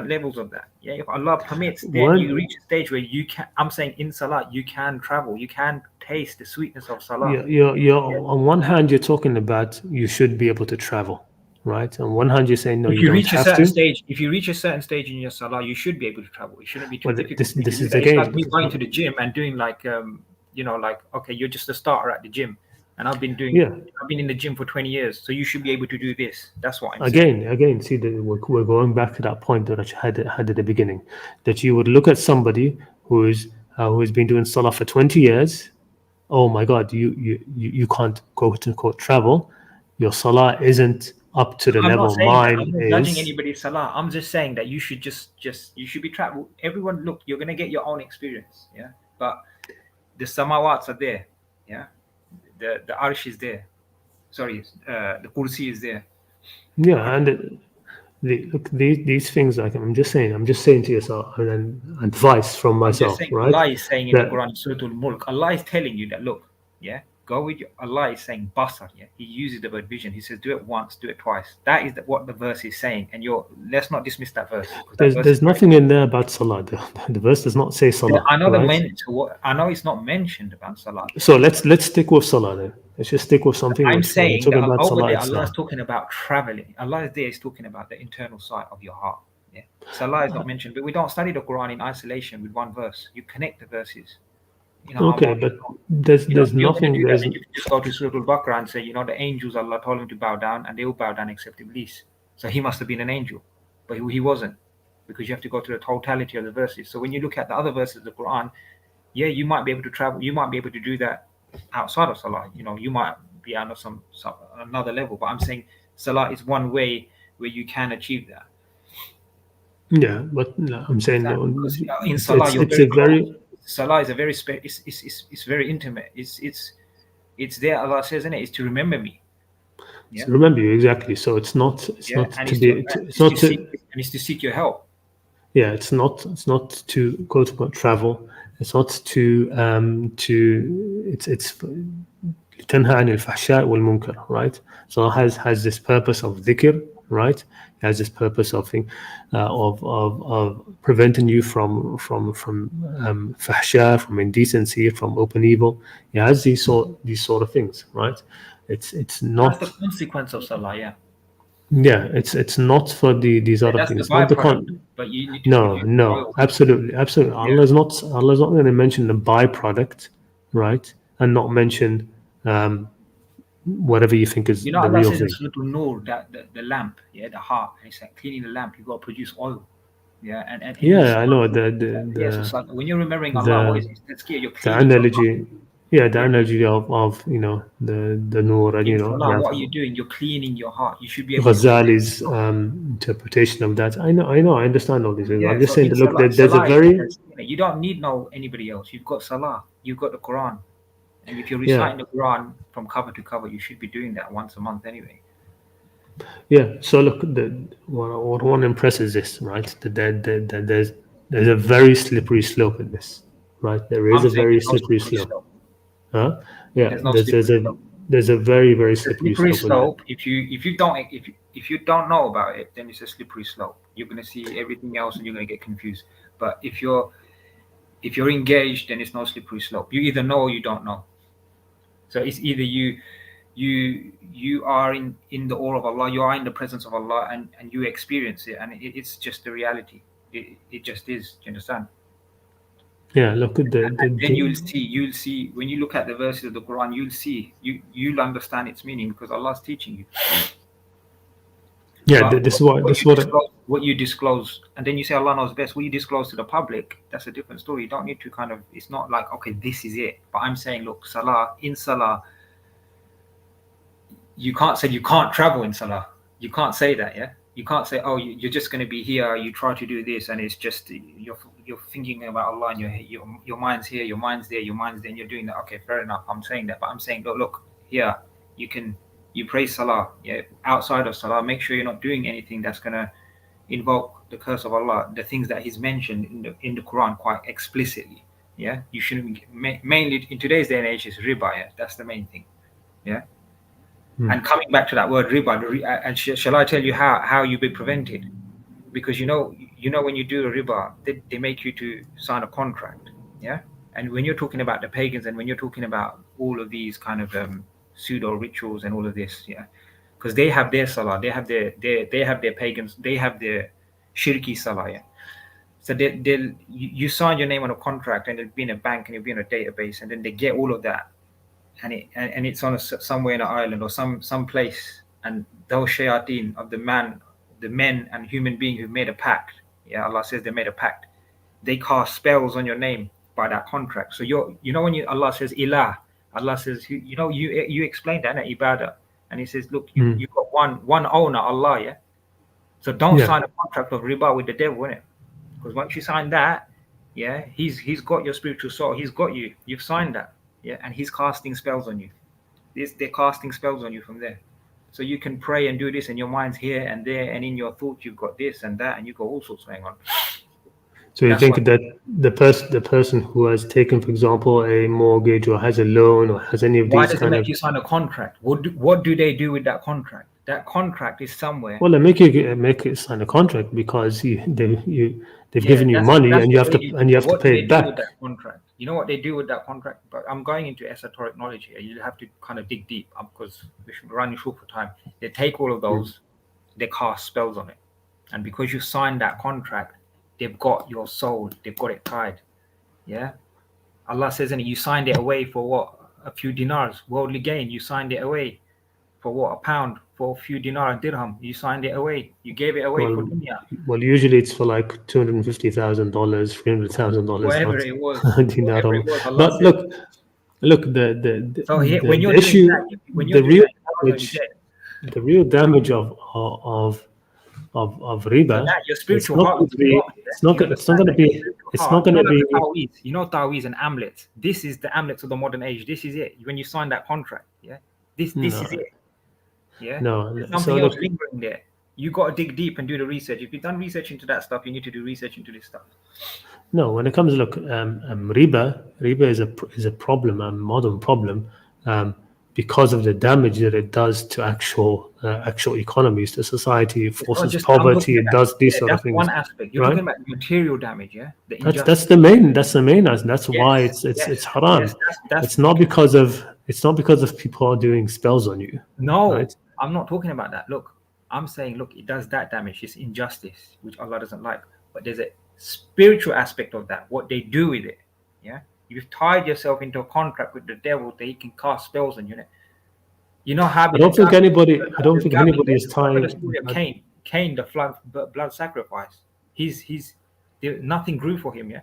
B: levels of that. Yeah, if Allah permits, then you reach a stage where you can. I'm saying in Salah you can travel. You can taste the sweetness of Salah.
A: You're on one hand you're talking about you should be able to travel, right? On one hand you're saying no,
B: If
A: you
B: you
A: don't
B: reach a
A: have
B: certain
A: to.
B: stage, if you reach a certain stage in your Salah, you should be able to travel. It shouldn't be too
A: Well,
B: difficult.
A: this is
B: It's
A: again.
B: like me going to the gym and doing like like okay, you're just a starter at the gym, and I've been in the gym for 20 years, so you should be able to do this. That's what I'm saying.
A: Again, see that we're going back to that point that I had at the beginning, that you would look at somebody who's been doing salah for 20 years. Oh my God, you can't quote unquote travel. Your salah isn't up to the
B: I'm
A: level
B: not saying that.
A: mine
B: I'm not
A: is.
B: judging anybody's Salah. I'm just saying that you should just you should be travel. Everyone, look, you're gonna get your own experience, yeah. But the samawats are there, yeah. The arsh is there. Sorry, the kursi is there.
A: Yeah, and look, these things, like I'm just saying to yourself, and advice from
B: I'm just
A: myself,
B: saying,
A: right?
B: Allah is saying in the
A: That-
B: Quran, Surah Al-Mulk, Allah is telling you that, look, yeah, go with your, Allah is saying basar, yeah. He uses the word vision. He says, do it once, do it twice. That is what the verse is saying. And let's not dismiss that verse.
A: There's nothing in there about salah. The verse does not say salah.
B: I know
A: right?
B: I know it's not mentioned about salah.
A: So let's stick with salah then. Let's just stick with something
B: I'm
A: which when we're
B: saying
A: talking
B: that
A: about
B: over
A: salah
B: there, Allah
A: itself.
B: is talking about traveling. Allah is there is talking about the internal side of your heart. Yeah, salah is not mentioned, but we don't study the Quran in isolation with one verse. You connect the verses.
A: Okay, but there's nothing.
B: You can just go to Surah Al-Baqarah and say, the angels, Allah told him to bow down, and they all bow down except Iblis. So he must have been an angel, but he wasn't, because you have to go to the totality of the verses. So when you look at the other verses of the Quran, yeah, you might be able to travel. You might be able to do that outside of Salah. You might be on some another level. But I'm saying Salah is one way where you can achieve that.
A: Yeah, but no, I'm saying no,
B: in Salah, Salah is a very it's very intimate. It's there. Allah says in it is to remember me.
A: Yeah? To remember you, exactly. So it's not to
B: seek your help.
A: Yeah, it's not to quote unquote travel. It's not to it's تنهى عن الفحشاء والمنكر, right? So it has this purpose of dhikr, right? It has this purpose of of preventing you from fahsha, from indecency, from open evil. It has these sort of things, right? It's
B: That's
A: not,
B: the consequence of salah, yeah.
A: yeah, it's not for these other
B: That's the
A: things. Not the
B: byproduct, but you need to
A: no,
B: produce
A: no,
B: oil.
A: absolutely. Allah is not going to mention the byproduct, right? And not mention whatever you think is
B: You know,
A: the
B: Allah
A: real
B: says in
A: thing.
B: Surah An-Nur that the lamp, yeah, the heart, and it's like cleaning the lamp, you got to produce oil. Yeah, and in
A: Yeah, I
B: Islam,
A: know
B: yeah, so when you're remembering Allah, what is
A: the
B: it? That's clear, you're
A: the
B: cleaning your heart.
A: analogy. Yeah, the
B: Yeah.
A: analogy of the nur, and
B: In
A: you
B: salah,
A: have
B: what are you doing? You're cleaning your heart. You should be able to.
A: Ghazali's interpretation of that. I know, I understand all these things.
B: Yeah,
A: I'm just
B: so
A: saying
B: in
A: that look,
B: salah,
A: there's a
B: salah is
A: very
B: different. You don't need anybody else. You've got salah. You've got the Quran. And if you're
A: yeah.
B: reciting the Quran from cover to cover, you should be doing that once a month anyway.
A: Yeah. So look, what one impresses this, right? That there's a very slippery slope in this, right? There is
B: I'm
A: a
B: saying
A: very
B: there's no
A: slippery
B: slippery
A: slope.
B: slope.
A: Huh? Yeah.
B: There's no slippery slope.
A: There's a very
B: The
A: slippery
B: slippery
A: slope in that.
B: slope. If you don't know about it, then it's a slippery slope. You're gonna see everything else, and you're gonna get confused. But if you're engaged, then it's no slippery slope. You either know or you don't know. So it's either you are in the awe of Allah, you are in the presence of Allah, and you experience it, and it's just the reality. It just is. Do you understand?
A: Yeah, look at
B: And then you'll see when you look at the verses of the Quran, you'll understand its meaning because Allah's teaching you.
A: yeah.
B: But
A: This is what
B: you disclose, and then you say Allah knows best. What you disclose to the public, that's a different story. You don't need to it's not like, okay, this is it. But I'm saying, look, in salah, you can't say you can't travel in salah. You can't say that, yeah. You can't say, oh, you're just going to be here. You try to do this, and it's just you're thinking about Allah, and your mind's here, your mind's there, and you're doing that. Okay, fair enough. I'm saying that, but I'm saying, look here. You pray salah, yeah. Outside of salah, make sure you're not doing anything that's going to invoke the curse of Allah. The things that He's mentioned in the Quran quite explicitly, yeah. You shouldn't mainly in today's day and age is riba, yeah. That's the main thing, yeah. And coming back to that word riba, and shall I tell you how you be prevented? Because you know when you do a riba, they make you to sign a contract, yeah. And when you're talking about the pagans, and when you're talking about all of these kind of pseudo rituals and all of this, yeah, because they have their salah, they have their pagans, they have their shirki salah, yeah. So you sign your name on a contract, and it'll be in a bank, and it'll be in a database, and then they get all of that. And it's on somewhere in an island or some place, and those shayateen of the men and human beings who've made a pact, yeah, Allah says they made a pact, they cast spells on your name by that contract. So when Allah says ilah, Allah says, you explained that in ibadah, and He says, look, you've got one owner, Allah, yeah. So don't sign a contract of riba with the devil, innit? Because once you sign that, yeah, he's got your spiritual soul, he's got you, you've signed that. Yeah, and he's casting spells on you. They're casting spells on you from there. So you can pray and do this, and your mind's here and there, and in your thoughts you've got this and that, and you've got all sorts going on.
A: So you think that the person who has taken, for example, a mortgage or has a loan or has any of
B: Why
A: these
B: does it make you sign a contract? What do they do with that contract? That contract is somewhere.
A: Well, they make you sign a contract because they've given you money, and you have to pay it back.
B: With that contract? You know what they do with that contract? But I'm going into esoteric knowledge here. You have to kind of dig deep because we should be running short for time. They take all of those, they cast spells on it, and because you signed that contract, they've got your soul. They've got it tied. Yeah, Allah says, and you signed it away for what? A few dinars, worldly gain. You signed it away for what? £1 for a few dinar and dirham. You signed it away. You gave it away for dunya.
A: Well, usually it's for like $250,000, $300,000.
B: Whatever it was.
A: But look,
B: when you're
A: issue,
B: doing
A: the real damage of riba.
B: So your spiritual heart.
A: It's not going to be.
B: You know, Taweez and amulets. This is the amulets of the modern age. This is it. When you sign that contract, yeah. This is it. Yeah.
A: No.
B: There's something else lingering there. You got to dig deep and do the research. If you've done research into that stuff, you need to do research into this stuff.
A: No, when it comes to look, riba is a problem, a modern problem, because of the damage that it does to actual economies, to society. It forces poverty. It does these sort of
B: That's
A: things.
B: one aspect. You're
A: right?
B: talking about material damage, yeah.
A: That's the main. That's why
B: Yes,
A: it's haram.
B: yes, that's
A: It's not because of people are doing spells on you.
B: no.
A: Right?
B: I'm not talking about that. Look, I'm saying, look, it does that damage. It's injustice, which Allah doesn't like. But there's a spiritual aspect of that. What they do with it, yeah. You've tied yourself into a contract with the devil that he can cast spells on you. You know how
A: I don't think anybody is tying.
B: The story of Cain, the blood sacrifice. Nothing grew for him, yeah.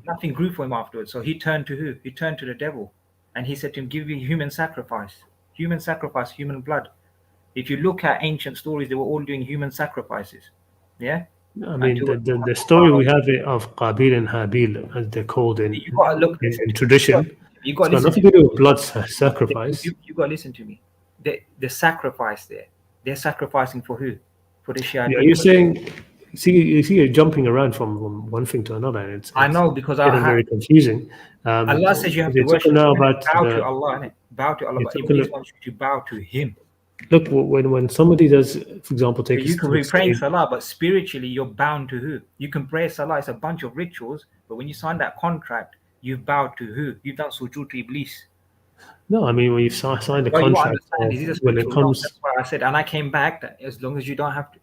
B: Nothing grew for him afterwards. So he turned to who? He turned to the devil, and he said to him, "Give me human sacrifice, human blood." If you look at ancient stories, they were all doing human sacrifices, yeah.
A: I mean, the story we have of Qabil and Habil, as they're called in tradition,
B: you got
A: it's got nothing to do with blood sacrifice.
B: You got to listen to me. The sacrifice there, they're sacrificing for who? For the Shia.
A: Yeah, you're saying, you see, you're jumping around from one thing to another, and it's
B: I know, because
A: getting very confusing.
B: Allah says you have to worship.
A: Now
B: bow
A: about
B: to Allah, innit? Bow to Allah, but Iblis wants you to bow to Him.
A: Look, when somebody does, for example,
B: you can be praying Salah, but spiritually you're bound to who? You can pray Salah, it's a bunch of rituals, but when you sign that contract, you've bowed to who? You've done sujood to Iblis.
A: No, I mean, when you've signed a contract, when it comes,
B: that's why I said, and I came back that as long as you don't have to,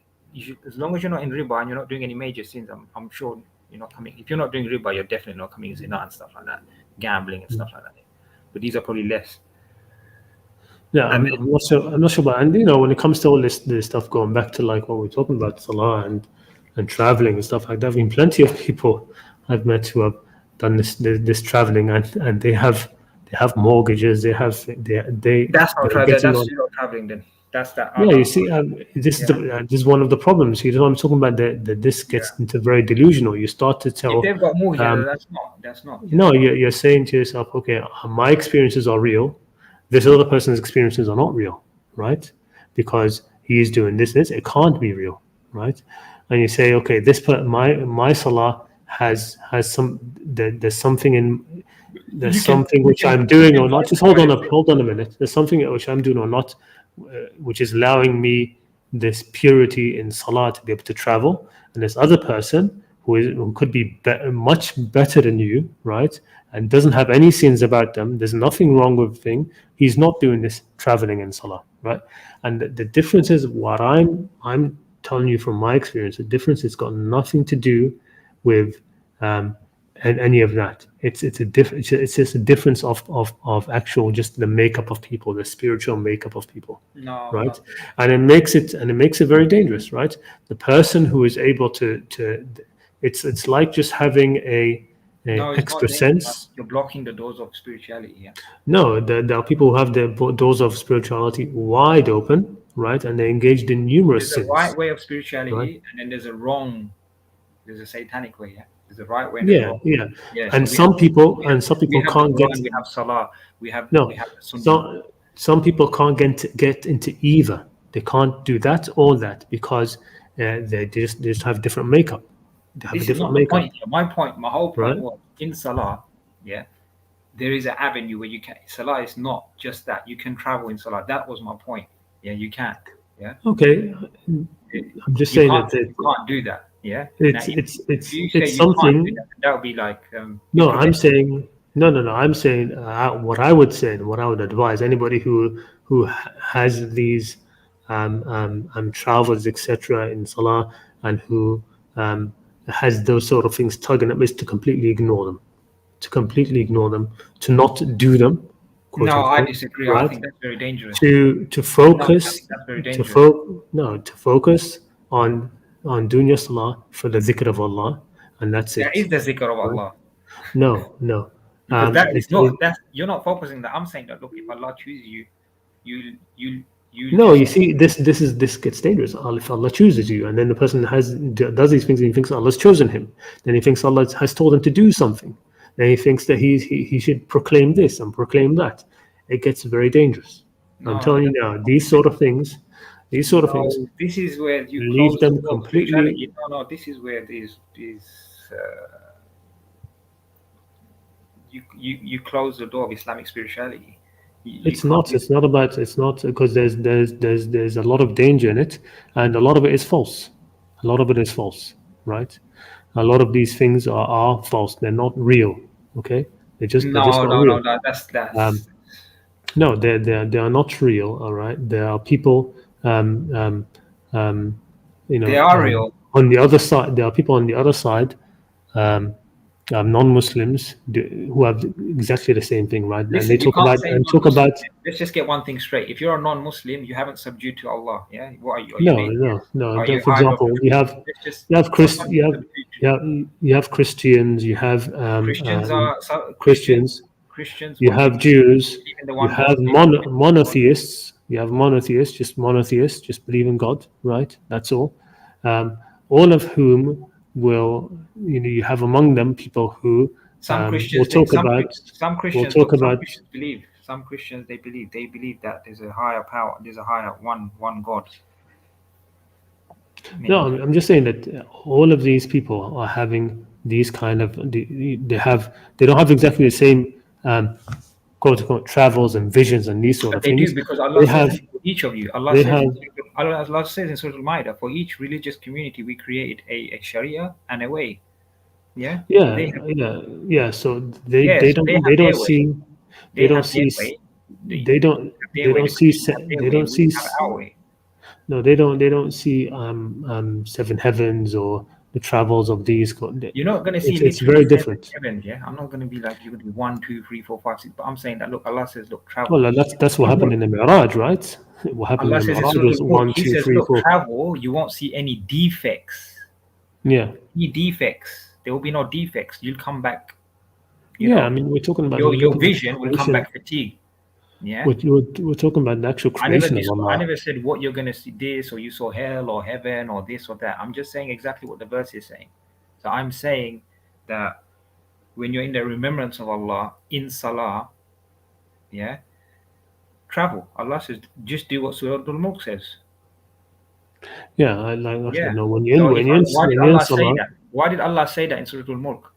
B: as long as you're not in riba and you're not doing any major sins, I'm sure you're not coming. If you're not doing riba, you're definitely not coming zina and stuff like that, gambling and stuff like that. But these are probably less.
A: Yeah, I'm not sure about, and when it comes to all this stuff, going back to like what we're talking about, Salah and traveling and stuff like that. I've been plenty of people I've met who have done this traveling, and they have mortgages. That's not
B: traveling then. That's that.
A: Yeah, you see, this is one of the problems. You know, I'm talking about that this gets into very delusional. You start to tell.
B: If they've got mortgages, that's not.
A: No, you're saying to yourself, okay, my experiences are real. This other person's experiences are not real, right? Because he is doing this. It can't be real, right? And you say, okay, my salah has some. There's something which I'm doing or not. Just hold on a minute. There's something which I'm doing or not, which is allowing me this purity in salah to be able to travel. And this other person who could be much better than you, right? And doesn't have any sins about them. There's nothing wrong with thing. He's not doing this traveling in salah, right? And the difference is what I'm telling you from my experience. The difference has got nothing to do with any of that. It's just a difference of actual just the makeup of people, the spiritual makeup of people, right? And it makes it very dangerous, right? The person who is able to it's like just having a extra sense.
B: You're blocking the doors of spirituality. Yeah.
A: No, there are people who have the doors of spirituality wide open, right? And they're engaged in numerous sins.
B: There's a right way of spirituality, right? And then there's a satanic way. Yeah. There's a right way.
A: Yeah. And so some people can't get.
B: We have salah. We have
A: some people can't get into either. They can't do that or that because they just have different makeup. They have a different makeup.
B: My whole point was in salah, yeah, there is an avenue where you can. Salah is not just that. You can travel in salah. That was my point. Yeah, you can. Yeah.
A: Okay. I'm just saying that
B: you can't do that. Yeah.
A: It's something
B: that would be like.
A: No, I'm saying no. I'm saying what I would say and what I would advise anybody who has these travels etc. in salah and who has those sort of things tugging at me is to completely ignore them, to not do them.
B: No, I disagree. Right? I think that's very dangerous.
A: To focus, to focus on doing your salah for the zikr of Allah, and that's it.
B: There is the zikr of Allah.
A: No.
B: That is not. You're not focusing that. I'm saying that. Look, if Allah chooses you.
A: No, you see, this gets dangerous. If Allah chooses you, and then the person does these things, and he thinks Allah's chosen him. Then he thinks Allah has told him to do something. Then he thinks that he should proclaim this and proclaim that. It gets very dangerous. I'm telling you now, these sort of things, these sort of things.
B: No, this is where you
A: Leave
B: close
A: them
B: the door of
A: completely.
B: spirituality. No, this is where you close the door of Islamic spirituality. You
A: It's
B: can't.
A: not. It's not about. It's not because there's a lot of danger in it, and a lot of it is false. A lot of it is false, right? A lot of these things are false. They're not real. Okay, they're just
B: No,
A: not
B: no,
A: real.
B: no. That's.
A: No, they are not real. All right, there are people, um, um, um,
B: They are real.
A: on the other side. There are people on the other side, um, non-Muslims who have exactly the same thing, right? And they
B: Listen, you
A: talk
B: can't
A: about
B: say
A: and talk
B: non-Muslim.
A: about.
B: Let's just get one thing straight. If you're a non-Muslim, you haven't subdued to Allah. Yeah. What are you? Are you an
A: No,
B: atheist?
A: no, no.
B: Are you
A: For
B: high of the
A: example,
B: truth? Let's just.
A: you have
B: What
A: Christ
B: are
A: you
B: you
A: have
B: subdued to?
A: you have you have Christians, you have
B: Christians are so,
A: Christians,
B: Christians.
A: you
B: What do they
A: have
B: believe?
A: Jews,
B: Believe in the
A: you
B: one
A: have
B: God. They believe in one God.
A: monotheists, you have monotheists, just believe in God, right? That's all. All of whom will, you have among them people who
B: Some
A: will
B: Christians, they,
A: talk about,
B: some
A: will
B: Christians,
A: talk
B: look, some
A: about.
B: Christians believe. Some Christians, they believe that there's a higher power. There's a higher one God. I
A: No,
B: mean,
A: I'm just saying that all of these people are having these kind of they don't have exactly the same quote unquote travels and visions and these sort
B: but
A: of
B: they do
A: things.
B: because Allah
A: They
B: says
A: have
B: that for each of you.
A: they have
B: Allah says in Surah Al-Ma'idah, for each religious community, we created a Sharia and a way. Yeah,
A: yeah
B: they have,
A: yeah. So they
B: yeah,
A: they
B: so
A: don't
B: they
A: they
B: have
A: don't
B: their way.
A: see they
B: They
A: don't
B: have their
A: see
B: way.
A: they don't
B: Have their way. The Christians have their
A: they
B: way.
A: don't
B: We
A: see
B: have our way.
A: no they don't see seven heavens or the travels of these.
B: You're not going to see
A: It's
B: literally
A: very
B: seven
A: different.
B: heavens, yeah? I'm not going to be like, you're going to be 1, 2, 3, 4, 5, 6. But I'm saying that, look, Allah says, look, travel.
A: Well, that's what happened in the Mi'raj, right? What happened in
B: Allah
A: the
B: says in
A: Mi'raj
B: Surah
A: was
B: Al-Mulk,
A: one,
B: He
A: two,
B: says,
A: three,
B: look,
A: four.
B: travel, you won't see any defects.
A: Yeah,
B: Any defects. There will be no defects. You'll come back,
A: yeah. I mean, we're talking about
B: your vision will come
A: creation.
B: back fatigued. Yeah.
A: We're talking about the actual creation of
B: I
A: Allah.
B: never said what you're going to see this or you saw hell or heaven or this or that. I'm just saying exactly what the verse is saying. So I'm saying that when you're in the remembrance of Allah in Salah, yeah, travel. Allah says, just do what Surah Al-Mulk says.
A: Yeah, like I
B: Yeah.
A: said, no. When
B: So
A: you're
B: if
A: in
B: why did
A: when you're in
B: Allah say
A: Salah,
B: that? Why did Allah say that in Surah Al-Mulk?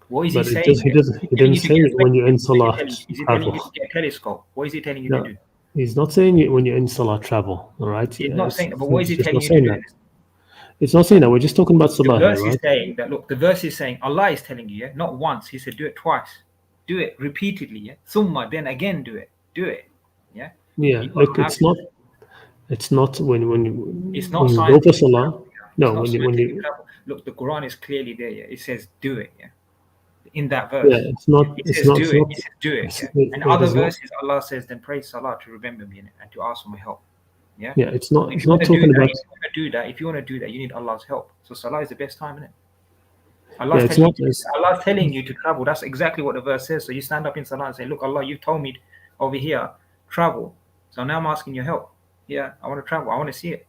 B: What is He
A: but
B: saying
A: he
B: there?
A: doesn't
B: Is
A: he
B: He telling
A: didn't
B: you to
A: say
B: get a
A: when you're in
B: spaceship?
A: Salah
B: Is He telling you to
A: travel.
B: get a telescope? What is He telling you to
A: No,
B: do?
A: he's not saying it when you're in Salah travel. All right,
B: He's not saying that, but what is
A: it's
B: He
A: just
B: telling
A: not
B: you to
A: saying
B: do
A: that.
B: then?
A: It's not saying that. We're just talking about
B: The
A: Salah here,
B: verse is
A: right?
B: saying that, look, the verse is saying Allah is telling you, yeah, not once. He said, do it twice. Do it repeatedly, yeah. Summa, then again do it. Do it. Yeah.
A: Yeah.
B: You
A: Look,
B: don't have to.
A: it's not
B: It's
A: when
B: not
A: you go for
B: scientific
A: Salah.
B: travel. Yeah.
A: No,
B: It's not
A: when
B: scientific
A: you
B: travel. Look, the Quran is clearly there, yeah. It says do it, yeah. In that verse.
A: yeah,
B: It says do
A: it's
B: it.
A: not
B: It says do it, yeah. And
A: it
B: other
A: is not.
B: verses, Allah says, then pray Salah to remember me and to ask for my help. Yeah.
A: Yeah, it's
B: So
A: not.
B: if
A: It's
B: you want
A: not
B: to do
A: talking
B: that,
A: about.
B: if you want to do that, you need Allah's help. So Salah is the best time, isn't it?
A: Yeah,
B: Allah's
A: it's
B: telling
A: not.
B: you, Allah's telling you to travel. That's exactly what the verse says. So you stand up in Salah and say, look, Allah, you've told me over here, travel. So now I'm asking your help. Yeah, I want to travel. I want to see it.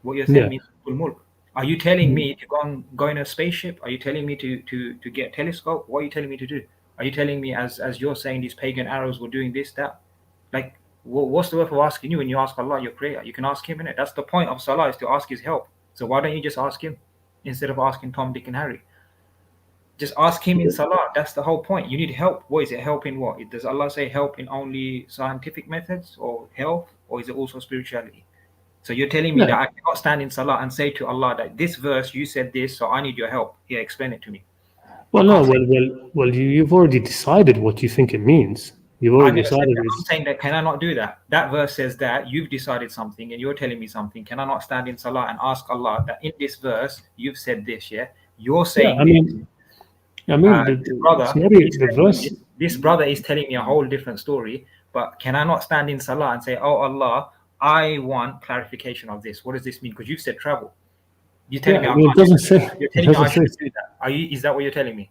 B: What you're telling
A: Yeah,
B: me is Full Mulk. Are you telling me to go in a spaceship? Are you telling me to get a telescope? What are you telling me to do? Are you telling me, as you're saying, these pagan arrows were doing this, that? Like, what's the worth of asking you when you ask Allah, your creator? You can ask Him, innit? That's the point of Salah, is to ask His help. So why don't you just ask Him instead of asking Tom, Dick and Harry? Just ask Him in Salah. That's the whole point. You need help. What is it? Help in what? Does Allah say help in only scientific methods or health, or is it also spirituality? So you're telling me that I cannot stand in Salah and say to Allah that this verse, you said this, so I need your help. Here, explain it to me.
A: Well, no. Well. You've already decided what you think it means. You've
B: I
A: already
B: never said
A: decided
B: that. I'm
A: it's.
B: saying that, can I not do that? That verse says that you've decided something and you're telling me something. Can I not stand in Salah and ask Allah that in this verse, you've said this, yeah? You're saying this. This brother is telling me a whole different story, but can I not stand in Salah and say, oh Allah, I want clarification of this. What does this mean? Because you've said travel. You're telling me I can't.
A: It doesn't say.
B: You're telling me I shouldn't do that. Is that what you're telling me?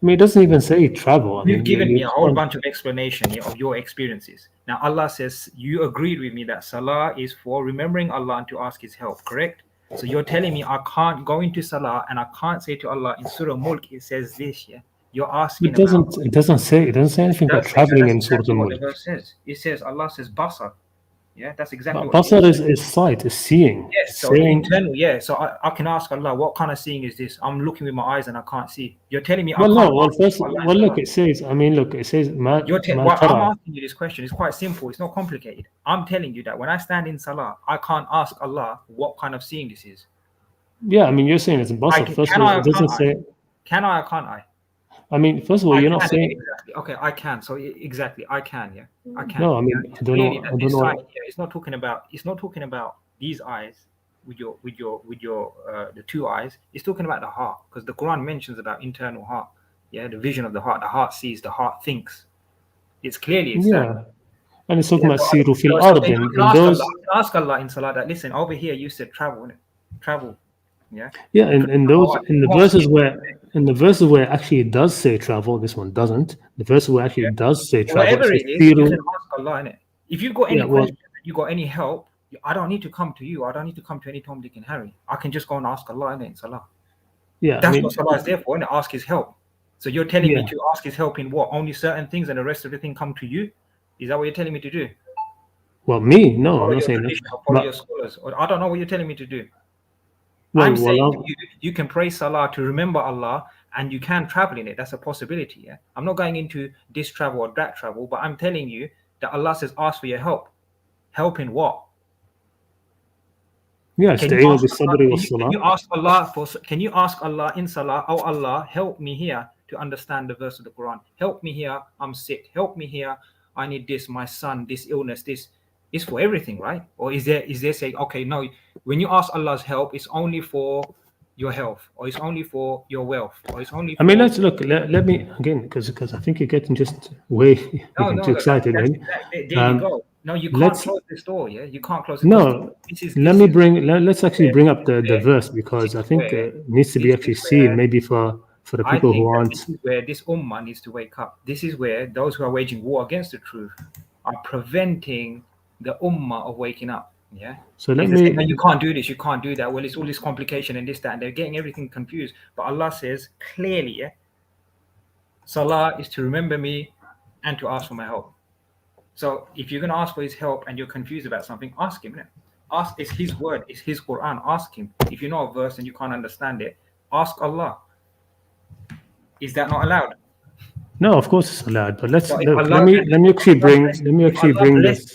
A: I mean, it doesn't even say travel.
B: You've given me a whole bunch of explanation of your experiences. Now Allah says you agreed with me that Salah is for remembering Allah and to ask His help, correct? So you're telling me I can't go into Salah and I can't say to Allah in Surah Mulk it says this, yeah? You're asking about.
A: It doesn't say anything about traveling in Surah Al-Mulk.
B: What the verse says. It says Allah says basar. Yeah, that's exactly
A: But
B: what it
A: basar is sight, is seeing.
B: Yes, so
A: Seeing.
B: internal, yeah. So I can ask Allah, what kind of seeing is this? I'm looking with my eyes and I can't see. You're telling me I
A: Well,
B: can't
A: no. Well,
B: ask
A: first,
B: Allah.
A: well, look. It says. I mean, look. It says ma ma
B: Well, I'm
A: tara.
B: asking you this question. It's quite simple. It's not complicated. I'm telling you that when I stand in salah, I can't ask Allah what kind of seeing this is.
A: Yeah, I mean, you're saying it's basar. First of
B: Can
A: all,
B: I or
A: it doesn't
B: can't I?
A: say.
B: Can I or can't I?
A: I mean, first of all,
B: I
A: you're not
B: can,
A: saying.
B: exactly. Okay, I can. So exactly, I can. Yeah, I can.
A: No, I mean,
B: It's
A: I don't
B: clearly
A: know.
B: that
A: I don't
B: this
A: know.
B: sight here, it's not talking about these eyes with your the two eyes. It's talking about the heart, because the Quran mentions about internal heart. Yeah, the vision of the heart. The heart sees. The heart thinks. It's clearly that.
A: Yeah, and it's talking about
B: So
A: siru fil
B: so
A: ard,
B: then you can
A: and those.
B: ask Allah in salah that, listen, over here you said travel, innit? Travel. Yeah.
A: Yeah, and those in the
B: Not
A: verses
B: skip.
A: where actually it does say travel, this one doesn't. The verse where actually it does say travel, it
B: Whatever
A: says
B: it is, you
A: siru.
B: can ask Allah, innit? If you've got any
A: Yeah, well,
B: question, you got any help, I don't need to come to you. I don't need to come to any Tom, Dick, and Harry. I can just go and ask Allah, innit, in salah.
A: yeah.
B: That's
A: I mean,
B: what salah is there for, innit? Ask His help. So you're telling me
A: yeah.
B: to ask His help in what? Only certain things, and the rest of the thing come to you? Is that what you're telling me to do?
A: Well, me, no, I'm
B: Follow
A: not
B: your
A: saying that.
B: tradition or follow your
A: But
B: scholars? Or I don't know what you're telling me to do.
A: well,
B: I'm saying
A: well,
B: you can pray salah to remember Allah, and you can travel in it. That's a possibility. Yeah, I'm not going into this travel or that travel, but I'm telling you that Allah says, ask for your help. Help in what?
A: yeah.
B: Can you
A: Staying
B: ask
A: with
B: Allah,
A: sabri was
B: can you ask Allah for? Can you ask Allah in salah? Oh Allah, help me here to understand the verse of the Quran. Help me here. I'm sick. Help me here. I need this. My son. This illness. This is for everything, right? Or is there saying, okay, no, when you ask Allah's help, it's only for your health, or it's only for your wealth, or it's only for...
A: I mean, let's look. Let me again, because I think you're getting just way getting too excited.
B: That's
A: Then
B: exactly, there you go. No, you can't
A: let's
B: close this door. Yeah, you can't close it.
A: no. Let's actually bring up the verse, because I think it needs to be actually seen, maybe for the
B: I
A: people
B: think
A: who
B: that
A: aren't.
B: this is where this ummah needs to wake up. This is where those who are waging war against the truth are preventing the ummah of waking up. Yeah.
A: So let
B: They're saying, no,
A: me.
B: you can't do this, you can't do that. Well, it's all this complication and this, that, and they're getting everything confused. But Allah says clearly, yeah, salah is to remember me and to ask for my help. So if you're going to ask for His help and you're confused about something, ask Him. Ask, it's His word, it's His Quran. Ask Him. If you know a verse and you can't understand it, ask Allah. Is that not allowed?
A: No, of course it's allowed, but
B: So
A: let me actually bring this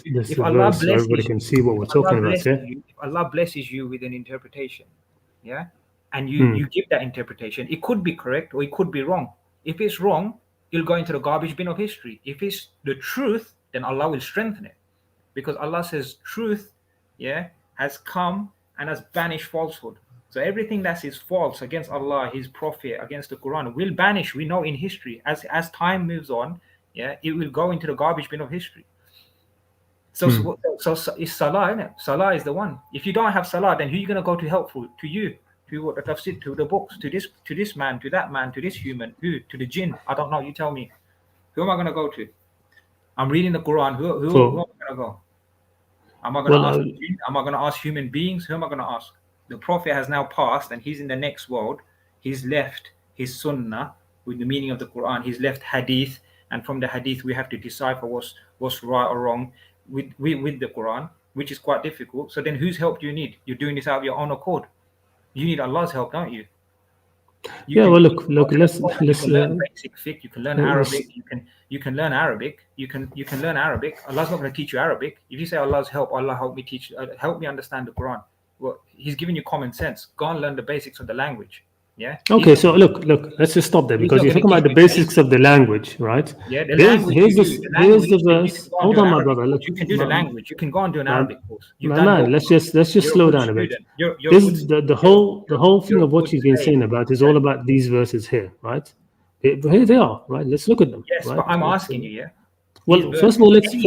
B: if
A: verse so everybody can see what we're talking about here.
B: If Allah blesses you with an interpretation, yeah, and you give that interpretation, it could be correct or it could be wrong. If it's wrong, it'll go into the garbage bin of history. If it's the truth, then Allah will strengthen it, because Allah says truth, yeah, has come and has banished falsehood. So everything that is false against Allah, His Prophet, against the Quran will vanish. We know in history, as time moves on, yeah, it will go into the garbage bin of history. So it's salah, isn't it? Salah is the one. If you don't have salah, then who are you going to go to helpful? To you, to what the tafsir, to the books, to this man, to that man, to this human, who? To the jinn? I don't know. You tell me. Who am I going to go to? I'm reading the Quran. Who am I going to go? Am I going to ask the jinn? Am I going to ask human beings? Who am I going to ask? The Prophet has now passed and he's in the next world. He's left his sunnah with the meaning of the Quran. He's left hadith, and from the hadith we have to decipher what's right or wrong with the Quran, which is quite difficult. So then whose help do you need? You're doing this out of your own accord. You need Allah's help, don't you?
A: Look, let's
B: learn basic fiqh, you can learn Arabic, you can learn Arabic, you can learn Arabic. Allah's not going to teach you Arabic. If you say Allah's help, Allah help me understand the Quran. Well, He's giving you common sense. Go and learn the basics of the language. Yeah.
A: Okay, so look, let's just stop there, because you're talking about the basics of the language, right?
B: Yeah, the language.
A: Here's the verse. Hold on, my brother. Look,
B: you can do the language. You can go and do an Arabic course.
A: Let's just slow down a bit. The whole thing of what you've been saying about is all about these verses here, right? Here they are, right? Let's look at them.
B: Yes,
A: right?
B: but I'm asking you, yeah.
A: Well, first of all, let's read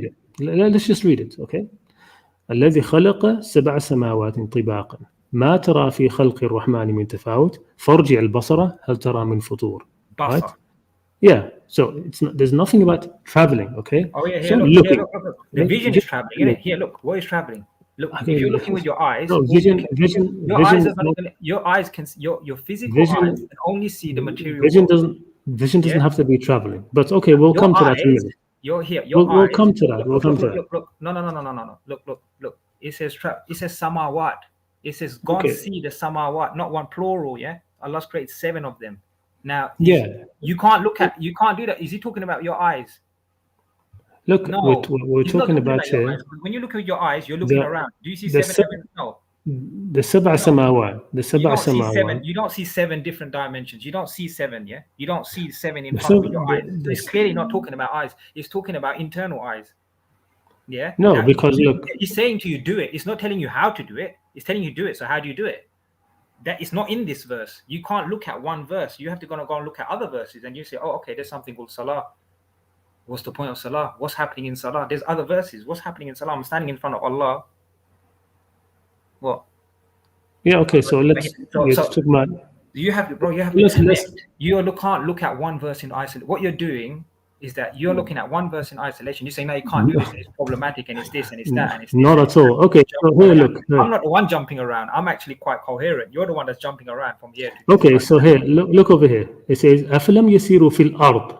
A: it. Let's just read it, okay? الذي خلق سبع سماوات طباقا ما ترى في خلق الرحمن من تفاوت فارجع البصر هل ترى من فطور. Right? Yeah. So there's nothing about traveling, okay?
B: Oh yeah,
A: so
B: look. The vision is traveling, isn't it? Here, look, what is traveling? Look, if you're looking with your eyes, your physical eyes can only see the material.
A: Vision doesn't have to be traveling. But okay, we'll come to that in a minute.
B: You're here. Your eyes.
A: We'll come to that. We'll come to that.
B: Look. No. Look. It says samawat. It says go and see the samawat, not one plural. Yeah, Allah's created 7 of them. Now, you can't do that. Is he talking about your eyes?
A: Look,
B: no,
A: we're talking about here.
B: When you look at your eyes, you're looking around. Do you see 7 heavens? No.
A: The sab'a samawat. The sab'a samawat.
B: You don't see 7 different dimensions. You don't see 7. Yeah, you don't see 7 in front of your eyes. So it's clearly not talking about eyes. It's talking about internal eyes. Yeah.
A: No,
B: now,
A: because look,
B: he's saying to you, do it. It's not telling you how to do it. It's telling you do it. So how do you do it? That is not in this verse. You can't look at one verse. You have to go and look at other verses, and you say, oh, okay, there's something called salah. What's the point of salah? What's happening in salah? There's other verses. What's happening in salah? I'm standing in front of Allah. What?
A: Yeah. Okay. So let's talk about.
B: You have to connect. You can't look at one verse in isolation. What you're doing is that you're looking at one verse in isolation. You say, no, you can't do it. It's problematic, and it's this, and it's that, and it's this.
A: Not at all. Okay. So here, look.
B: I'm not the one jumping around. I'm actually quite coherent. You're the one that's jumping around from here to
A: okay. So here, look over here. It says, "Afalam yasiru fil ard."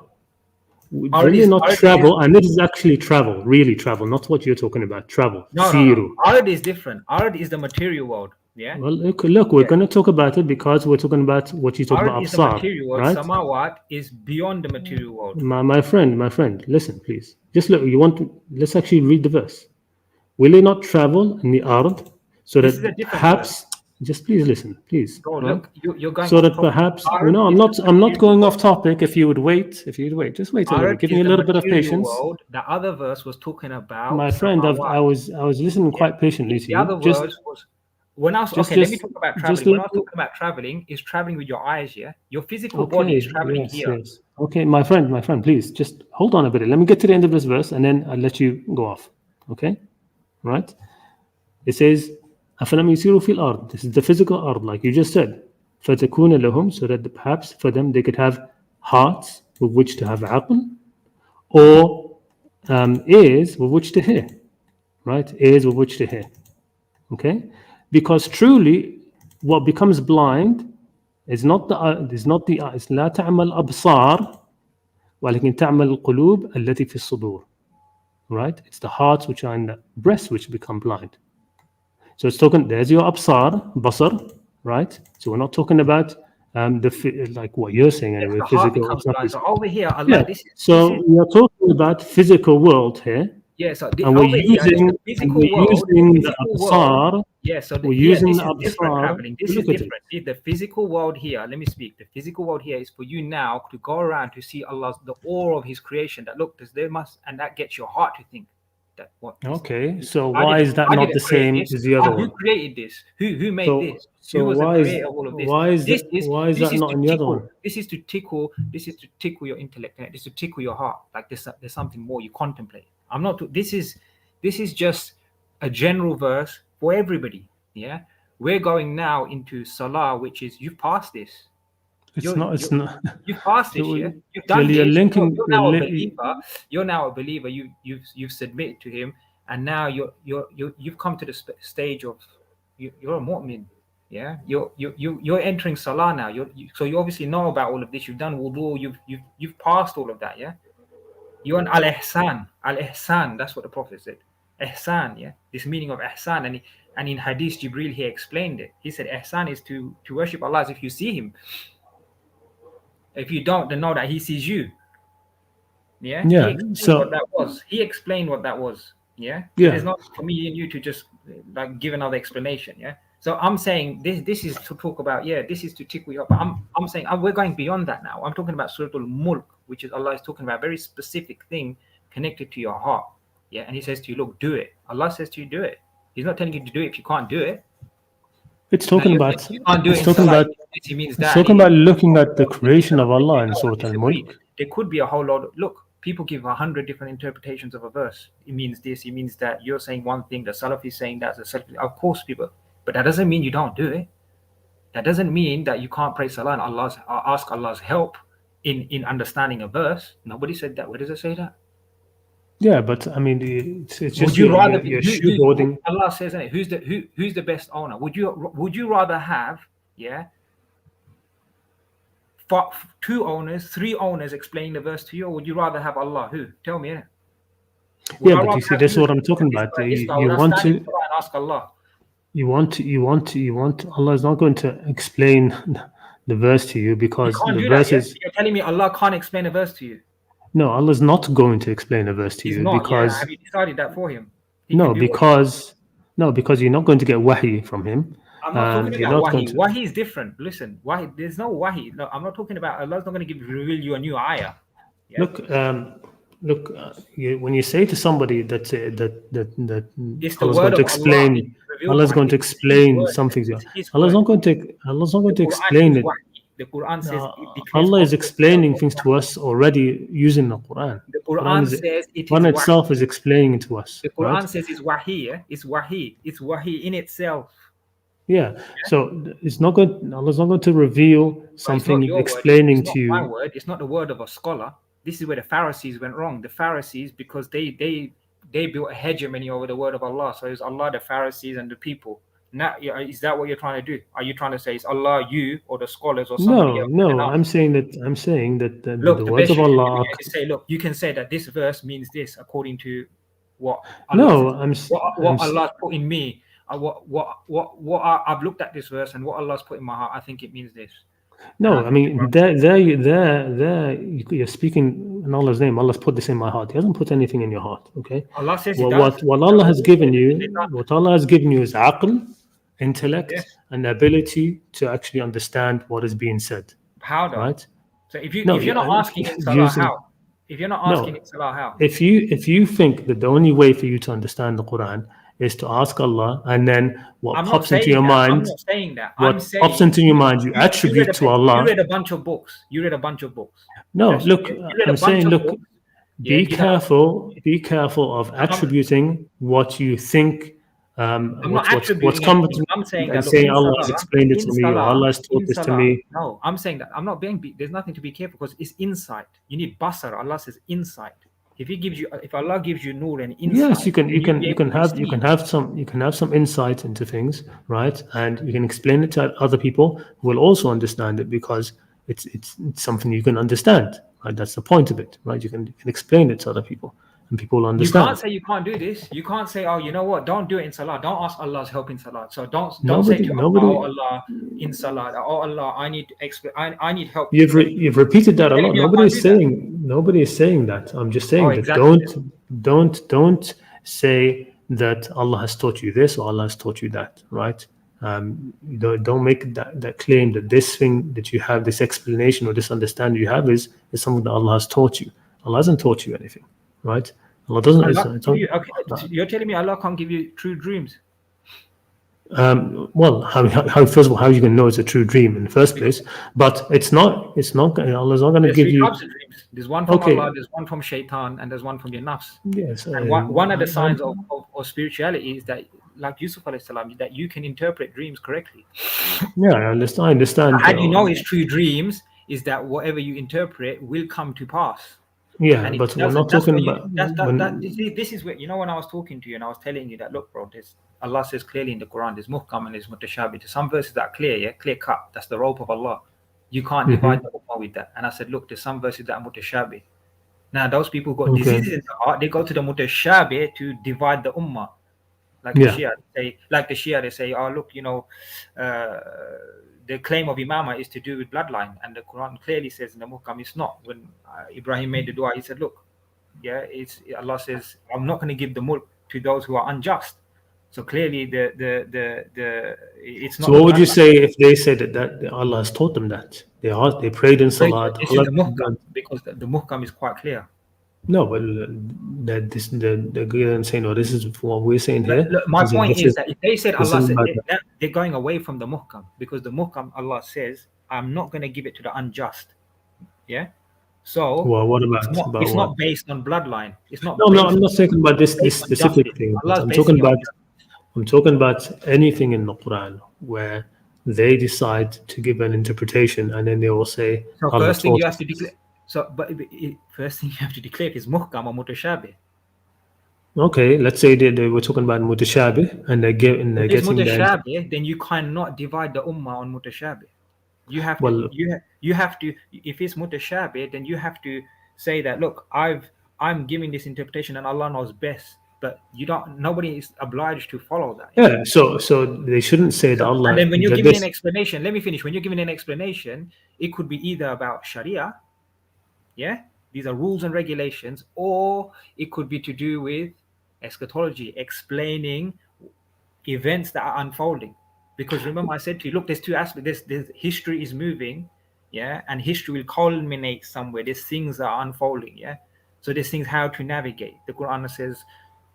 A: Really not travel, and this is actually travel, really travel, not what you're talking about. Travel.
B: No. Ard is different. Ard is the material world. Yeah.
A: Well, look, we're going to talk about it because we're talking about what you talk about.
B: Is the material world. Right? Samawat is beyond the material world.
A: My friend, listen, please. Just look. Let's actually read the verse. Will they not travel in the ard so that perhaps? Just please listen, please.
B: Bro, look, you're going.
A: So that perhaps I'm not going off topic. If you would wait, just wait a minute. Give me a little bit of patience.
B: The other verse was talking about.
A: My friend, I was listening quite patiently to you.
B: The other verse was. When I was let me talk about traveling. When I was talking about traveling, is traveling with your eyes. Yeah, your physical body is traveling here.
A: Yes. Okay, my friend, please just hold on a bit. Let me get to the end of this verse, and then I'll let you go off. Okay, right? It says. أَفَلَمْ يُسِيرُوا فِي الْأَرْضِ. This is the physical ard, like you just said. فَتَكُونَ لَهُمْ, so that perhaps for them they could have hearts with which to have aql, or ears with which to hear, right? Ears with which to hear. Okay, because truly, what becomes blind is not the eyes. لا تعمل أبصار, ولكن تعمل القلوب التي في الصدور. Right? It's the hearts which are in the breast which become blind. So it's talking. There's your basar, right? So we're not talking about like what you're saying anyway. Physical.
B: So over here, Allah,
A: so we are talking about physical world here.
B: Yeah. So
A: and we're using the absar.
B: Yeah. So
A: we're using the
B: absar. This is different. The physical world here. Let me speak. The physical world here is for you now to go around to see the awe of His creation. That look, and that gets your heart to think.
A: Okay, so why is that not the same as the other one?
B: Who created this? Who made this?
A: So
B: who was the creator of all of this?
A: Why is that not in the other one?
B: This is to tickle your intellect. This is to tickle your heart. Like there's something more you contemplate. This is just a general verse for everybody. Yeah, we're going now into salah, which is you've passed this. It's not. You've passed this year. You've done this. You're now a believer. You've submitted to Him, and now you've come to the stage of you're a mu'min. Yeah, you're entering salah now. So you obviously know about all of this. You've done wudu. You've passed all of that. Yeah, you're an al-ihsan. Al-ihsan. That's what the Prophet said. Ihsan. Yeah, this meaning of ihsan, and in Hadith Jibril he explained it. He said ihsan is to worship Allah as if you see Him. If you don't, then know that He sees you. Yeah. He explained what that was. Yeah. It's not for me and you to just like give another explanation. Yeah. So I'm saying this is to talk about. This is to tickle you up. I'm saying we're going beyond that now. I'm talking about Surah Al-Mulk, which is Allah is talking about a very specific thing connected to your heart. Yeah. And He says to you, look, do it. Allah says to you, do it. He's not telling you to do it if you can't do it.
A: It's talking about looking at the creation of Allah in Surah Al-Mulk.
B: There could be a whole lot. Look, people give 100 different interpretations of a verse. It means this. It means that. You're saying one thing. The Salaf is saying that. The Salaf, of course, people. But that doesn't mean you don't do it. That doesn't mean that you can't pray Salah and ask Allah's help in understanding a verse. Nobody said that. Where does it say that?
A: Yeah, but I mean, it's just
B: would you rather shoeboarding. Allah says, who's the best owner? Would you rather have two owners, three owners explaining the verse to you, or would you rather have Allah? Who? Tell me.
A: Yeah, but you see, that's what I'm talking about. You want to,
B: and ask Allah.
A: you want Allah is not going to explain the verse to you because
B: You can't
A: the
B: do
A: verse
B: that.
A: is
B: You're telling me Allah can't explain a verse to you.
A: no, Allah is not going to explain a verse to
B: He's
A: you
B: not.
A: because
B: Have you decided that for him? He
A: no,
B: can do
A: because you're not going to get wahi from him.
B: I'm not talking
A: You're
B: about
A: not going
B: wahi.
A: to.
B: Wahi is different. Listen, wahi. There's no wahi. No, I'm not talking about Allah's not going to reveal you a new ayah. Yeah?
A: Look. When you say to somebody that
B: It's the
A: Allah's
B: word
A: going to
B: of Allah.
A: explain, Allah's going to explain something to you. Allah's not going to explain it.
B: The Quran says
A: Allah is explaining things to us already using the Quran.
B: The Quran says it is
A: Quran itself is explaining it to us.
B: The Quran
A: right?
B: says it's wahi. It's wahi. It's wahi in itself.
A: Yeah. So it's not going. Allah's not going to reveal something explaining to you.
B: My word. It's not the word of a scholar. This is where the Pharisees went wrong. The Pharisees, because they built a hegemony over the word of Allah. So it's Allah, the Pharisees, and the people. Now, is that what you're trying to do? Are you trying to say it's Allah, you, or the scholars, or somebody else?
A: No. I'm saying that
B: look,
A: the words of Allah
B: are. Say, look, you can say that this verse means this according to what
A: Allah
B: what Allah's put in me. What I've looked at this verse and what Allah's put in my heart. I think it means this.
A: No, I mean there you're speaking in Allah's name. Allah's put this in my heart. He hasn't put anything in your heart. Okay.
B: Allah says
A: what Allah has given you, what Allah has given you is aql, intellect, and the ability to actually understand what is being said.
B: How though?
A: Right.
B: So if you're not asking in Salah, how? If you're not asking in Salah, how?
A: If you think that the only way for you to understand the Quran is to ask Allah, and then what pops into your mind.
B: I'm not saying that.
A: Pops into your mind, you attribute to Allah.
B: You read a bunch of books.
A: No, look, I'm saying, look, be careful of attributing what you think. What's coming to
B: I'm saying
A: and saying Allah has explained it to me, or Allah has taught this to me.
B: No, I'm saying that I'm not being. There's nothing to be careful because it's insight. You need basar. Allah says insight. If Allah gives you nur and insight,
A: yes, you can have some insight into things, right? And you can explain it to other people who will also understand it because it's something you can understand, right? That's the point of it, right? You can explain it to other people and people will understand.
B: You can't say you can't do this. You can't say, oh, you know what? Don't do it in salah. Don't ask Allah's help in salah. So don't say to Allah, oh Allah in salah, oh Allah, I need help.
A: You've repeated that a lot. Nobody is saying that. I'm just saying that don't say that Allah has taught you this or Allah has taught you that, right? Don't make that claim that this thing that you have, this explanation or this understanding you have is something that Allah has taught you. Allah hasn't taught you anything, right? Allah doesn't.
B: You're telling me Allah can't give you true dreams?
A: Well, how first of all, how you can know it's a true dream in the first place? But it's not. Allah's not going to give you.
B: There's one from Allah, there's one from Shaitan, and there's one from your nafs.
A: Yes.
B: And one of the signs of spirituality is that, like Yusuf alayhi salam, that you can interpret dreams correctly.
A: Yeah, I understand.
B: How do you know it's true dreams? Is that whatever you interpret will come to pass.
A: Yeah, but we're not talking about.
B: This is where, when I was talking to you and I was telling you that, look, bro, Allah says clearly in the Quran, there's muhkam and there's mutashabih. Some verses that are clear, clear cut. That's the rope of Allah. You can't divide the ummah with that. And I said, look, there's some verses that are mutashabih. Now, those people who got diseases in the heart, they go to the mutashabih to divide the ummah. Like the Shia, they say, oh, look, the claim of imamah is to do with bloodline, and the Quran clearly says in the muhkam it's not. When Ibrahim made the dua, he said, look, Allah says, I'm not going to give the mulk to those who are unjust. So clearly it's not.
A: So what would you say if they said that Allah has taught them that they prayed in salat?
B: This is the muhkam, because the muhkam is quite clear.
A: No, but the girl saying, "No, this is what we're saying here."
B: Look, my point is that if they said Allah said they're going away from the muhkam, because the muhkam, Allah says, "I'm not going to give it to the unjust." Yeah. So
A: well, what about
B: it's not based on bloodline. It's not.
A: No, I'm not talking about this specific thing. I'm talking about anything in the Quran where they decide to give an interpretation and then they will say.
B: So first thing you have to declare. First thing you have to declare is muhkam or mutashabih.
A: Okay, let's say they were talking about mutashabih and they're getting
B: mutashabih, then you cannot divide the ummah on mutashabih. You have
A: Well,
B: to, you have to, if it's mutashabih, then you have to say that, look, I'm giving this interpretation and Allah knows best, but nobody is obliged to follow that.
A: yeah. So they shouldn't say that Allah.
B: And then when you're
A: that
B: giving
A: this,
B: an explanation, let me finish. When you're giving an explanation, it could be either about Sharia, yeah, these are rules and regulations, or it could be to do with eschatology, explaining events that are unfolding. Because remember, I said to you, look, there's two aspects. There's history is moving, yeah, and history will culminate somewhere. There's things that are unfolding, yeah. So there's things how to navigate. The Quran says,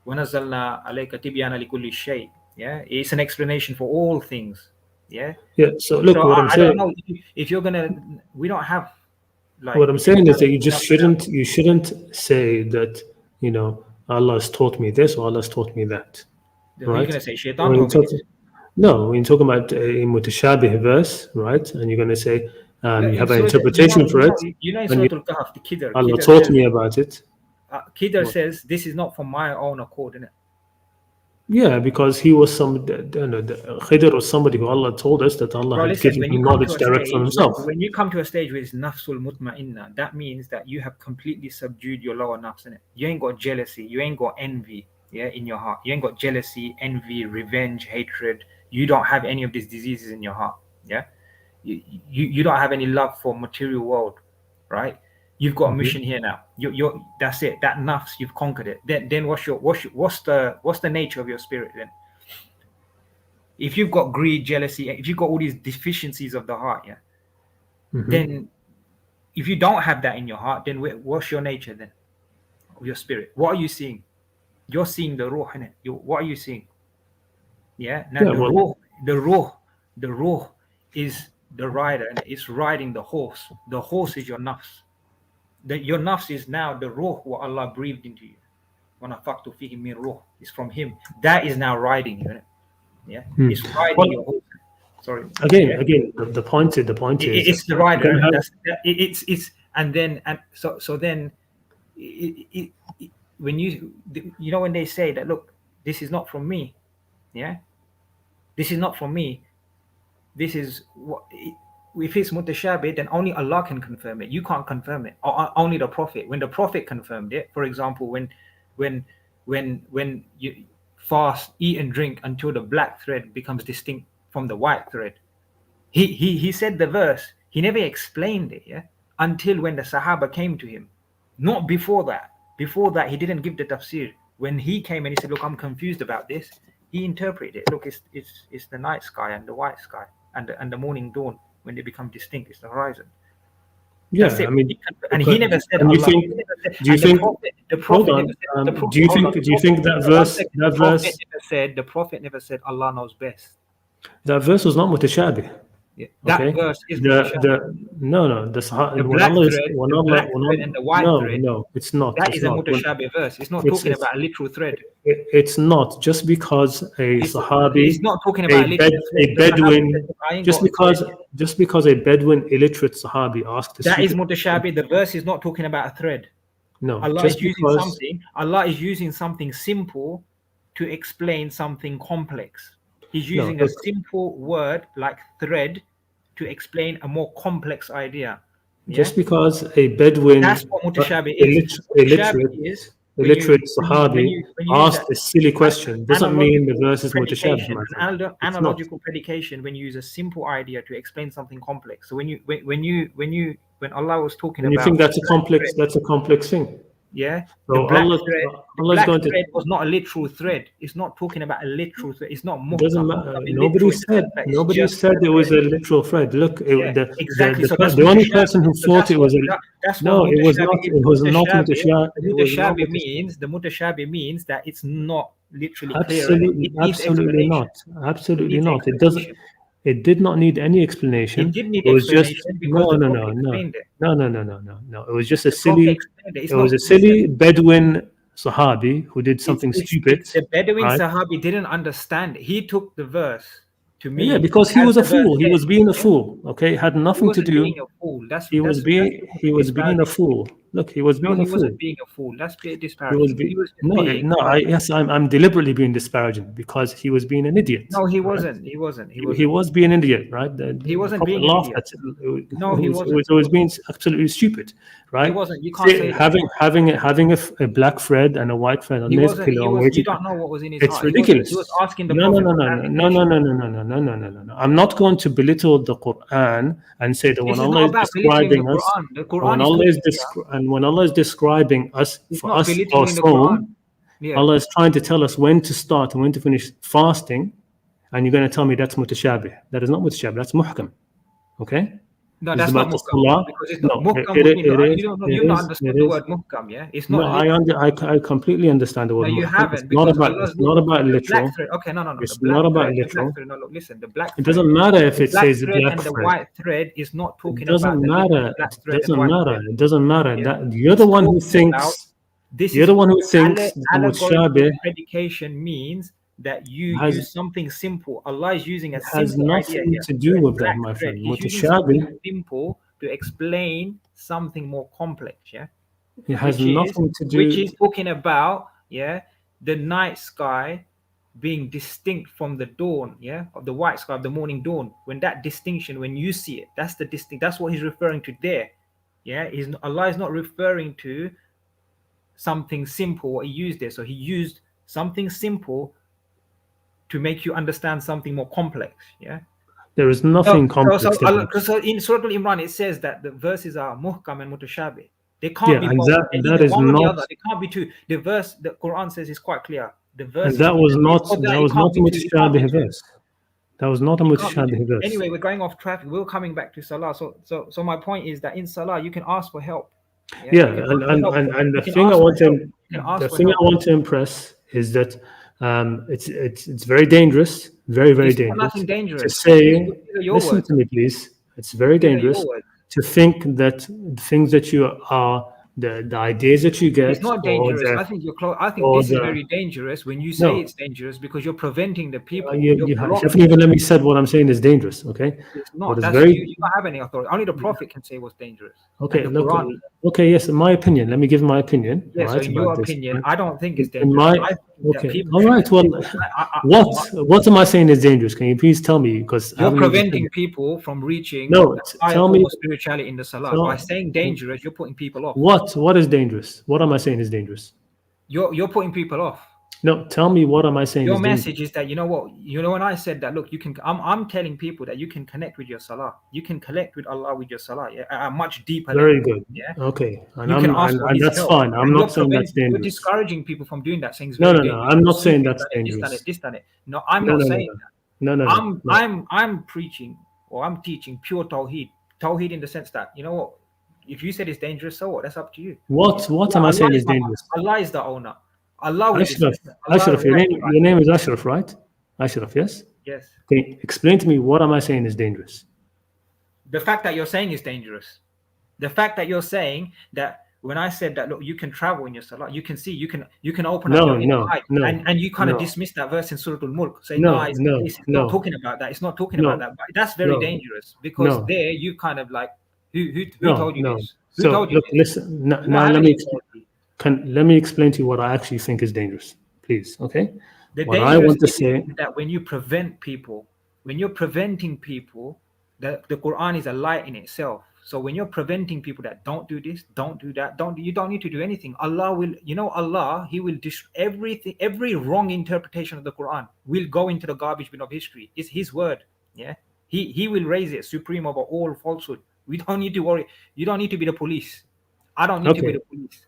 B: وَنَزَّلْنَا عَلَيْكَ تِبْيَانَ لِكُلِّ شَيْءٍ. Yeah, it's an explanation for all things. Yeah.
A: yeah. So look,
B: So
A: what I'm
B: I don't
A: saying.
B: know if you're gonna. We don't have like.
A: What I'm saying is that you shouldn't say that, you know, Allah has taught me this or Allah has taught me that.
B: Who are you
A: Right?
B: gonna say? Shaitan
A: When you
B: told me
A: talk,
B: this.
A: no, when you're talking about a mutashabih verse, right? And you're going to say
B: Look,
A: you have
B: in
A: an
B: Surah,
A: interpretation for it,
B: in
A: and
B: Surah Al-Kahf, the
A: Allah
B: Khidr
A: taught
B: says,
A: me about it.
B: Khidr
A: What?
B: says, this is not from my own accord, isn't it?
A: Yeah, because he was Khidr was somebody who Allah told us that Allah
B: Bro,
A: had
B: listen,
A: given
B: when
A: him
B: you come to
A: knowledge
B: a
A: direct from
B: stage,
A: himself.
B: when you come to a stage where it's nafsul mutma'inna, that means that you have completely subdued your lower nafs, innit? You ain't got jealousy, you ain't got envy, yeah, in your heart. You ain't got jealousy, envy, revenge, hatred. You don't have any of these diseases in your heart, yeah? You don't have any love for material world, right? You've got a mission here now. You're that's it. That nafs, you've conquered it. Then what's the nature of your spirit then? If you've got greed, jealousy, if you've got all these deficiencies of the heart, yeah, then if you don't have that in your heart, then what's your nature then? Your spirit. What are you seeing? You're seeing the ruh, innit? What are you seeing? Yeah. Now the ruh is the rider, and it's riding the horse. The horse is your nafs. Your nafs is now the ruh what Allah breathed into you. وَنَفَخْتُ فِيهِ مِنْ ruh. It's from Him. That is now riding you, innit? Yeah. It's riding your horse. Sorry.
A: Again, the point is
B: it's the rider. It's and then when you know when they say that, look, this is not from me, yeah, this is not from me. This is what. If it's mutashabih, then only Allah can confirm it. You can't confirm it. Only the Prophet. When the Prophet confirmed it, for example, when you fast, eat and drink until the black thread becomes distinct from the white thread. He said the verse. He never explained it, yeah, until when the Sahaba came to him. Not before that. Before that, he didn't give the tafsir. When he came and he said, "Look, I'm confused about this," he interpreted it. Look, it's the night sky and the white sky and the morning dawn. When they become distinct, it's the horizon.
A: Yeah,
B: I
A: mean,
B: and he never said
A: and
B: Allah.
A: do you think?
B: The Prophet
A: Do you think that verse?
B: The Prophet never said Allah knows best.
A: That verse was not mutashabih.
B: Yeah. That verse is
A: no.
B: The black thread and the white thread.
A: No, it's not.
B: That is a mutashabih verse. It's not talking about a literal thread.
A: It's not just because a Sahabi,
B: it's not talking about
A: a Bedouin, just because a Bedouin illiterate Sahabi asked
B: that is mutashabih. The verse is not talking about a thread.
A: No,
B: Allah is using something simple to explain something complex. He's using a simple word like thread to explain a more complex idea. Yeah?
A: Just because a Bedouin,
B: that's what mutashabih is.
A: illiterate Sahabi asked a silly question doesn't mean the verse is mutashabih.
B: An analogical predication when you use a simple idea to explain something complex. So when Allah was talking about,
A: you think that's a complex thing.
B: Yeah,
A: so
B: the black thread was not a literal thread. It's not talking about a literal thread. It's not
A: nobody said it was a literal thread. Look,
B: exactly.
A: The only person who thought it was it was not. It was not
B: mutashabih. The mutashabih means that it's not literally clear.
A: Absolutely not. It doesn't. It did not need any explanation.
B: It did need explanation because
A: no. It was just a silly. It was a silly Bedouin Sahabi who did something stupid.
B: The Bedouin Sahabi didn't understand. He took the verse to me.
A: Yeah, because he was a fool. He was being a fool. Okay, it had nothing to do.
B: Being a fool.
A: He was being a fool. Look, he was
B: No,
A: being
B: he
A: a fool.
B: wasn't being a fool. That's a bit
A: He
B: disparaging. He was just
A: no,
B: being.
A: yes, I'm deliberately being disparaging because he was being an idiot.
B: No, he
A: right?
B: wasn't. He wasn't. He
A: He
B: wasn't.
A: was being an idiot, right?
B: He wasn't
A: Prophet
B: being an
A: laughed
B: idiot.
A: at it.
B: No, he wasn't.
A: It was being absolutely stupid, right?
B: He wasn't. You can't say that.
A: Having a black thread and a white thread on
B: He
A: his
B: wasn't.
A: pillow
B: He
A: and
B: was.
A: waiting.
B: You don't know what was in his
A: It's
B: heart.
A: ridiculous.
B: He was asking the
A: No,
B: Prophet
A: no,
B: for
A: no, no, no,
B: clarification.
A: no, no, no, no, no, no, no, no. I'm not going to belittle the Quran and say that when
B: This is
A: Allah
B: not
A: is
B: about belittling the
A: describing us,
B: Quran. The
A: and
B: Quran
A: when
B: is
A: Allah is
B: talking here.
A: and when Allah is describing us
B: It's
A: for
B: not
A: us our
B: belittling the Quran.
A: soul,
B: Yeah.
A: Allah is trying to tell us when to start and when to finish fasting, and you're going to tell me that's mutashabih. That is not mutashabih. That's muhkam. Okay.
B: No,
A: It's
B: that's
A: about
B: not
A: the
B: muhkam.
A: salah.
B: Because it's
A: No,
B: not muhkam would mean you've not understood the word muhkam, yeah? It's not
A: No, I completely understand the word
B: No, you
A: muhkam.
B: haven't, because
A: It's not about
B: the
A: literal.
B: black thread. Okay, no.
A: It's
B: The black
A: not about
B: thread, the
A: literal.
B: black thread. No, look, listen. The black
A: It
B: thread.
A: doesn't matter if
B: The
A: it
B: black
A: says
B: thread
A: black
B: and the
A: thread.
B: white thread is not
A: It
B: talking
A: doesn't
B: about the
A: matter.
B: difference black
A: It
B: thread and
A: doesn't
B: white
A: matter.
B: thread.
A: It doesn't matter.
B: Yeah.
A: That you're the one who thinks.
B: This
A: You're
B: is
A: the one who thinks the
B: allegorical
A: mutashabih
B: predication means that you
A: has
B: use something simple. Allah is using a
A: has
B: simple idea
A: nothing
B: here.
A: to do with that,
B: Black
A: my
B: thread.
A: friend.
B: He's using something
A: Mutashabih,
B: simple to explain something more complex. Yeah.
A: it has nothing to do.
B: Which is talking about, yeah, the night sky being distinct from the dawn, yeah, of the white sky of the morning dawn. When that distinction, when you see it, that's the distinct. That's what he's referring to there. Yeah, Allah is not referring to something simple. What he used there, so he used something simple to make you understand something more complex. Yeah.
A: There is nothing complex.
B: So in Surah Al-Imran, it says that the verses are muhkam and mutashabih. They can't be
A: and
B: both.
A: that is
B: one or the
A: not.
B: other. They can't be two. The verse, the Quran says, is quite clear. The verse.
A: And that was not a mutashabih
B: two.
A: verse. That was not a mutashabih verse.
B: Anyway, we're going off track. We're coming back to Salah. So my point is that in Salah you can ask for help.
A: Yeah, and the thing I want to impress is that it's very dangerous, very dangerous.
B: Nothing dangerous.
A: To say, listen to me, please. It's very dangerous to think that things that you are, the ideas that you get.
B: It's not dangerous. I think this is very dangerous when you say it's dangerous because you're preventing the people.
A: You haven't even let me said what I'm saying is dangerous. Okay.
B: It's not. You don't have any authority. Only the Prophet can say what's dangerous.
A: Okay. Look. Okay. Yes. In my opinion, let me give my opinion.
B: Yes.
A: Right,
B: so in your opinion,
A: right?
B: I don't think it's dangerous.
A: Okay. All right. Well, what am I saying is dangerous? Can you please tell me? Because
B: you're preventing people from reaching
A: tell me
B: spirituality in the Salah. By saying dangerous, you're putting people off.
A: What is dangerous? What am I saying is dangerous?
B: You're putting people off.
A: No, tell me what am I saying?
B: Your message is that when I said that, look, you can. I'm telling people that you can connect with your Salah. You can connect with Allah with your Salah. Yeah, at a much deeper level.
A: Very good.
B: Yeah.
A: Okay. And that's help. Fine. I'm not saying that's dangerous.
B: You're discouraging people from doing that. Saying
A: no. I'm not saying that's dangerous.
B: This done it. No, I'm not saying that.
A: No.
B: I'm preaching or I'm teaching pure Tawheed. Tawheed in the sense that if you said it's dangerous, so what? That's up to you.
A: What am I saying is dangerous?
B: Allah is the owner. Allah
A: Ashraf, your name is Ashraf, right? Ashraf, yes?
B: Yes.
A: Okay, explain to me what am I saying is dangerous?
B: The fact that you're saying is dangerous. The fact that you're saying that when I said that, look, you can travel in your Salah, you can see, you can open up your eye, and you kind of dismiss that verse in Surah Al-Mulk, say, it's not talking about that. It's not talking about that. But that's very dangerous because there you kind of like, who told you this? Who told you this?
A: Listen, now let me explain to you what I actually think is dangerous, please. Okay. What I want to say
B: that when you prevent people, when you're preventing people, the Quran is a light in itself. So when you're preventing people that don't do this, don't do that, you don't need to do anything. Allah will, Allah, He will everything, every wrong interpretation of the Quran will go into the garbage bin of history. It's His word. Yeah. He will raise it supreme over all falsehood. We don't need to worry. You don't need to be the police. I don't need to be the police.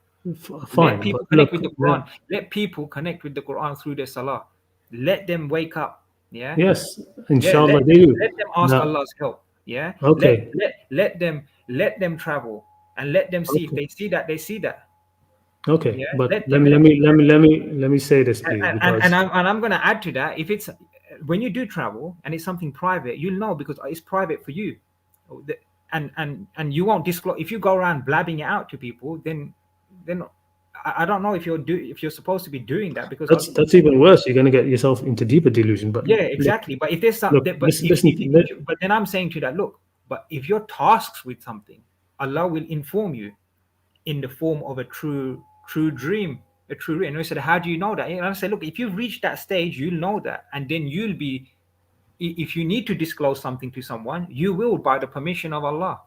A: Fine.
B: Let people connect with the Quran. Let people connect with the Quran through their Salah. Let them wake up. Yeah.
A: Yes. Inshallah, they do.
B: Let them ask Allah's help. Yeah.
A: Okay.
B: Let them travel and let them see. If they see that, they see that.
A: Okay. Yeah? But let me say this, please.
B: And I'm going to add to that. If it's when you do travel and it's something private, you'll know because it's private for you. And you won't disclose. If you go around blabbing it out to people, then I don't know if you're supposed to be doing that because
A: that's even worse. You're going to get yourself into deeper delusion. But
B: yeah, exactly. But if there's something, but then I'm saying to that, look. But if you're tasked with something, Allah will inform you. in the form of a true dream, a true dream. And we said, how do you know that? And I said, look, if you've reached that stage, you'll know that, and then you'll be, if you need to disclose something to someone, you will by the permission of Allah.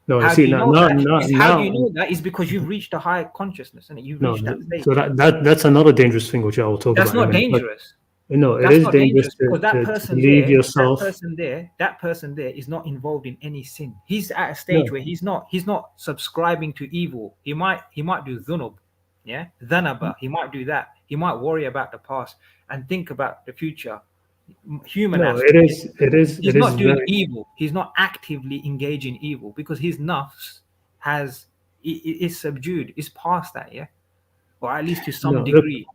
A: No,
B: How
A: see,
B: do you
A: now,
B: know
A: now,
B: that?
A: now,
B: How do you
A: now,
B: know that? Is because you've reached a higher consciousness, and you've
A: no,
B: reached that stage.
A: so that's another dangerous thing which I will talk
B: That's
A: about in a
B: not
A: minute. But,
B: dangerous.
A: no, it
B: That's
A: is
B: not
A: dangerous
B: dangerous because that
A: to
B: person
A: believe
B: there,
A: yourself.
B: that person there is not involved in any sin. He's at a stage
A: No.
B: where he's not subscribing to evil. He might do dhunub, yeah, dhanaba. He might do that. He might worry about the past and think about the future. Human
A: No,
B: aspect. He's
A: it is
B: not doing
A: very,
B: evil. He's not actively engaging evil because his nafs is subdued. Is past that, yeah, or at least to some
A: no,
B: degree.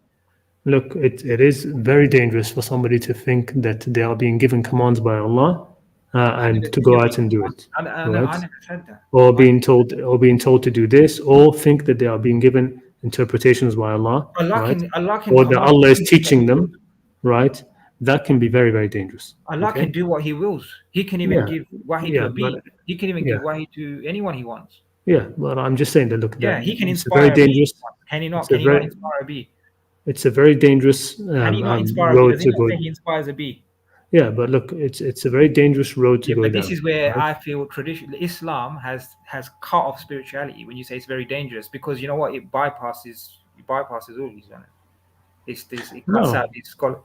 A: look, it is very dangerous for somebody to think that they are being given commands by Allah
B: I never
A: and to
B: said
A: go
B: you're
A: out
B: being
A: and do
B: commanded.
A: it,
B: I
A: right?
B: never said that.
A: Or being told to do this, or think that they are being given interpretations by Allah, right?
B: Allah can
A: Or that
B: command
A: Allah is
B: anything that
A: teaching
B: He wills.
A: them, right? That can be very, very dangerous.
B: Allah
A: Okay?
B: can do what He wills. He can even
A: Yeah,
B: give wahi to
A: yeah,
B: a
A: but
B: bee. He can even
A: yeah,
B: give wahi to anyone He wants.
A: yeah. But I'm just saying that look, that
B: Yeah, He can
A: it's a very
B: inspire a bee.
A: dangerous.
B: Can He not?
A: It's a
B: Can He not
A: very
B: inspire a bee?
A: it's a very dangerous
B: Can He not inspire a bee?
A: road
B: Does He
A: to
B: not
A: go.
B: say He inspires a bee?
A: Yeah, but look, it's a very dangerous road to
B: Yeah,
A: go
B: but this
A: down.
B: is where
A: Right?
B: I feel traditional Islam has cut off spirituality. When you say it's very dangerous, because you know what, it bypasses all these. It cuts out
A: No,
B: these scholar.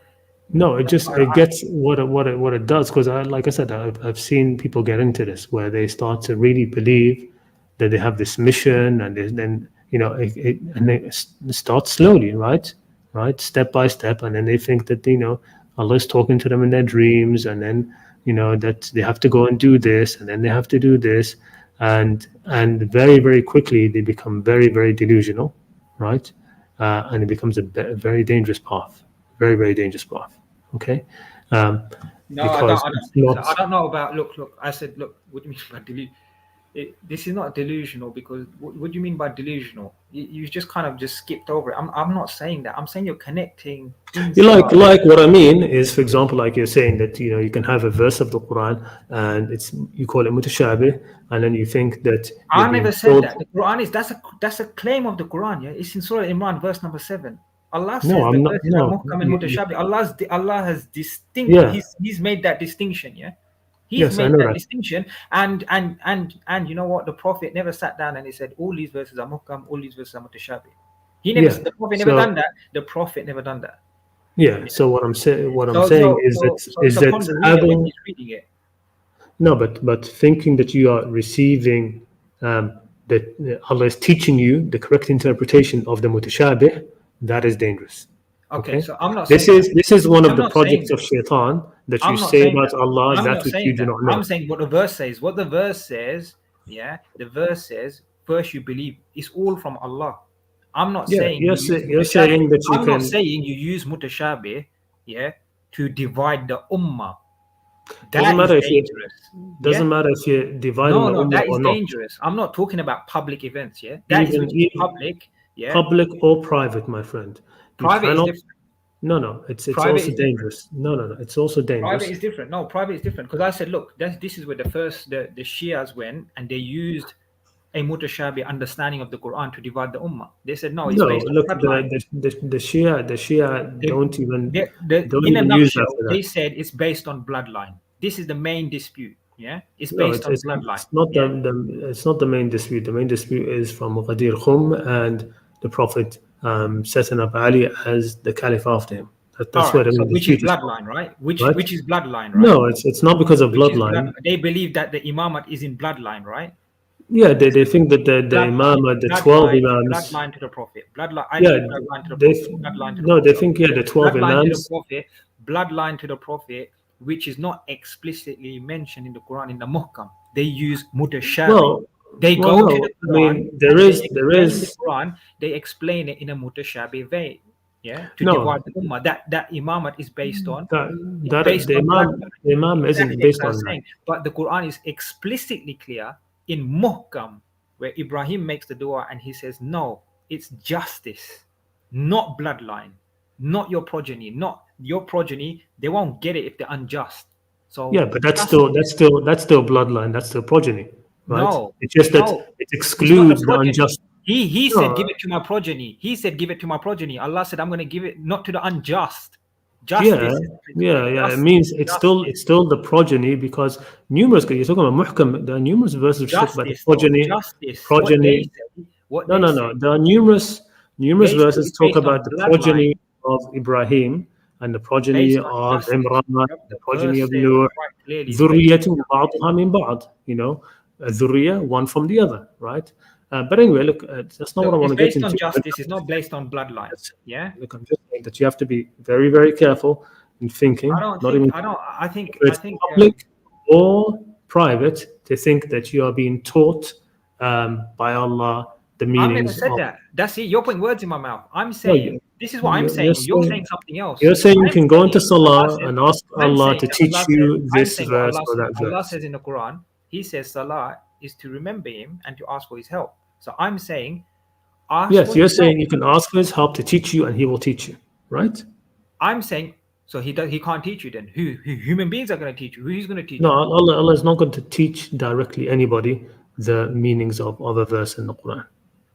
A: no, it just it
B: I,
A: gets what it does because like I said, I've seen people get into this where they start to really believe that they have this mission, and then and they start slowly, right, step by step, and then they think that Allah is talking to them in their dreams, and then that they have to go and do this, and then they have to do this, and very, very quickly they become very, very delusional, right, and it becomes a very dangerous path, very, very dangerous path. Okay, um,
B: No, I
A: because
B: don't. I don't
A: it's
B: think so. I
A: not.
B: don't know about. Look. I said, look. What do you mean by delusion? This is not delusional because what do you mean by delusional? You just kind of just skipped over it. I'm not saying that. I'm saying you're connecting
A: You
B: inside.
A: like what I mean is, for example, like you're saying that you can have a verse of the Quran and you call it mutashabih, and then you think that you're
B: I never
A: being
B: said
A: told.
B: that. The Quran is that's a claim of the Quran. Yeah, it's in Surah Imran, verse number 7. Allah
A: No,
B: says the
A: I'm not.
B: verses are
A: No,
B: muhkam and mutashabih. Allah has distinct.
A: yeah,
B: He's made that distinction. Yeah, He's
A: yes, I
B: made
A: know
B: that
A: that.
B: distinction. And you know what? The Prophet never sat down and he said all these verses are muhkam, all these verses are mutashabih.
A: Yeah,
B: The Prophet never done
A: so
B: that. The Prophet never done that.
A: yeah,
B: Yeah.
A: so what I'm
B: So
A: saying
B: so
A: is
B: so
A: that
B: so it's upon the reader when
A: having
B: he's reading it.
A: no, but thinking that you are receiving that Allah is teaching you the correct interpretation of the mutashabih, that is dangerous.
B: Okay,
A: Okay,
B: so I'm not saying that.
A: this is one of
B: I'm
A: the
B: not saying
A: projects
B: that.
A: of shaitan that you
B: I'm not
A: say
B: saying
A: about
B: that.
A: Allah,
B: I'm
A: that
B: not
A: which you
B: saying
A: do
B: that.
A: not
B: I'm
A: know.
B: saying what the verse says. What the verse says, yeah, the verse says, first you believe it's all from Allah. I'm not
A: Yeah,
B: saying you use
A: you're
B: mutashabih.
A: saying that you
B: I'm not
A: can.
B: saying you use mutashabih, yeah, to divide the ummah.
A: Doesn't
B: That is
A: matter if you
B: dangerous. Yeah.
A: doesn't matter if you're dividing
B: No,
A: the
B: no,
A: ummah
B: that is
A: or not.
B: dangerous. I'm not talking about public events. Yeah, that is
A: Even
B: which is public. Yeah,
A: public or private, my friend. You
B: private is
A: cannot.
B: different.
A: No. It's
B: Private
A: also
B: is different.
A: dangerous. No. It's also
B: Private
A: dangerous.
B: is different. No, private is different because I said, look, this is where the Shias went and they used a mutashabi understanding of the Quran to divide the ummah. They said no, it's
A: No,
B: based on
A: look,
B: bloodline.
A: the Shia
B: They,
A: don't
B: in a
A: even use that
B: nutshell,
A: for that.
B: they said it's based on bloodline. This is the main dispute. Yeah, it's
A: No,
B: based on bloodline.
A: it's not
B: Yeah,
A: it's not the main dispute. The main dispute is from Ghadir Khum and the Prophet setting up Ali as the caliph after him.
B: all
A: That's where
B: right.
A: the
B: So
A: main
B: which is
A: dispute is from,
B: bloodline, right?
A: right?
B: Which is bloodline, right?
A: No, it's not because of
B: Which is blood.
A: bloodline.
B: They believe that the imamat is in bloodline, right?
A: Yeah, they think that the Imam, the 12 Imams,
B: bloodline to the Prophet, bloodline
A: yeah,
B: Ali, bloodline to the
A: they
B: Prophet, bloodline to the
A: no, they
B: Prophet.
A: think, yeah, the 12
B: Bloodline to the
A: Imams.
B: Prophet, bloodline to the Prophet, which is not explicitly mentioned in the Quran in the Muhkam. They use mutashabi.
A: Well,
B: They
A: well,
B: go to
A: no,
B: the
A: I
B: Quran
A: mean,
B: and they
A: there
B: explain the
A: is,
B: Quran. They explain it in a mutashabi way. Yeah, to divide
A: no,
B: the ummah. That imamat is based on
A: that the Imam isn't
B: exactly as
A: based
B: I
A: on
B: was
A: that.
B: saying. But the Quran is explicitly clear in Muhkam, where Ibrahim makes the dua and he says, no, it's justice, not bloodline, not your progeny, they won't get it if they're unjust. So
A: Yeah, but that's
B: justice.
A: still bloodline. That's still progeny, right?
B: No,
A: It's just that
B: no,
A: it
B: it's not the
A: excludes the
B: progeny.
A: unjust.
B: He
A: No.
B: said, give it to my progeny. He said, give it to my progeny. Allah said, I'm going to give it not to the unjust. Justice.
A: Yeah. It means it's still the progeny, because numerous. You're talking about muhkam. There are numerous verses which talk about the progeny. Progeny. No. There are numerous verses talk about the progeny of Ibrahim and the progeny of Imran, the progeny of Nuh. ذرية بعضها من بعض. You know, ذرية, one from the other, right? But anyway, look, that's not what I want to get into.
B: It's based on justice. It's not based on bloodline. Yeah.
A: Look, I'm just saying that you have to be very, very careful in thinking.
B: I think
A: public or private to think that you are being taught by Allah the meanings.
B: I never said that. That's it. You're putting words in my mouth. I'm saying this is what I'm saying. You're saying something else.
A: You're saying you can go into Salah and ask Allah to teach you this verse or that verse.
B: Allah says in the Quran, He says Salah is to remember Him and to ask for His help. So I'm saying,
A: yes, you're saying you can ask for His help to teach you, and He will teach you, right?
B: I'm saying, so He can't teach you then. Who human beings are going to teach you? Who He's going to teach
A: you?
B: No,
A: Allah is not going to teach directly anybody the meanings of other verses in the Quran.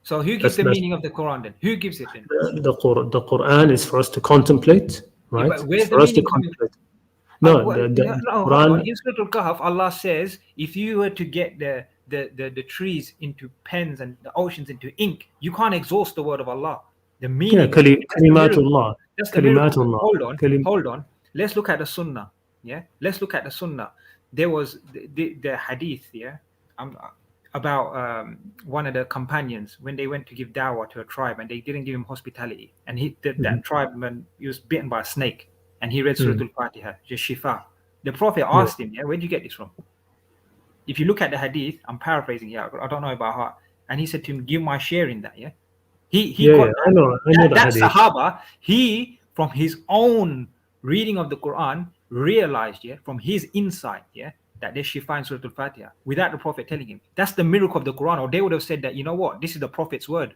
B: So who gives the meaning of the Quran then? Who gives it then?
A: The Quran is for us to contemplate, right?
B: Yeah, but where's
A: the meaning coming? No, the Quran.
B: In Surah Al-Kahf, Allah says, if you were to get the trees into pens and the oceans into ink, you can't exhaust the word of Allah. The meaning.
A: Yeah, kalimatullah.
B: That's the kalimatullah. Hold on. Let's look at the Sunnah. Yeah, let's look at the Sunnah. There was the hadith. Yeah, about one of the companions when they went to give dawah to a tribe and they didn't give him hospitality, and that tribeman, he was bitten by a snake, and he read Surah Al-Fatiha, just shifa. The Prophet asked him, where did you get this from? If you look at the hadith, I'm paraphrasing here, I don't know it by heart, and he said to him, give my share in that. I know that Sahaba, he from his own reading of the Quran realized, from his insight, that there's shifa in Surah Al-Fatiha without the Prophet telling him. That's the miracle of the Quran. Or they would have said that, you know what, this is the Prophet's word.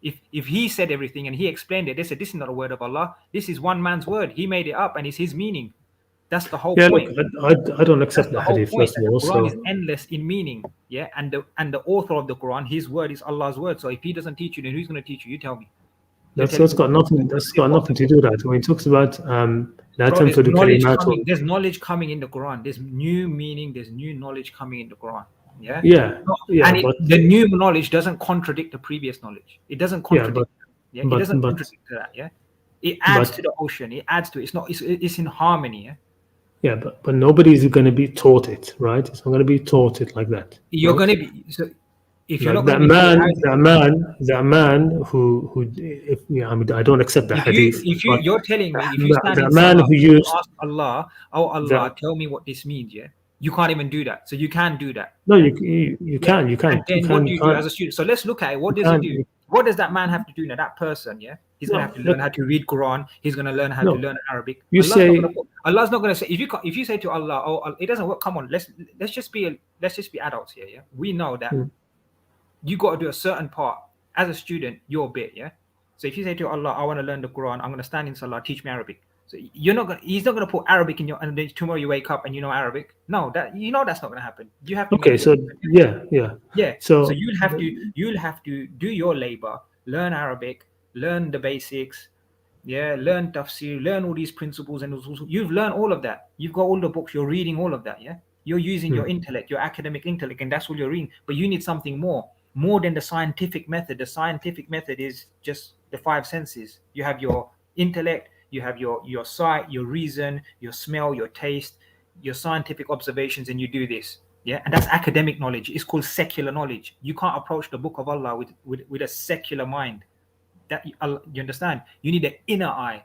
B: If he said everything and he explained it, they said this is not a word of Allah. This is one man's word. He made it up and it's his meaning. That's the whole point.
A: Look, I don't accept the hadith first of all.
B: The Quran is endless in meaning, and the author of the Quran, his word is Allah's word. So if he doesn't teach you, then who's going to teach you? You tell me.
A: That's got nothing to do with that. When he talks about
B: there's knowledge coming in the Quran. There's new meaning. There's new knowledge coming in the Quran. And the new knowledge doesn't contradict the previous knowledge. It doesn't contradict. It doesn't contradict that. It adds to the ocean. It adds to it. It's in harmony.
A: Yeah, but nobody's going to be taught it, right? It's not going to be taught it like that.
B: You're going to be. So if you're not
A: that man who I don't accept the hadith.
B: You're telling me, if you stand
A: the man who used
B: ask Allah, Allah, tell me what this means, you can't even do that. So you can do that.
A: No, you can.
B: And then what do you do as a student? So let's look at it. What does he do? What does that man have to do now? That person, he's going to have to learn how to read Quran. He's going to learn how to learn Arabic. Allah's not going to say, if you say to Allah, it doesn't work. Come on, let's just be adults here. We know that you got to do a certain part as a student. Your bit, So if you say to Allah, I want to learn the Quran, I'm going to stand in Salah, teach me Arabic. So he's not going to put Arabic in and then tomorrow you wake up and you know Arabic. No, that's not going to happen. You have to.
A: Okay, so yeah.
B: So you'll have to do your labor, learn Arabic, learn the basics, learn tafsir, learn all these principles, and you've learned all of that. You've got all the books. You're reading all of that. You're using your intellect, your academic intellect, and that's all you're reading. But you need something more than the scientific method. The scientific method is just the five senses. You have your intellect. You have your sight, your reason, your smell, your taste, your scientific observations, and you do this. And that's academic knowledge. It's called secular knowledge. You can't approach the book of Allah with a secular mind. That you understand? You need an inner eye.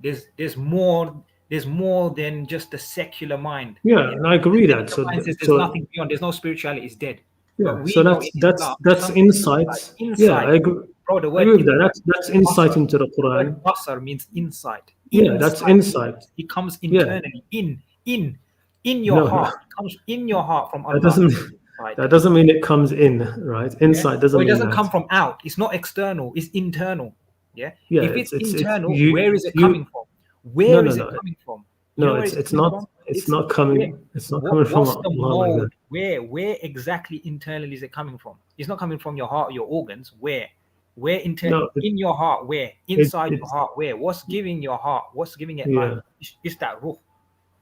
B: There's more than just the secular mind.
A: Yeah, and I agree that. So
B: there's nothing beyond. There's no spirituality. It's dead.
A: Yeah. So that's insight. Yeah, I agree.
B: Bro, the
A: word that's insight into the Quran.
B: Basar means insight.
A: Yeah, that's insight.
B: It comes internally, in your heart. It comes in your heart from Allah.
A: That doesn't mean it comes in, right? Insight doesn't mean
B: it doesn't come from out. It's not external. It's internal. If it's internal, where is it coming from? Where is it coming from?
A: No, it's not. It's not coming. It's not coming from
B: what's the
A: Allah like that.
B: mode? Where exactly internally is it coming from? It's not coming from your heart or your organs. Where
A: No,
B: in your heart? Where inside your heart? Where? What's giving your heart? What's giving it life? It's that ruh.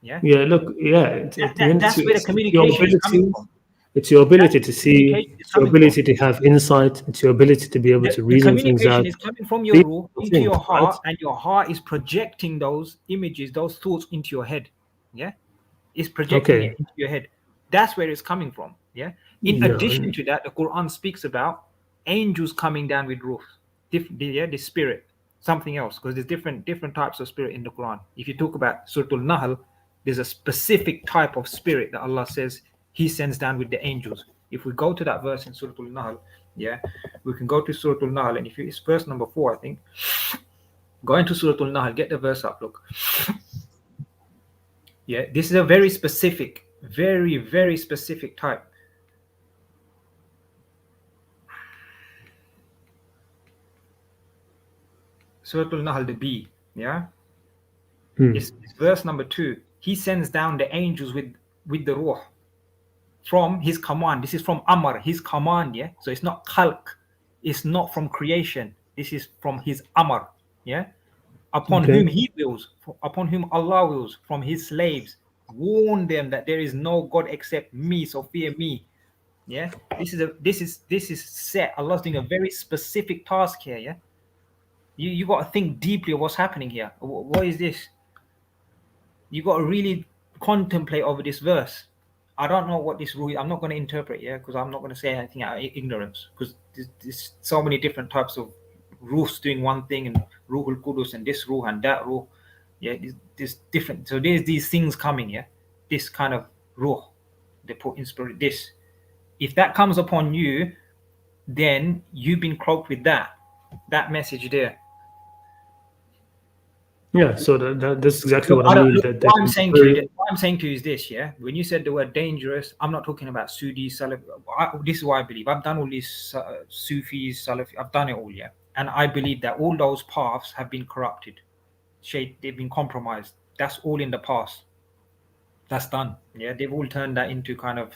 B: Yeah.
A: Yeah. Look. Yeah.
B: That's where the
A: It's your
B: communication is coming
A: ability.
B: from.
A: It's your ability
B: That's
A: to
B: where the
A: see.
B: communication is
A: It's your
B: coming
A: ability to have insight. It's your ability to be able to
B: The
A: reason things
B: communication
A: out.
B: is coming from your
A: These
B: ruh
A: are
B: into
A: things,
B: your
A: right?
B: heart, and your heart is projecting those images, those thoughts into your head. Yeah, it's projecting
A: Okay.
B: it into your head. That's where it's coming from. Yeah. In
A: Yeah.
B: addition to that, the Quran speaks about angels coming down with ruh, the spirit, something else, because there's different types of spirit in the Quran. If you talk about Surah Al-Nahl, there's a specific type of spirit that Allah says He sends down with the angels. If we go to that verse in Surah Al-Nahl, yeah, we can go to Surah Al-Nahl, and if it's verse number 4, I think. Go into Surah Al-Nahl, get the verse up, look. Yeah, this is a very specific, very, very specific type. Surah Al-Nahl, the B, yeah? It's verse number 2. He sends down the angels with the ruh from His command. This is from Amr, His command, yeah? So it's not khalq. It's not from creation. This is from His Amr, yeah? Upon whom He wills, upon whom Allah wills, from His slaves, warn them that there is no God except me, so fear me. Yeah, this is set. Allah's doing a very specific task here. Yeah, you got to think deeply of what's happening here. What is this? You got to really contemplate over this verse. I don't know what this rule. I'm not going to interpret, yeah, because I'm not going to say anything out of ignorance. Because there's so many different types of ruhs doing one thing, and Ruhul Qudus and this ruh and that ruh. Yeah, there's different. So there's these things coming. Yeah, this kind of ruh, they put in spirit. This, if that comes upon you, then you've been cloaked with that message there.
A: Yeah, so that's exactly
B: Look,
A: what I mean.
B: What I'm saying to you is this, yeah. When you said the word dangerous, I'm not talking about Sudi, Salafi. This is what I believe. I've done all these Sufis, Salafi. I've done it all, yeah. And I believe that all those paths have been corrupted. They've been compromised. That's all in the past. That's done. Yeah, they've all turned that into kind of,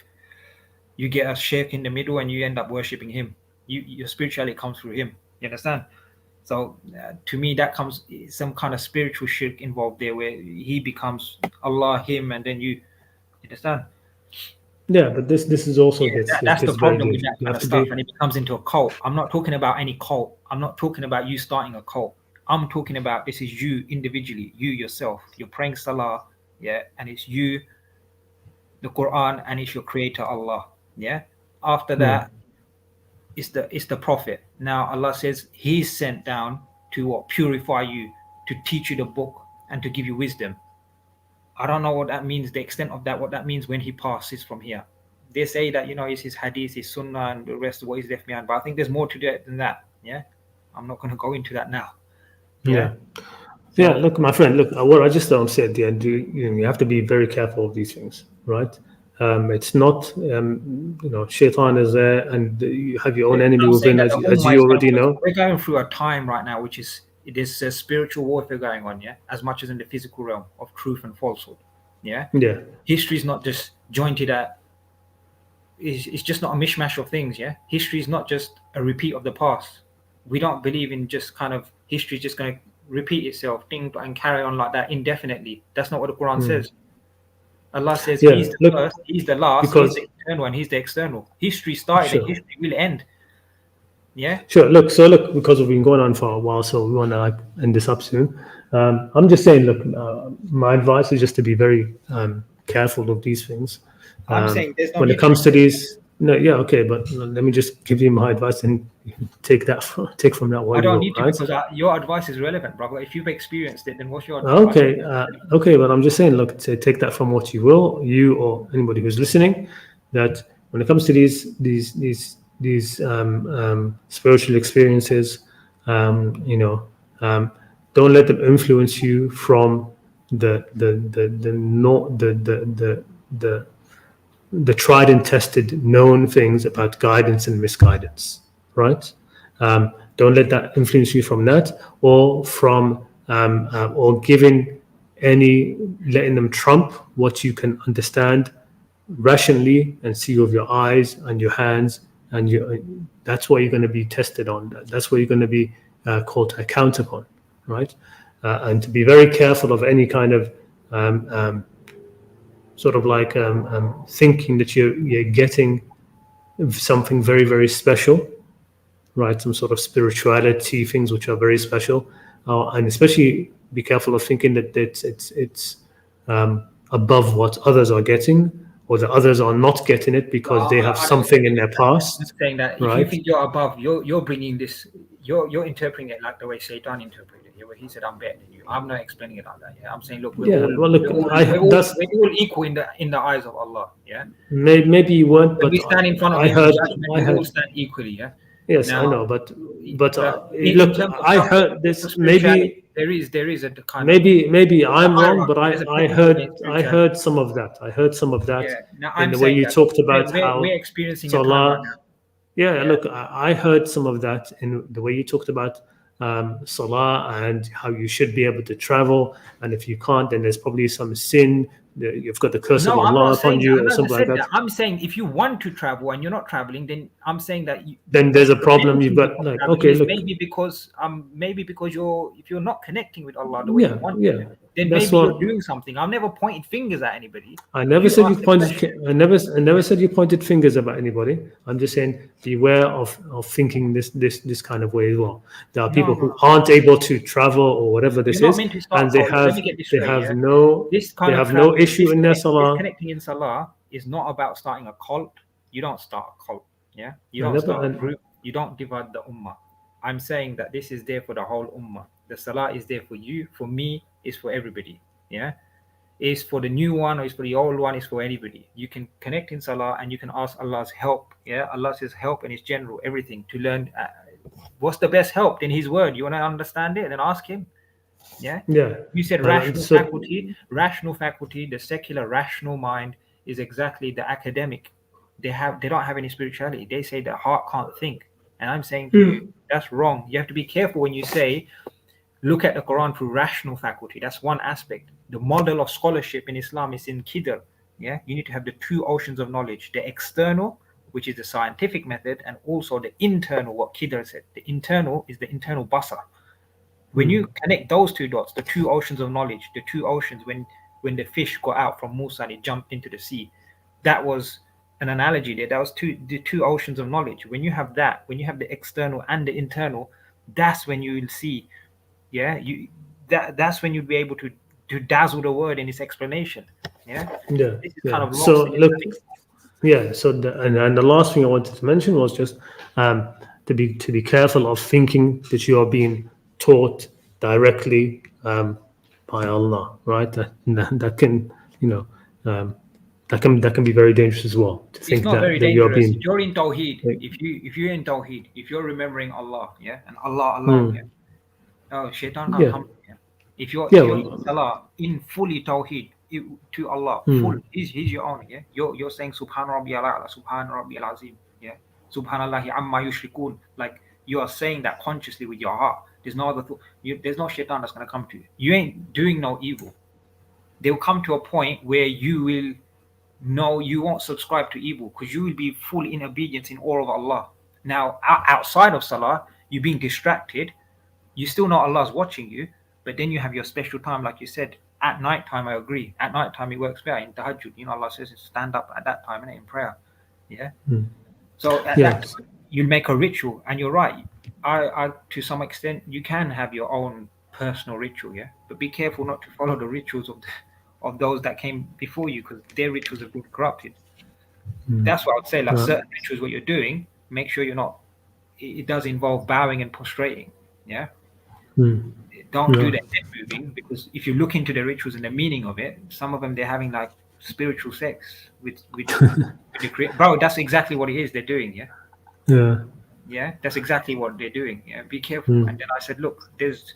B: you get a sheikh in the middle and you end up worshipping him. Your spirituality comes through him. You understand? So to me, that comes some kind of spiritual shirk involved there, where he becomes Allah, him, and then you understand.
A: Yeah, but this is also
B: that's the problem with that kind of stuff, and it becomes into a cult. I'm not talking about any cult. I'm not talking about you starting a cult. I'm talking about this is you individually, you yourself. You're praying salah, yeah, and it's you, the Quran, and it's your creator Allah, yeah. After that, it's the prophet. Now Allah says He's sent down to purify you, to teach you the book, and to give you wisdom. I don't know what that means, the extent of that, what that means when He passes from here. They say that, it's His hadith, His sunnah, and the rest of what He's left behind. But I think there's more to that than that. Yeah, I'm not going to go into that now.
A: Yeah. Yeah. Look, my friend. Look, what I just don't say at the end. You have to be very careful of these things, right? It's not, shaitan is there, and you have your own enemy within, as you already know.
B: We're going through a time right now, which is, there's a spiritual warfare going on, yeah, as much as in the physical realm of truth and falsehood, yeah.
A: Yeah.
B: History is not just jointed at. It's just not a mishmash of things, yeah. History is not just a repeat of the past. We don't believe in just kind of history is just going to repeat itself, and carry on like that indefinitely. That's not what the Quran says. Allah says He's the first, He's the last, He's the eternal, and He's the external. History started, and history will end. Yeah.
A: Sure. Look, because we've been going on for a while, so we want to end this up soon. I'm just saying, look, my advice is just to be very careful of these things.
B: I'm saying there's no
A: when it comes to these. No, yeah, okay, but let me just give you my advice and take from that.
B: I don't need to, because your advice is relevant, brother. If you've experienced it, then what's your
A: advice? Okay, but I'm just saying, look, take that from what you will, you or anybody who's listening, that when it comes to these spiritual experiences, don't let them influence you from the tried and tested known things about guidance and misguidance, right? Don't let that influence you from that, or from or giving letting them trump what you can understand rationally and see with your eyes and your hands, and that's what you're going to be tested on. That's what you're going to be called to account upon, right? And to be very careful of any kind of sort of like thinking that you're getting something very, very special, right? Some sort of spirituality, things which are very special, and especially be careful of thinking that it's above what others are getting, or the others are not getting it because they have something in their past.
B: I'm saying that if you
A: right?
B: think you're above, you're bringing this, you're interpreting it like the way Shaitan interpreted it. Where he said, "I'm better than you." I'm not explaining it like that. Yeah, I'm saying, look, we're all equal in the eyes of Allah. Yeah,
A: maybe you weren't, but
B: we stand in front of Him. We all stand equally. Yeah.
A: Yes,
B: now,
A: I know, but
B: look,
A: I heard this. Maybe
B: there is a kind.
A: Maybe I'm wrong, but I heard some of that. I heard some of that in the way you talked about how
B: we're experiencing
A: Salah.
B: a time right now.
A: Yeah, look, I heard some of that in the way you talked about Salah and how you should be able to travel, and if you can't, then there's probably some sin. You've got the curse of Allah upon you, or something like that.
B: I'm saying if you want to travel and you're not traveling, then I'm saying that
A: then there's a problem. You've got like, okay, look,
B: maybe because if you're not connecting with Allah the way you want to, then
A: that's
B: maybe you're doing something. I've never pointed fingers at anybody.
A: I never said you pointed. I never said you pointed fingers about anybody. I'm just saying beware of thinking this kind of way as well. There are people who aren't able to travel or whatever this is, and they have no issue in their Salah.
B: Connecting in Salah is not about starting a cult. You don't start a cult. Yeah, you don't start a group. You don't divide the ummah. I'm saying that this is there for the whole ummah. The Salah is there for you, for me, is for everybody. Yeah, is for the new one or is for the old one, is for anybody. You can connect in Salah and you can ask Allah's help. Yeah, Allah says help and His general everything to learn. What's the best help in His word? You want to understand it, then ask Him. Yeah. You said rational faculty. The secular rational mind is exactly the academic. They don't have any spirituality. They say the heart can't think, and I'm saying to you, that's wrong. You have to be careful when you say, look at the Quran through rational faculty. That's one aspect. The model of scholarship in Islam is in Qidr. Yeah, you need to have the two oceans of knowledge: the external, which is the scientific method, and also the internal, what Qidr said. The internal is the internal basar. When you connect those two dots, the two oceans of knowledge, the two oceans, when the fish got out from Musa and it jumped into the sea, that was an analogy there. That was the two oceans of knowledge. When you have that, when you have the external and the internal, that's when you will see. That's when you'll be able to dazzle the word in its explanation. This is kind of
A: so look, so the last thing I wanted to mention was just to be careful of thinking that you are being taught directly by Allah, right? That can that can be very dangerous as well. To think that you're being.
B: If you're in Tawheed, if you're in Tawheed, if you're remembering Allah, and Allah alone, Shaitan can't come. If you're in Salah, in fully Tawheed to Allah, full, He's your own. You're saying Subhan Rabbiyal A'la, Subhan Rabbiyal Azim, Subhanallahi amma yushrikun. Like you are saying that consciously with your heart. There's no other thought. There's no Shaitan that's going to come to you. You ain't doing no evil. They'll come to a point where you will know you won't subscribe to evil because you will be full in obedience in awe of Allah. Now, outside of Salah, you're being distracted. You still know Allah's watching you, but then you have your special time, like you said, at night time. I agree. At night time, it works better in tahajjud. Allah says stand up at that time in prayer. So at that time, you'll make a ritual, and you're right. I to some extent, you can have your own personal ritual, but be careful not to follow the rituals of those that came before you, because their rituals have been corrupted. That's what I would say. Like certain rituals, what you're doing, make sure you're not. It does involve bowing and prostrating. Don't do the head moving, because if you look into the rituals and the meaning of it, some of them they're having like spiritual sex with the creator. Bro, that's exactly what it is. They're doing. That's exactly what they're doing. Be careful. And then I said, look, there's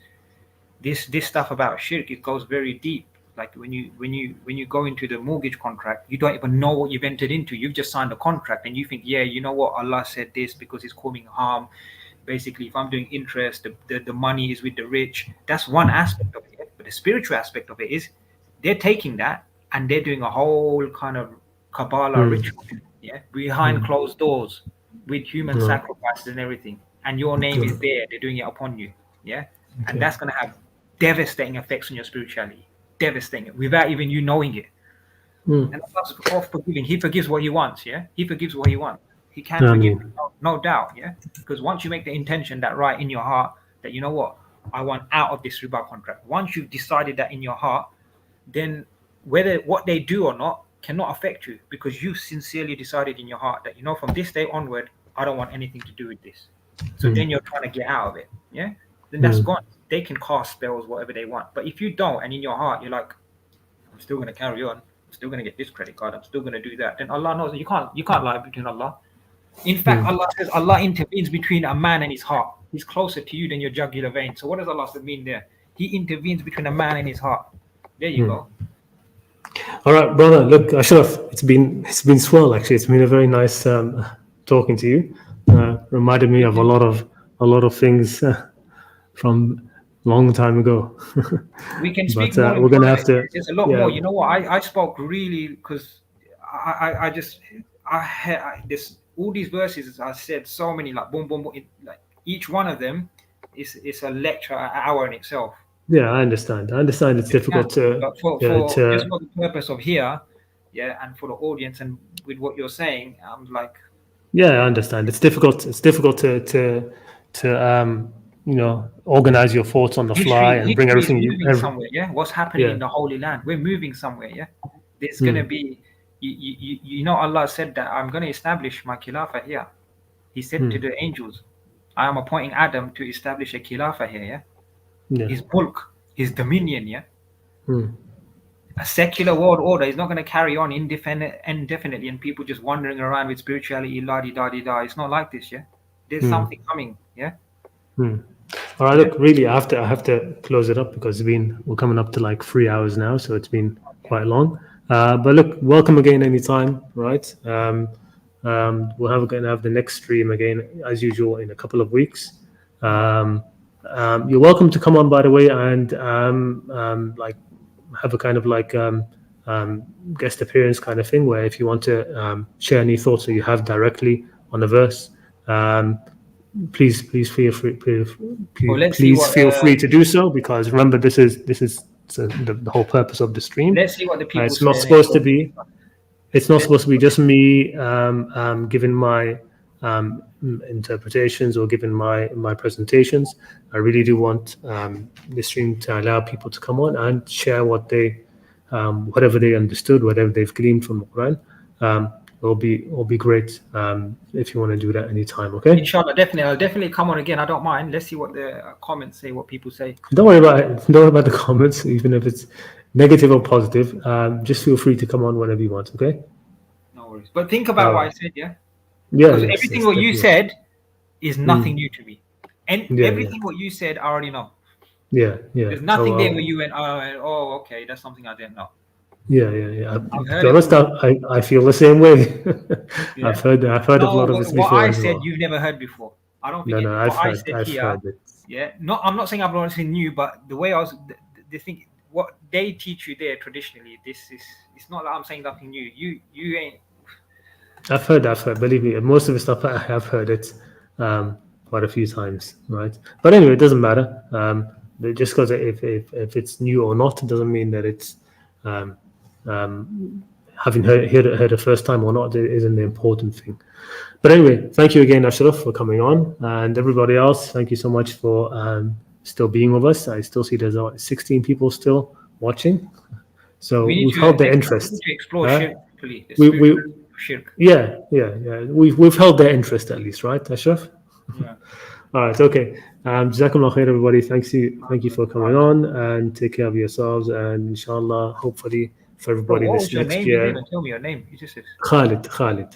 B: this stuff about shirk. It goes very deep. Like when you go into the mortgage contract, you don't even know what you've entered into. You've just signed a contract, and you think, you know what, Allah said this because it's causing harm. Basically, if I'm doing interest, the money is with the rich. That's one aspect of it. But the spiritual aspect of it is they're taking that and they're doing a whole kind of Kabbalah ritual, behind closed doors with human sacrifices and everything. And your name is there. They're doing it upon you, and that's going to have devastating effects on your spirituality, devastating, without even you knowing it. And Allah's all forgiving. He forgives what He wants, He forgives what He wants. He can forgive, no doubt, because once you make the intention that right in your heart, that you know what, I want out of this riba contract. Once you've decided that in your heart, then whether what they do or not cannot affect you, because you sincerely decided in your heart that, from this day onward, I don't want anything to do with this. So then you're trying to get out of it, then that's gone. They can cast spells, whatever they want. But if you don't, and in your heart you're like, I'm still going to carry on, I'm still going to get this credit card, I'm still going to do that, then Allah knows you can't lie between Allah. In fact, Allah says Allah intervenes between a man and his heart. He's closer to you than your jugular vein. So what does Allah mean there? He intervenes between a man and his heart. There you go.
A: All right, brother. Look, Ashraf, it's been swell. Actually, it's been a very nice talking to you. Reminded me of a lot of things from long time ago.
B: We can speak
A: but,
B: more.
A: We're gonna have to.
B: There's a lot more. You know what? I spoke really because I had this. All these verses, I said so many, like boom, boom, boom. Like each one of them is a lecture, an hour in itself.
A: Yeah, I understand. It's difficult to.
B: But for just for the purpose of here, and for the audience, and with what you're saying, I'm like.
A: Yeah, I understand. It's difficult. It's difficult to organize your thoughts on the fly and bring everything.
B: Somewhere, what's happening in the Holy Land? We're moving somewhere. There's gonna be. Allah said that I'm going to establish my khilafah here. He said to the angels, I am appointing Adam to establish a khilafah here, his mulk, his dominion, A secular world order is not going to carry on indefinitely and people just wandering around with spirituality, la-di-da-di-da. It's not like this, There's something coming,
A: All right, look, really, I have to close it up because we're coming up to like 3 hours now, so it's been quite long. But look, welcome again anytime, right? We're going to have the next stream again, as usual, in a couple of weeks. You're welcome to come on, by the way, and like have a kind of like guest appearance kind of thing, where if you want to share any thoughts that you have directly on the verse, please feel free. Feel free to do so, because remember, this is the whole purpose of the stream.
B: Let's see what the people.
A: It's not supposed to be. It's not supposed to be just me giving my interpretations or giving my presentations. I really do want the stream to allow people to come on and share what they, whatever they understood, whatever they've gleaned from the Quran. It'll be great if you want to do that anytime. Okay.
B: Inshallah, definitely. I'll definitely come on again. I don't mind. Let's see what the comments say, what people say.
A: Don't worry about it. Don't worry about the comments, even if it's negative or positive. Just feel free to come on whenever you want. Okay.
B: No worries. But think about what I said. Yeah.
A: Because
B: everything what you said is nothing new to me, and everything what you said I already know.
A: Yeah.
B: There's nothing there where you went, oh, okay, that's something I didn't know.
A: Yeah. To be honest, I feel the same way. I've heard of a lot of this before.
B: What I said you've never heard before. I don't think.
A: No, I've heard it.
B: Yeah, I'm not saying I've learned anything new, but the way I was, the thing, what they teach you there traditionally, it's not like I'm saying nothing new. You ain't.
A: I've heard. Believe me, most of the stuff I have heard it quite a few times, right? But anyway, it doesn't matter. Just because if it's new or not, it doesn't mean that it's having heard it the first time or not isn't the important thing. But anyway, thank you again, Ashraf, for coming on, and everybody else. Thank you so much for still being with us. I still see there's 16 people still watching, so we've held their interest.
B: To explore shirk.
A: Yeah. We've held their interest at least, right, Ashraf?
B: Yeah.
A: All right, okay. Jazakumullah khair, everybody. Thank you for coming on, and take care of yourselves. And inshallah, hopefully for everybody this next year.
B: You didn't even tell me your name. You just said
A: Khalid.
B: Okay,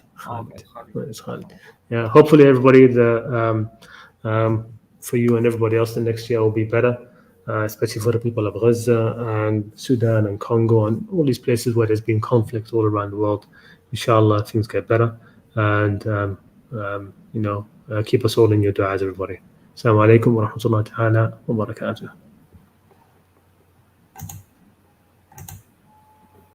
A: It's Khalid. Yeah. Hopefully, everybody for you and everybody else, the next year will be better, especially for the people of Gaza and Sudan and Congo and all these places where there's been conflict all around the world. Inshallah, things get better, and keep us all in your du'as, everybody. Assalamu alaikum wa rahmatullahi ta'ala wa barakatuh.